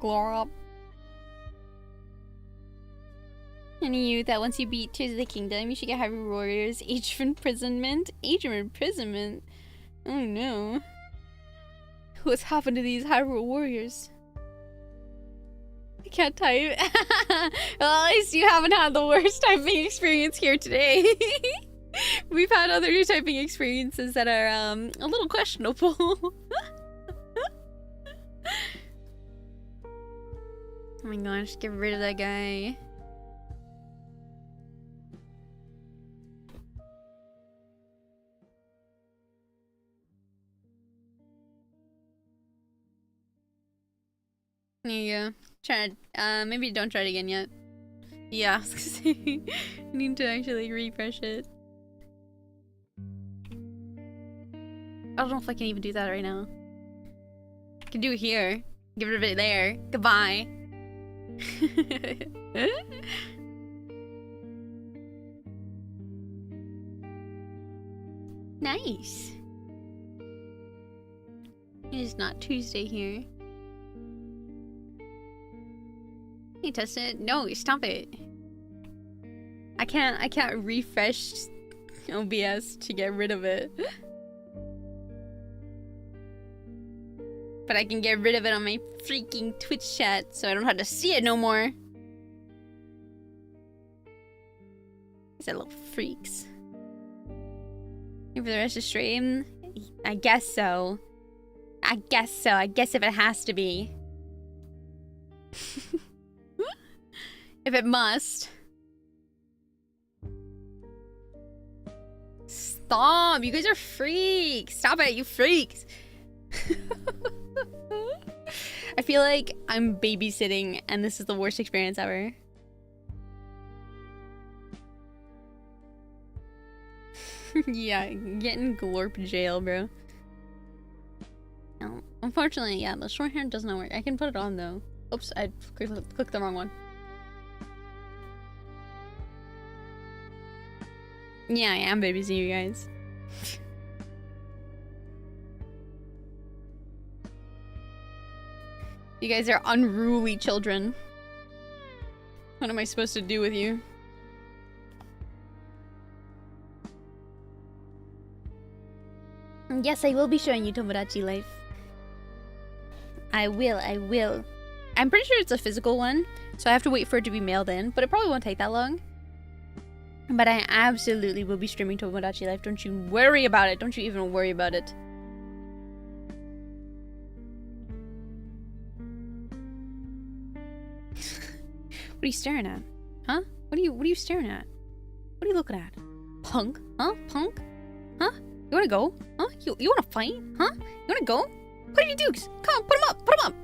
S1: Glorp. Any you that once you beat Tears of the Kingdom, you should get Hyrule Warriors Age of Imprisonment? Age of Imprisonment? Oh no. What's happened to these Hyrule Warriors? I can't type. Well, at least you haven't had the worst typing experience here today. We've had other typing experiences that are a little questionable. Oh my gosh, get rid of that guy. There you go. Try it. Maybe don't try it again yet. Yeah, I was gonna say, I need to actually refresh it. I don't know if I can even do that right now. I can do it here. Get rid of it there. Goodbye. Nice. It is not Tuesday here. You test it? No, stop it. I can't refresh OBS to get rid of it. But I can get rid of it on my freaking Twitch chat, so I don't have to see it no more. These are little freaks. Here for the rest of the stream? I guess so. I guess so. I guess if it has to be. If it must. Stop! You guys are freaks! Stop it, you freaks! I feel like I'm babysitting and this is the worst experience ever. Yeah, get in Glorp jail, bro. Oh Unfortunately, yeah, the short hair does not work. I can put it on though. Oops, I clicked the wrong one. Yeah, I am babysitting you guys. You guys are unruly children. What am I supposed to do with you? Yes, I will be showing you Tomodachi Life. I will. I'm pretty sure it's a physical one, so I have to wait for it to be mailed in, but it probably won't take that long. But I absolutely will be streaming Tomodachi Life. Don't you worry about it. Don't you even worry about it. What are you staring at? Huh? What are you staring at? What are you looking at? Punk? Huh? Punk? Huh? You wanna go? Huh? You wanna fight? Huh? You wanna go? Put up your dukes! Come on, put them up! Put them up!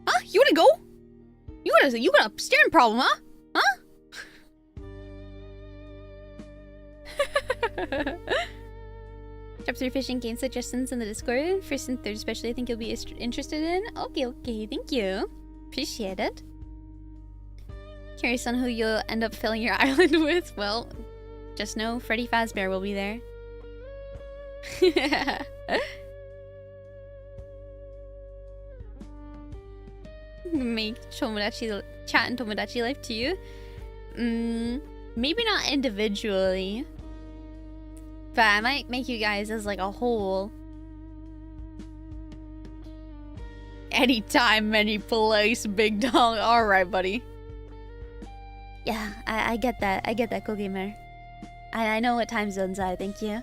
S1: Huh? You wanna go? You got a staring problem, huh? Huh? Drop 3 fishing game suggestions in the Discord. First and third especially I think you'll be interested in. Okay, thank you. Appreciate it. Curious on who you'll end up filling your island with? Well, just know Freddy Fazbear will be there. Make Tomodachi chat and Tomodachi Life to you? Maybe not individually. But I might make you guys as like a whole. Anytime, any place, big dog. Alright, buddy. Yeah, I get that. I get that, Cool Gamer. I know what time zones are, thank you.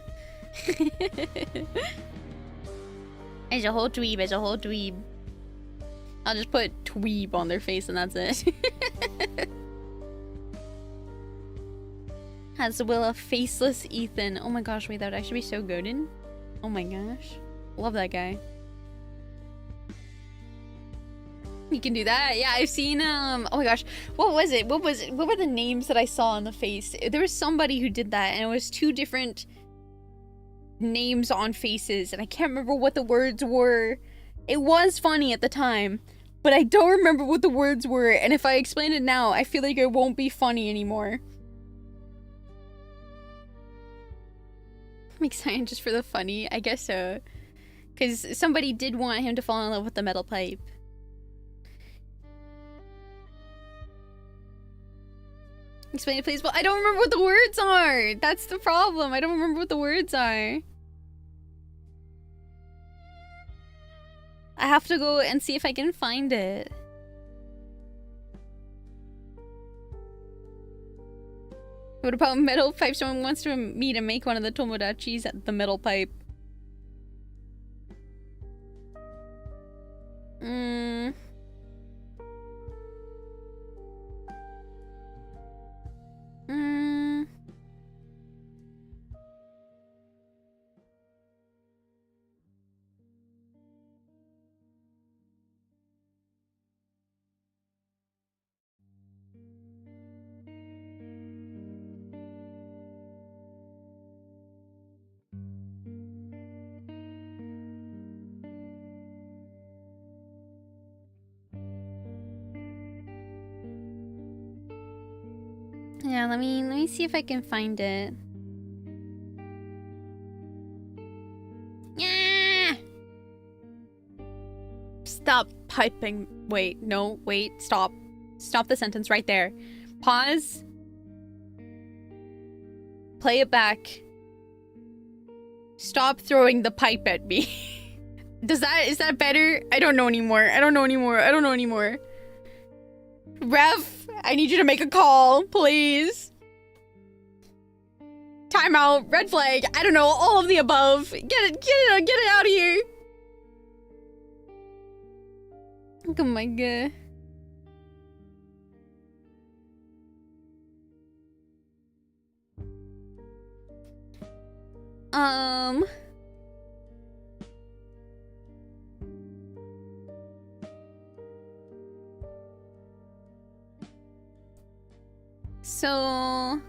S1: As a whole dweeb. I'll just put dweeb on their face and that's it. Has Will a faceless Ethan. Oh my gosh, wait, that would actually be so good. Oh my gosh. Love that guy. You can do that. Yeah, I've seen oh my gosh. What was it? What were the names that I saw on the face? There was somebody who did that and it was 2 different names on faces and I can't remember what the words were. It was funny at the time, but I don't remember what the words were, and if I explain it now, I feel like it won't be funny anymore. I'm excited just for the funny, I guess so. Because somebody did want him to fall in love with the metal pipe. Explain it, please. Well, I don't remember what the words are. That's the problem. I don't remember what the words are. I have to go and see if I can find it. What about metal pipe? Someone wants to me to make one of the Tomodachis at the metal pipe. Yeah, let me see if I can find it. Yeah. Stop piping. Wait, no, wait, stop. Stop the sentence right there. Pause. Play it back. Stop throwing the pipe at me. Is that better? I don't know anymore. Ref, I need you to make a call, please. Timeout, red flag, I don't know, all of the above. Get it out of here. Oh my god. So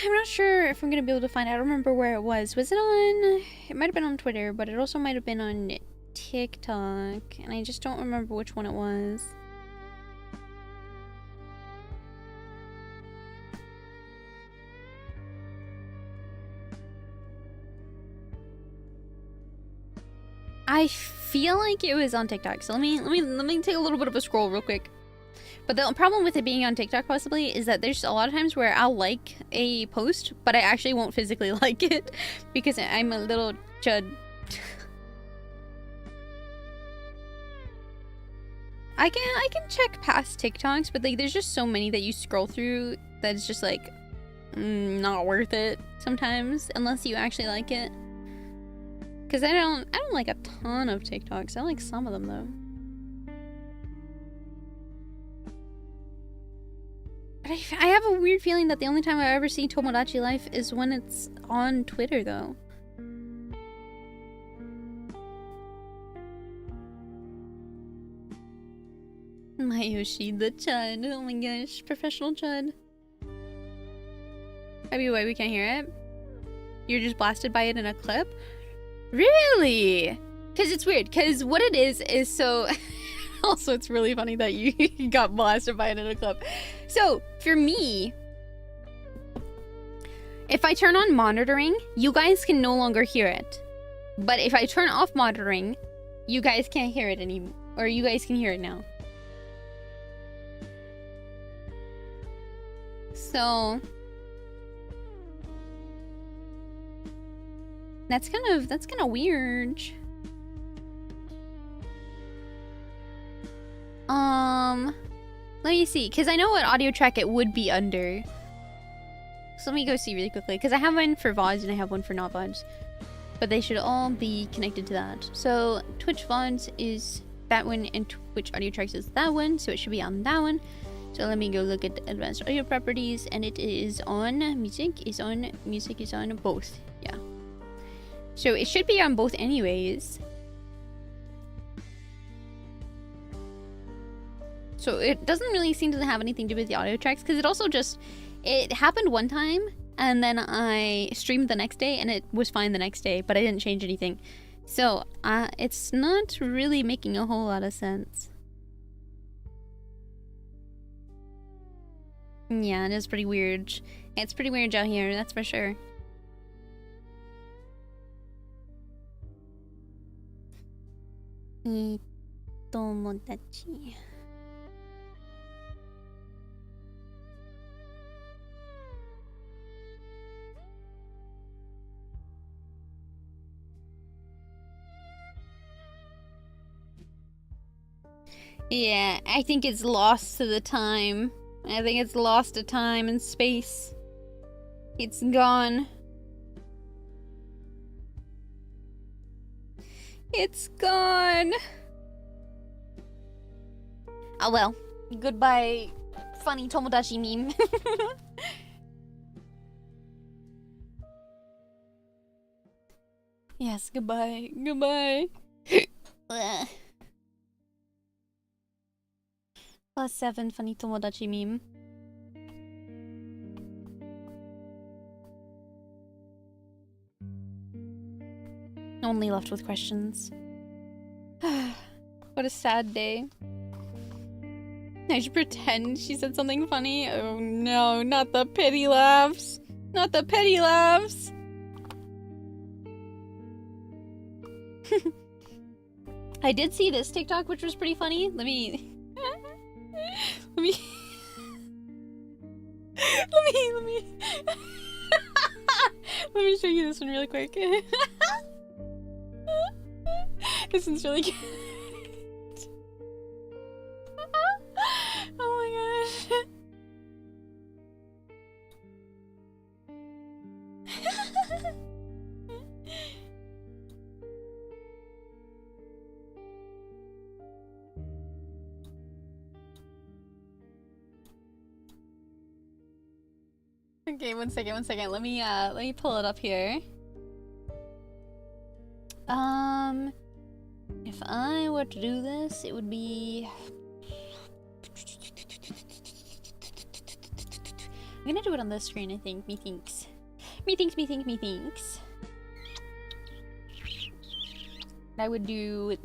S1: I'm not sure if I'm gonna be able to find it. I don't remember where it was. Was it on... It might have been on Twitter, but it also might have been on TikTok. And I just don't remember which one it was. I feel like it was on TikTok. So let me take a little bit of a scroll real quick. But the problem with it being on TikTok possibly is that there's a lot of times where I'll like a post, but I actually won't physically like it because I'm a little chud. I can check past TikToks, but like there's just so many that you scroll through that it's just like not worth it sometimes unless you actually like it. Cause I don't like a ton of TikToks. I like some of them though. But I have a weird feeling that the only time I ever see Tomodachi Life is when it's on Twitter though. Mayoshi the Chud. Oh my gosh, professional Chud. Maybe why we can't hear it? You're just blasted by it in a clip? Really? Because it's weird. Because what it is so... Also, it's really funny that you got blasted by it in a clip. So, for me... If I turn on monitoring, you guys can no longer hear it. But if I turn off monitoring, you guys can't hear it anymore. Or you guys can hear it now. So... That's kind of weird. Let me see, because I know what audio track it would be under. So let me go see really quickly, because I have one for VODs and I have one for not VODs. But they should all be connected to that. So Twitch VODs is that one and Twitch audio tracks is that one, so it should be on that one. So let me go look at the advanced audio properties, and it is on music is on both. Yeah. So it should be on both anyways. So it doesn't really seem to have anything to do with the audio tracks, because it also just, it happened one time and then I streamed the next day and it was fine the next day, but I didn't change anything. So it's not really making a whole lot of sense. Yeah, it is pretty weird. It's pretty weird out here, that's for sure. Tomodachi. Yeah, I think it's lost to the time. I think it's lost to time and space. It's gone. It's gone. Oh well. Goodbye, funny Tomodachi meme. Yes, goodbye. Goodbye. +7 funny Tomodachi meme. Only left with questions. What a sad day. I should pretend she said something funny. Oh no, not the pity laughs. Not the pity laughs. I did see this TikTok, which was pretty funny. Let me let me let me show you this one really quick. This one's really good. Oh my gosh. Okay, one second. Let me pull it up here. If I were to do this, it would be I'm gonna do it on this screen, I think. Methinks. Methinks. I would do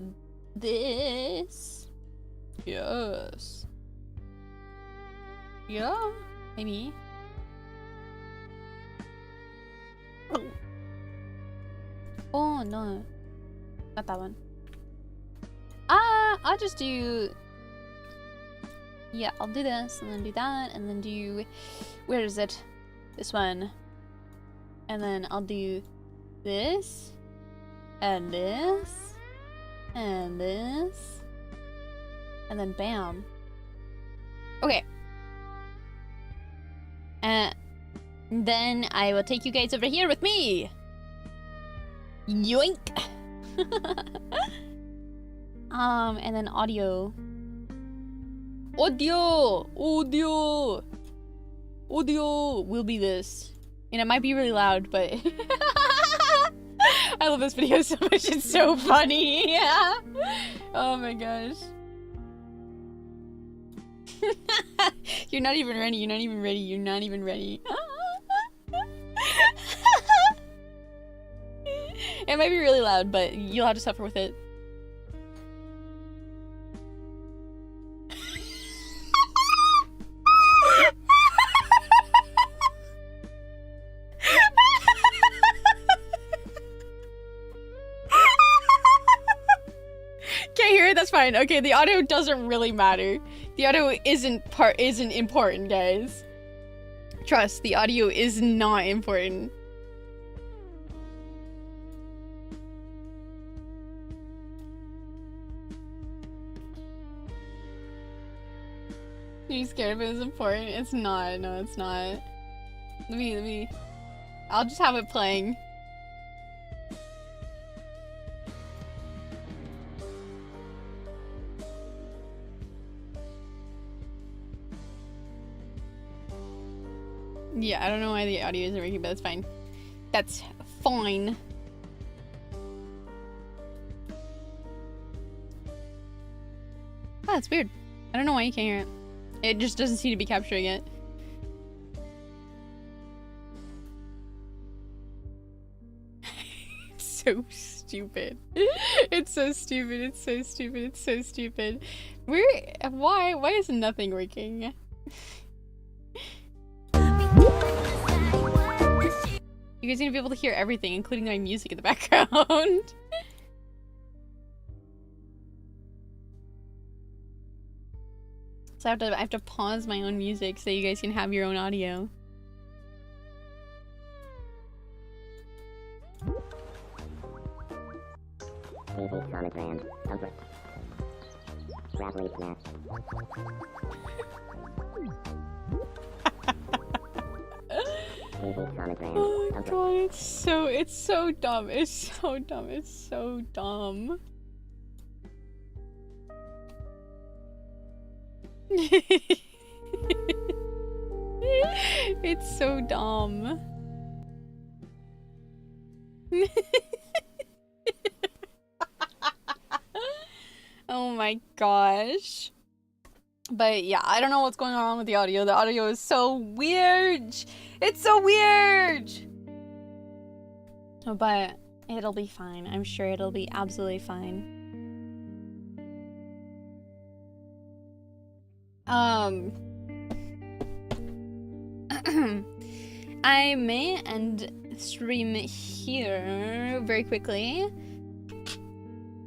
S1: this. Yes. Yeah, maybe. Oh no. Not that one. I'll just do... Yeah, I'll do this, and then do that, and then do... Where is it? This one. And then I'll do this, and this, and this, and then bam. Okay. Then I will take you guys over here with me. Yoink. And then audio will be this. And it might be really loud, but I love this video so much. It's so funny. Yeah. Oh my gosh. You're not even ready. It might be really loud, but you'll have to suffer with it. Can't hear it? That's fine. Okay, the audio doesn't really matter. The audio isn't important, guys. Trust, the audio is not important. Are you scared if it's important? It's not. No, it's not. Let me. I'll just have it playing. Yeah, I don't know why the audio isn't working, but that's fine. That's fine. Ah, it's weird. I don't know why you can't hear it. It just doesn't seem to be capturing it. It's so stupid. It's so stupid. Why is nothing working? You guys need to be able to hear everything, including my music in the background. So I have to pause my own music so you guys can have your own audio.
S2: Sonic Band. Rattly Snatch.
S1: Oh my god, it's so dumb. It's so dumb. Oh my gosh. But yeah, I don't know what's going on with the audio. The audio is so weird. It's so weird. But it'll be fine. I'm sure it'll be absolutely fine. I may end stream here very quickly.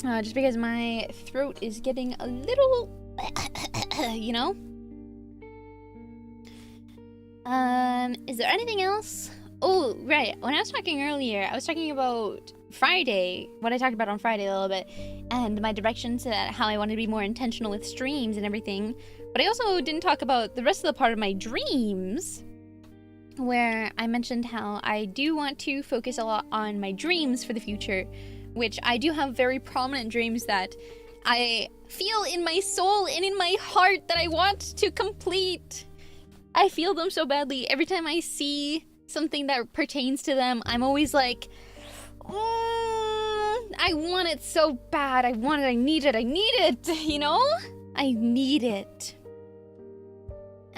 S1: Just because my throat is getting a little, you know? Is there anything else? Oh, right. When I was talking earlier, I was talking about Friday, what I talked about on Friday a little bit, and my directions to how I wanted to be more intentional with streams and everything. But I also didn't talk about the rest of the part of my dreams, where I mentioned how I do want to focus a lot on my dreams for the future, which I do have very prominent dreams that I feel in my soul and in my heart that I want to complete. I feel them so badly. Every time I see something that pertains to them, I'm always like, I want it so bad. I want it. I need it, you know? I need it.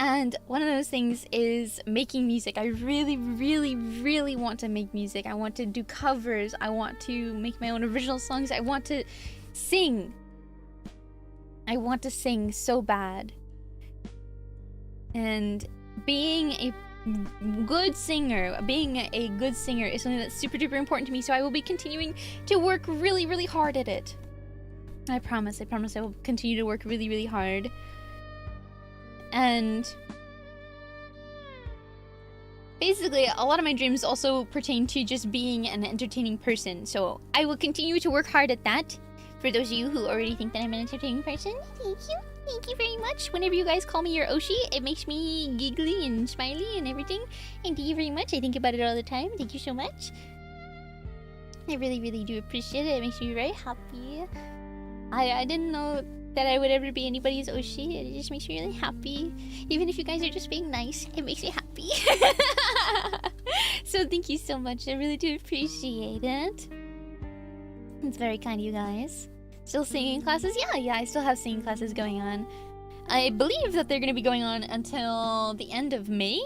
S1: And one of those things is making music. I really, really, really want to make music. I want to do covers. I want to make my own original songs. I want to sing. I want to sing so bad. And being a good singer is something that's super duper important to me. So I will be continuing to work really, really hard at it. I promise I will continue to work really, really hard. And basically, a lot of my dreams also pertain to just being an entertaining person. So I will continue to work hard at that. For those of you who already think that I'm an entertaining person, thank you. Thank you very much. Whenever you guys call me your Oshi, it makes me giggly and smiley and everything. And thank you very much. I think about it all the time. Thank you so much. I really, really do appreciate it. It makes me very happy. I didn't know that I would ever be anybody's Oshi. It just makes me really happy. Even if you guys are just being nice, it makes me happy. So thank you so much. I really do appreciate it. It's very kind of you guys. Still singing classes? Yeah, I still have singing classes going on. I believe that they're going to be going on until the end of May,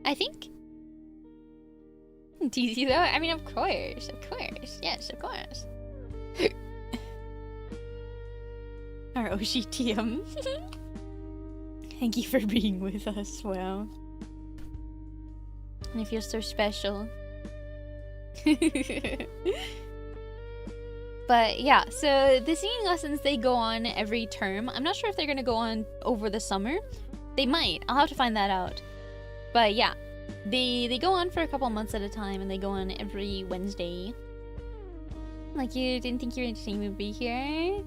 S1: I think. Teasy though? I mean, of course. Yes, of course. Our Oshi TM. Thank you for being with us. Wow. I feel so special. But yeah, so the singing lessons, they go on every term. I'm not sure if they're gonna go on over the summer. They might. I'll have to find that out. But yeah, they go on for a couple months at a time, and they go on every Wednesday. Like, you didn't think you were interesting to be here?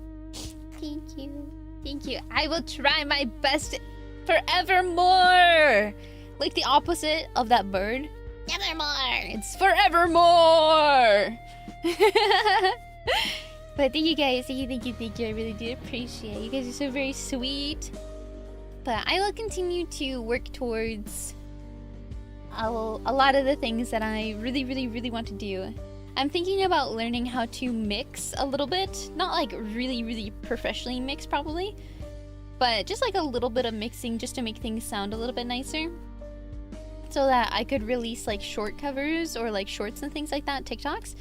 S1: Thank you. Thank you. I will try my best forevermore. Like the opposite of that bird. Nevermore. It's forevermore. But thank you guys. Thank you. I really do appreciate it. You guys are so very sweet. But I will continue to work towards a lot of the things that I really, really, really want to do. I'm thinking about learning how to mix a little bit. Not like really, really professionally mix probably. But just like a little bit of mixing just to make things sound a little bit nicer. So that I could release like short covers or like shorts and things like that, TikToks,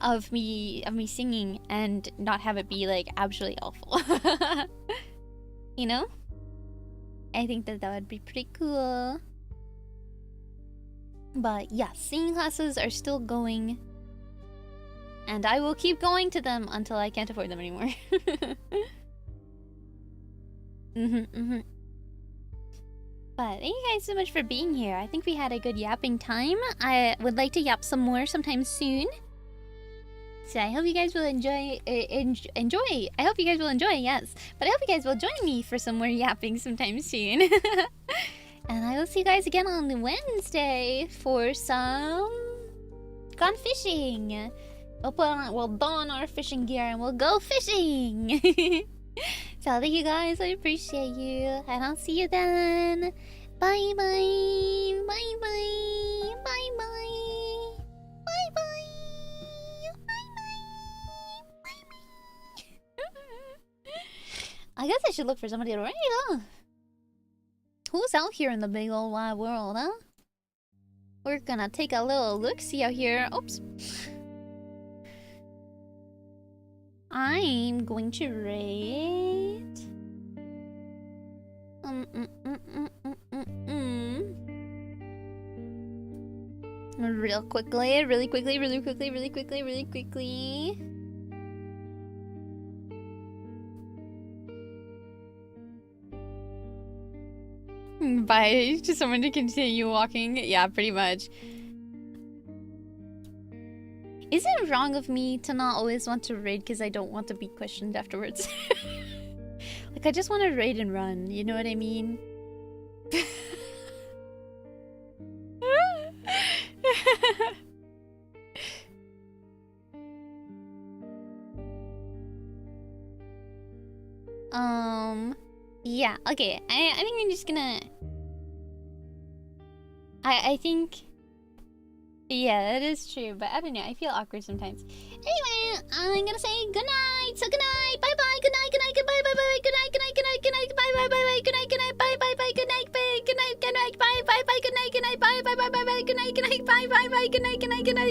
S1: of me singing and not have it be like absolutely awful. You know? I think that would be pretty cool. But yeah, singing classes are still going. And I will keep going to them until I can't afford them anymore. But thank you guys so much for being here. I think we had a good yapping time. I would like to yap some more sometime soon. So I hope you guys will enjoy. I hope you guys will enjoy, yes. But I hope you guys will join me for some more yapping sometime soon. And I will see you guys again on Wednesday for some gone fishing. We'll don our fishing gear and we'll go fishing. So thank you guys. I appreciate you. And I'll see you then. Bye bye. Bye bye. Bye bye. Bye bye. I guess I should look for somebody to raid, huh? Who's out here in the big old wide world, huh? We're gonna take a little look-see out here. Oops. I'm going to rate... Really quickly. Bye to someone to continue walking. Yeah, pretty much. Is it wrong of me to not always want to raid because I don't want to be questioned afterwards? Like, I just want to raid and run, you know what I mean? Yeah, okay. I think I'm just gonna... I think... Yeah, that is true, but I don't know. I feel awkward sometimes. Anyway, I'm gonna say good night. So good night. Bye bye. Good night. Good night. Goodbye. Bye bye. Good night. Good night. Good night. Good night. Bye bye. Bye bye. Good night. Good night. Bye bye. Bye. Good night. Bye. Bye, bye, bye. Good night, good night, good night.